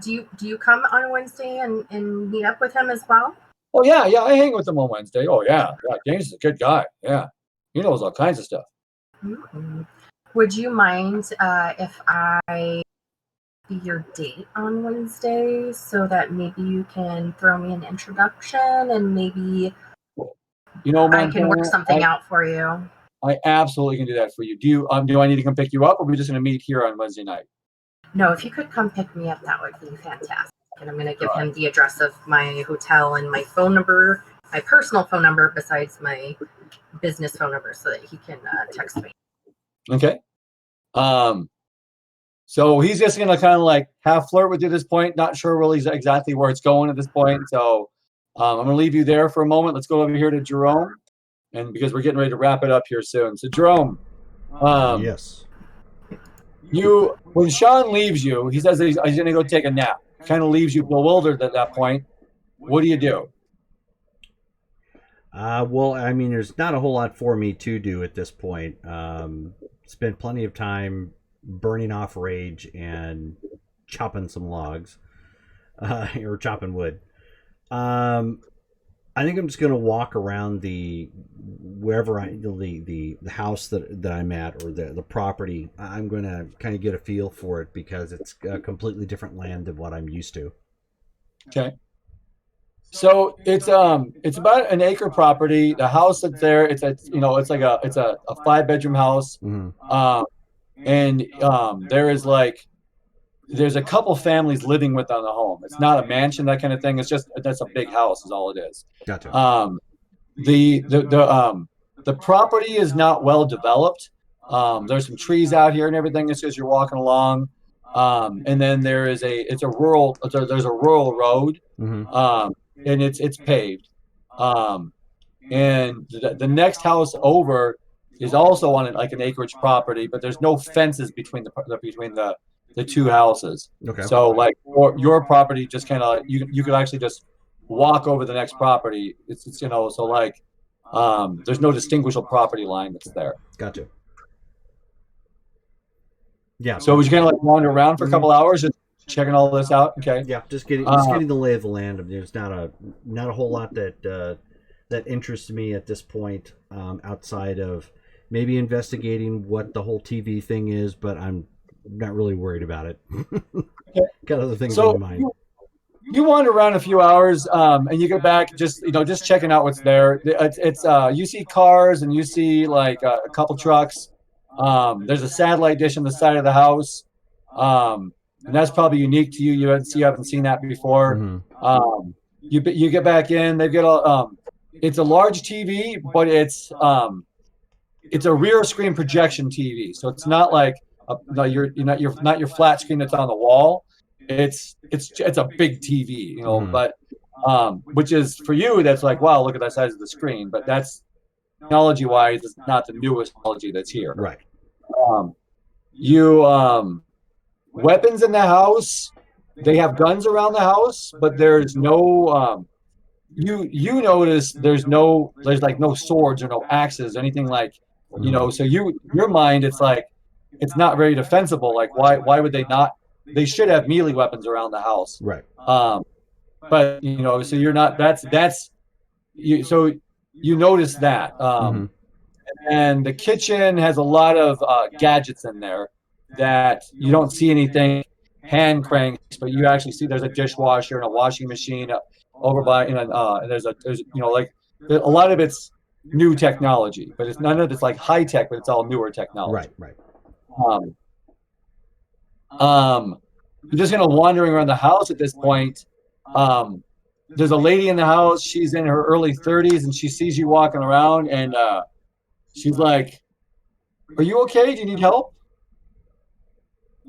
Speaker 6: do you come on Wednesday and meet up with him as well?
Speaker 2: Oh yeah, I hang with him on Wednesday. Oh yeah. James is a good guy. Yeah, he knows all kinds of stuff.
Speaker 6: Mm-hmm. Would you mind if I be your date on Wednesday so that maybe you can throw me an introduction and maybe I can work something out for you?
Speaker 2: I absolutely can do that for you. Do I need to come pick you up, or are we just going to meet here on Wednesday night?
Speaker 6: No, if you could come pick me up, that would be fantastic. And I'm going to give him the address of my hotel and my phone number, my personal phone number, besides my business phone number, so that he can text me.
Speaker 2: Okay. So he's just going to kind of like half flirt with you at this point, not sure really exactly where it's going at this point. So I'm going to leave you there for a moment. Let's go over here to Jerome, and because we're getting ready to wrap it up here soon. So Jerome,
Speaker 1: yes.
Speaker 2: When Sean leaves you, he says that he's going to go take a nap. Kind of leaves you bewildered at that point. What do you do?
Speaker 1: Well, I mean, there's not a whole lot for me to do at this point. Spent plenty of time burning off rage and chopping some logs, or chopping wood. I think I'm just going to walk around the house that I'm at, or the property. I'm going to kind of get a feel for it because it's a completely different land than what I'm used to.
Speaker 2: Okay. So it's about an acre property. The house that's there, it's a 5-bedroom house.
Speaker 1: Mm-hmm.
Speaker 2: There's a couple families living within the home. It's not a mansion, that kind of thing. That's a big house is all it is.
Speaker 1: Gotcha.
Speaker 2: The property is not well developed. There's some trees out here and everything as you're walking along. And then there's a rural road.
Speaker 1: Mm-hmm.
Speaker 2: And it's paved. And the next house over is also on like an acreage property, but there's no fences between the two houses.
Speaker 1: Okay.
Speaker 2: So like your property just kind of you could actually just walk over the next property. It's so like there's no distinguishable property line that's there.
Speaker 1: Gotcha. Yeah.
Speaker 2: So would you kind of like wander around for a couple hours just checking all this out? Okay.
Speaker 1: Yeah, just getting the lay of the land. There's not a whole lot that interests me at this point, outside of maybe investigating what the whole TV thing is, but I'm not really worried about it. Got other things in my mind.
Speaker 2: You wander around a few hours, and you get back just checking out what's there. It's you see cars and you see like a couple trucks. There's a satellite dish on the side of the house, and that's probably unique to you. You haven't seen that before.
Speaker 1: Mm-hmm.
Speaker 2: You get back in. They've got it's a large TV, but it's a rear screen projection TV, so it's not like not your flat screen that's on the wall. It's a big TV,
Speaker 1: Mm-hmm.
Speaker 2: but which is for you that's like, wow, look at that size of the screen, but that's technology wise it's not the newest technology that's here.
Speaker 1: Right.
Speaker 2: Weapons in the house, they have guns around the house, but there's no you notice there's like no swords or no axes or anything like, so your mind, it's like it's not very defensible. Like why would they not? They should have melee weapons around the house.
Speaker 1: Right.
Speaker 2: But so you're not. That's you. So you notice that.
Speaker 1: Mm-hmm.
Speaker 2: And the kitchen has a lot of gadgets in there that you don't see anything hand cranks, but you actually see there's a dishwasher and a washing machine over by, and there's like a lot of it's new technology, but it's none of it's like high tech, but it's all newer technology.
Speaker 1: Right.
Speaker 2: You're just kind of wandering around the house at this point. There's a lady in the house. She's in her early 30s, and she sees you walking around, and she's like, "Are you okay? Do you need help?"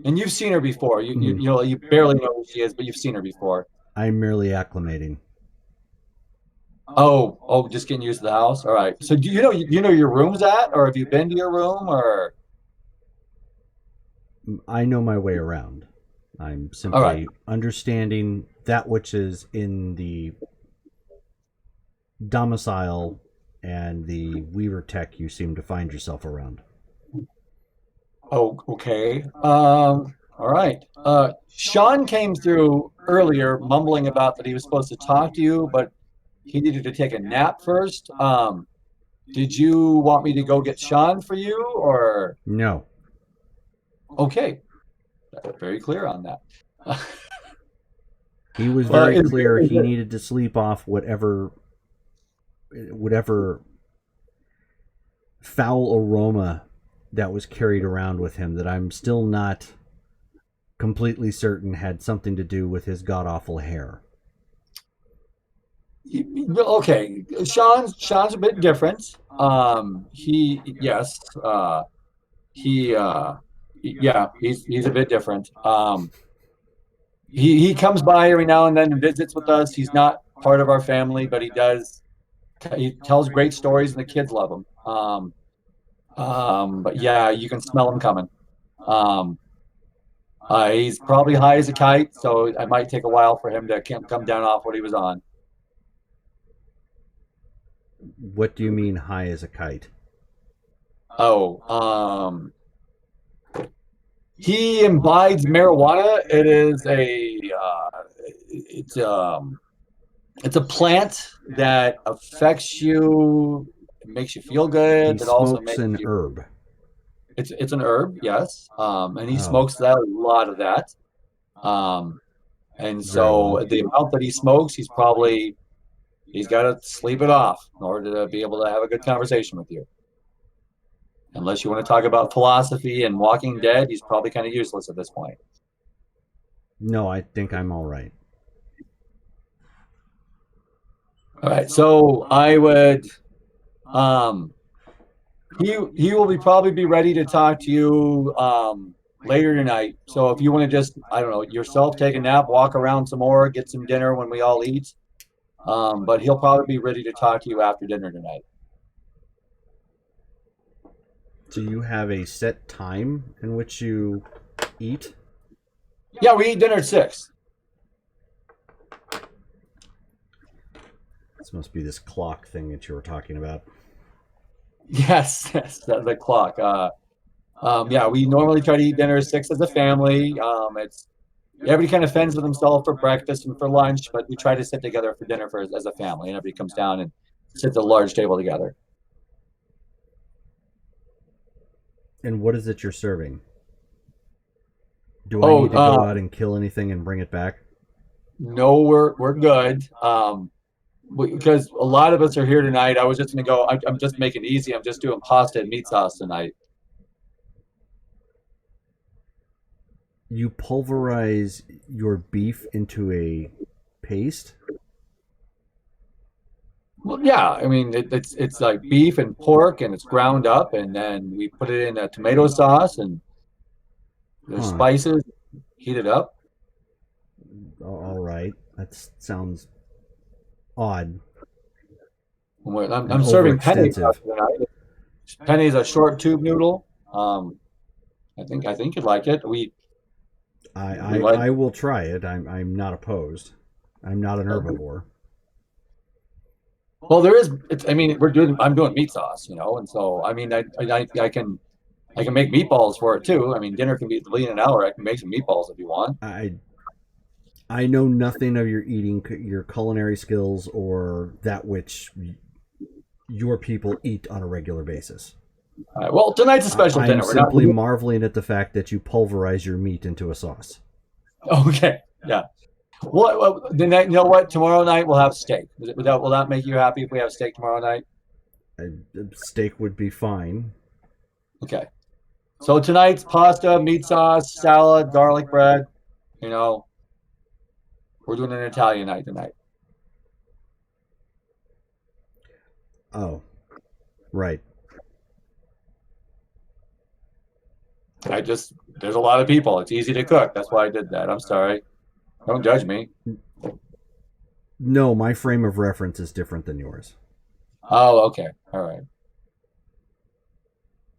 Speaker 2: And you've seen her before. You barely know who she is, but you've seen her before.
Speaker 1: I'm merely acclimating.
Speaker 2: Oh, just getting used to the house. All right. So do you know your room's at, or have you been to your room, or?
Speaker 1: I know my way around. I'm simply understanding that which is in the domicile and the Weaver tech you seem to find yourself around.
Speaker 2: Oh, okay. All right. Sean came through earlier, mumbling about that he was supposed to talk to you, but he needed to take a nap first. Did you want me to go get Sean for you, or?
Speaker 1: No.
Speaker 2: Okay. Very clear on that.
Speaker 1: He was
Speaker 2: Well,
Speaker 1: very
Speaker 2: is-
Speaker 1: clear
Speaker 2: is
Speaker 1: he
Speaker 2: it-
Speaker 1: needed to sleep off whatever foul aroma that was carried around with him that I'm still not completely certain had something to do with his god-awful hair.
Speaker 2: Okay, Sean's a bit different. He's a bit different. He comes by every now and then and visits with us. He's not part of our family, but he tells great stories and the kids love him. But yeah, you can smell him coming. He's probably high as a kite, so it might take a while for him to come down off what he was on.
Speaker 1: What do you mean high as a kite?
Speaker 2: Oh, he imbibes marijuana. It is it's a plant that affects you. It makes you feel good.
Speaker 1: He
Speaker 2: It also
Speaker 1: smokes
Speaker 2: makes
Speaker 1: an
Speaker 2: you.
Speaker 1: herb.
Speaker 2: It's an herb, yes. And he
Speaker 1: Oh.
Speaker 2: smokes a lot of that. And so
Speaker 1: Very
Speaker 2: the amount that he smokes, he's got to sleep it off in order to be able to have a good conversation with you. Unless you want to talk about philosophy and Walking Dead, he's probably kind of useless at this point.
Speaker 1: No, I think I'm all right.
Speaker 2: All right, so I would, he will probably be ready to talk to you later tonight. So if you want to just, I don't know, yourself take a nap, walk around some more, get some dinner when we all eat. But he'll probably be ready to talk to you after dinner tonight.
Speaker 1: Do you have a set time in which you eat?
Speaker 2: Yeah, we eat dinner at 6.
Speaker 1: This must be this clock thing that you were talking about.
Speaker 2: Yes, the clock. Yeah, we normally try to eat dinner at 6 as a family. It's everybody kind of fends with himself for breakfast and for lunch, but we try to sit together for dinner as a family, and everybody comes down and sits at a large table together.
Speaker 1: And what is it you're serving? Do I need to go out and kill anything and bring it back?
Speaker 2: No, we're good. Because a lot of us are here tonight. I was just going to go. I'm just making it easy. I'm just doing pasta and meat sauce tonight.
Speaker 1: You pulverize your beef into a paste?
Speaker 2: Well, yeah. I mean, it's like beef and pork, and it's ground up, and then we put it in a tomato sauce and there's spices. Heat it up.
Speaker 1: All right. That sounds odd.
Speaker 2: I'm serving penne tonight. Penne is a short tube noodle. I think you'd like it.
Speaker 1: I will try it. I'm not opposed. I'm not an herbivore.
Speaker 2: Well, there is. I'm doing meat sauce, and so I mean, I can make meatballs for it too. I mean, dinner can be in an hour. I can make some meatballs if you want.
Speaker 1: I know nothing of your culinary skills or that which your people eat on a regular basis.
Speaker 2: All right, well, tonight's a special dinner.
Speaker 1: I'm simply marveling at the fact that you pulverize your meat into a sauce.
Speaker 2: Okay, yeah. Well, you know what? Tomorrow night we'll have steak. Will that make you happy if we have steak tomorrow night?
Speaker 1: Steak would be fine.
Speaker 2: Okay. So tonight's pasta, meat sauce, salad, garlic bread. We're doing an Italian night tonight.
Speaker 1: Oh, right.
Speaker 2: There's a lot of people. It's easy to cook. That's why I did that. I'm sorry. Don't judge me.
Speaker 1: No, my frame of reference is different than yours.
Speaker 2: Oh, okay. All right.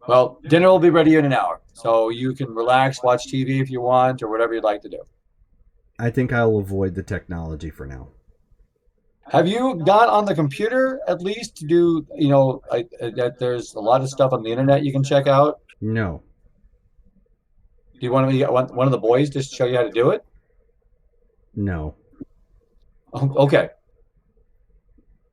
Speaker 2: Well, dinner will be ready in an hour. So you can relax, watch TV if you want, or whatever you'd like to do.
Speaker 1: I think I'll avoid the technology for now.
Speaker 2: Have you got on the computer at least to do, that there's a lot of stuff on the internet you can check out?
Speaker 1: No.
Speaker 2: you want me to get one of the boys just to show you how to do it?
Speaker 1: No.
Speaker 2: Okay.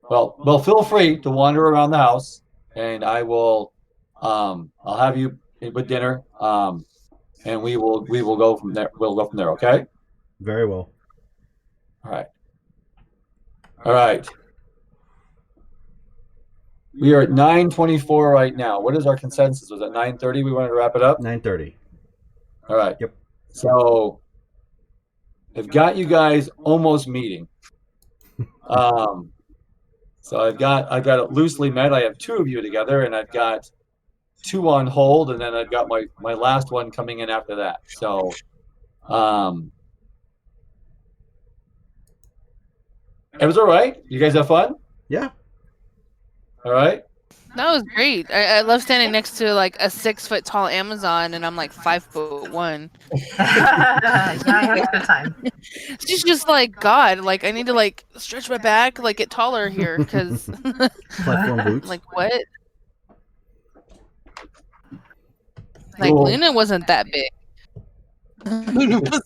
Speaker 2: Well, feel free to wander around the house, and I will. I'll have you with dinner. And we will go from there. We'll go from there. Okay.
Speaker 1: Very well.
Speaker 2: All right. All right. We are at 9:24 right now. What is our consensus? Was it 9:30? We wanted to wrap it up.
Speaker 1: 9:30.
Speaker 2: All right.
Speaker 1: Yep.
Speaker 2: So I've got you guys almost meeting. So I've got it loosely met. I have 2 of you together, and I've got 2 on hold, and then I've got my last one coming in after that. So, it was all right. You guys have fun?
Speaker 1: Yeah.
Speaker 2: All right.
Speaker 5: That was great. I love standing next to like a 6 foot tall Amazon, and I'm like 5'1".
Speaker 6: Yeah, I had a good time.
Speaker 5: She's just like, God, like I need to like stretch my back, like get taller here, because
Speaker 1: Platform boots.
Speaker 5: like what? Like
Speaker 2: Cool.
Speaker 5: Luna wasn't that big.
Speaker 3: Luna was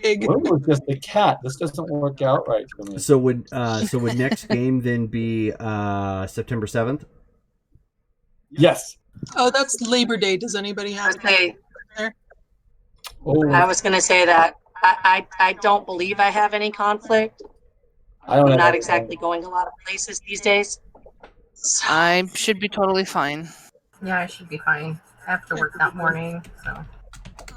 Speaker 3: big.
Speaker 2: Luna was just a cat. This doesn't work out right for me.
Speaker 1: So would next game then be September 7th?
Speaker 2: Yes.
Speaker 3: Oh, that's Labor Day. Does anybody have
Speaker 4: Okay,
Speaker 2: Oh,
Speaker 4: I was going to say that I don't believe I have any conflict.
Speaker 2: I don't
Speaker 4: I'm
Speaker 2: have
Speaker 4: not
Speaker 2: that.
Speaker 4: exactly going a lot of places these days. So,
Speaker 5: I should be totally fine.
Speaker 6: Yeah, I should be fine. I have to work that morning, so.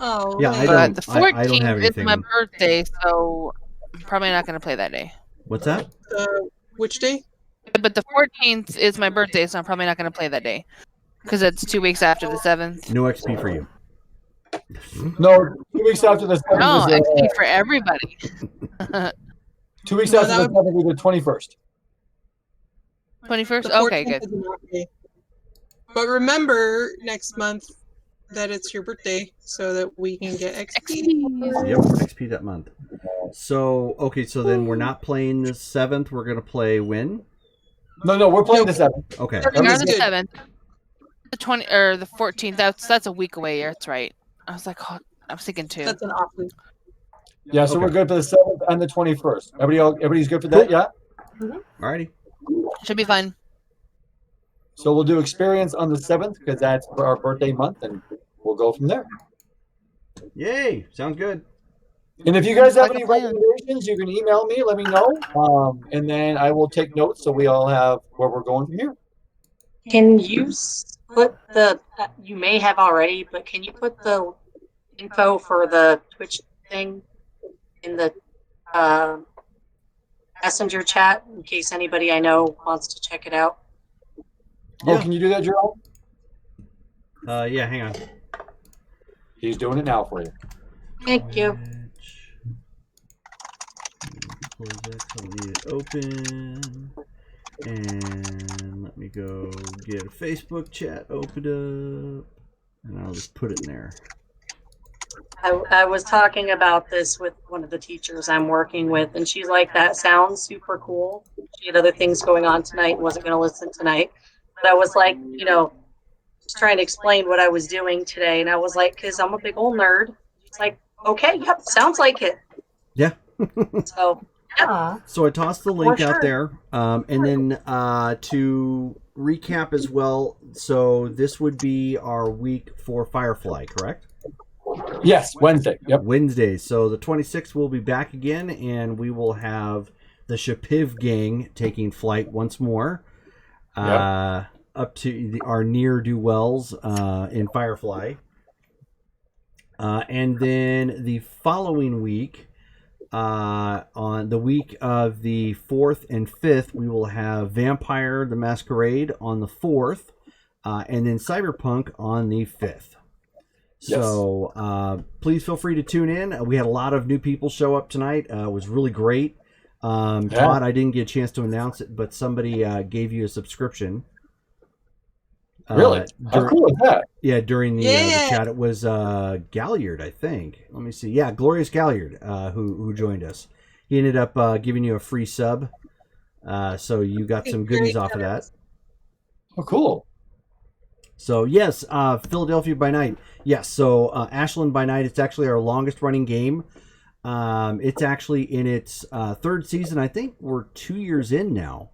Speaker 3: Oh,
Speaker 1: Yeah, I
Speaker 3: man.
Speaker 5: But
Speaker 1: don't-
Speaker 5: the 14th
Speaker 1: I don't have
Speaker 5: is
Speaker 1: anything.
Speaker 5: my birthday, so I'm probably not going to play that day.
Speaker 1: What's that?
Speaker 3: Which day?
Speaker 5: But the 14th is my birthday, so I'm probably not going to play that day. Because it's 2 weeks after the 7th.
Speaker 1: No XP for you.
Speaker 2: No, 2 weeks after the 7th.
Speaker 5: No,
Speaker 2: is,
Speaker 5: XP for everybody.
Speaker 2: 2 weeks
Speaker 3: No,
Speaker 2: after
Speaker 3: that
Speaker 2: the 7th will be the 21st.
Speaker 5: 21st?
Speaker 3: The
Speaker 5: Okay,
Speaker 3: 14th
Speaker 5: good.
Speaker 3: is an off day. But remember next month that it's your birthday so that we can get XP.
Speaker 1: Yep, XP that month. So okay, so then we're not playing the 7th. We're gonna play when?
Speaker 2: No, we're playing the 7th.
Speaker 1: Okay.
Speaker 3: Starting
Speaker 5: Or
Speaker 3: is
Speaker 5: the
Speaker 3: good.
Speaker 5: 7th. The 20 or the 14th. That's a week away. Yeah, that's right. I was like, oh, I was thinking 2.
Speaker 3: That's an off week.
Speaker 2: Yeah, so
Speaker 1: Okay.
Speaker 2: we're good for the 7th and the 21st. Everybody's good for that, yeah?
Speaker 1: Alrighty.
Speaker 5: Should be fun.
Speaker 2: So we'll do experience on the 7th because that's for our birthday month, and we'll go from there.
Speaker 1: Yay! Sounds good.
Speaker 2: And if you guys have
Speaker 5: Like a
Speaker 2: any
Speaker 5: plan.
Speaker 2: recommendations, you can email me, let me know. And then I will take notes so we all have where we're going from here.
Speaker 4: can you put the, you may have already, but can you put the info for the Twitch thing in the messenger chat in case anybody I know wants to check it out?
Speaker 2: Oh,
Speaker 1: Yeah.
Speaker 2: can you do that, Jerome?
Speaker 1: Yeah, hang on.
Speaker 2: He's doing it now for you.
Speaker 4: Thank you.
Speaker 1: Close that, so I'll leave it open. And let me go get a Facebook chat opened up. And I'll just put it in there.
Speaker 4: I was talking about this with one of the teachers I'm working with, and she's like, that sounds super cool. She had other things going on tonight and wasn't going to listen tonight. But I was like, just trying to explain what I was doing today. And I was like, because I'm a big old nerd. She's like, okay, yep, sounds like it.
Speaker 1: Yeah.
Speaker 4: So,
Speaker 6: Oh,
Speaker 1: So I tossed the link
Speaker 4: For
Speaker 1: out
Speaker 4: sure.
Speaker 1: there. And then to recap as well, so this would be our week for Firefly, correct?
Speaker 2: Yes, Wednesday. Yep.
Speaker 1: Wednesdays. So the 26th we'll be back again, and we will have the Shapiv gang taking flight once more. Up to our near-do-wells in Firefly. And then the following week, on the week of the 4th and 5th, we will have Vampire the Masquerade on the 4th, and then Cyberpunk on the 5th.
Speaker 2: Yes.
Speaker 1: So please feel free to tune in. We had a lot of new people show up tonight. It was really great. Todd, I didn't get a chance to announce it, but somebody gave you a subscription.
Speaker 2: Really? How cool is that?
Speaker 1: Yeah, during the
Speaker 3: Yeah.
Speaker 1: chat, it was Galliard, I think. Let me see. Yeah, Glorious Galliard, who joined us. He ended up giving you a free sub, so you got some goodies off of that.
Speaker 2: Oh, cool.
Speaker 1: So yes, Philadelphia by Night. Yes, so Ashland by Night. It's actually our longest running game. It's actually in its third season. I think we're 2 years in now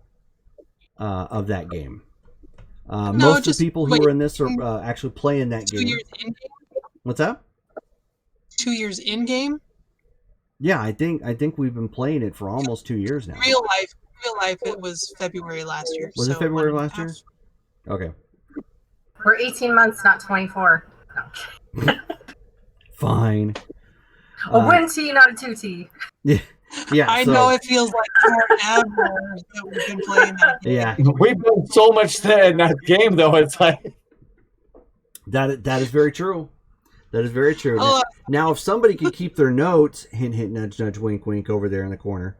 Speaker 1: of that game. Most of the people who are in this are actually playing that
Speaker 3: 2
Speaker 1: game.
Speaker 3: years in game?
Speaker 1: What's that?
Speaker 3: 2 years in game?
Speaker 1: Yeah, I think we've been playing it for almost 2 years now.
Speaker 3: Real life, it was February last year.
Speaker 1: Was it February last year? Okay.
Speaker 6: We're 18 months, not 24. No.
Speaker 1: Fine.
Speaker 6: A 1T, not a 2T.
Speaker 1: Yeah.
Speaker 3: I know it feels like forever that we've been playing that game.
Speaker 1: Yeah.
Speaker 2: We've done so much in that game, though. It's like
Speaker 1: that is very true. That is very true.
Speaker 3: Oh,
Speaker 1: Now, if somebody could keep their notes, hint, hint, nudge, nudge, wink, wink, over there in the corner,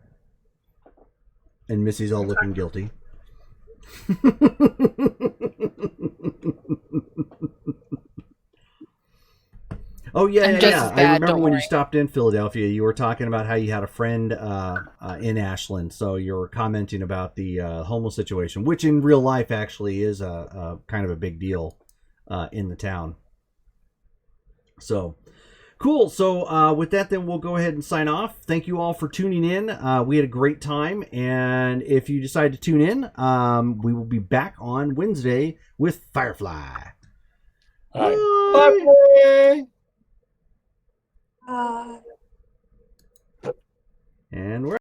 Speaker 1: and Missy's all looking guilty. Oh yeah. I remember when you stopped in Philadelphia, you were talking about how you had a friend in Ashland. So you were commenting about the homeless situation, which in real life actually is a kind of a big deal in the town. So cool. So with that, then we'll go ahead and sign off. Thank you all for tuning in. We had a great time, and if you decide to tune in, we will be back on Wednesday with Firefly.
Speaker 2: bye.
Speaker 4: Bye.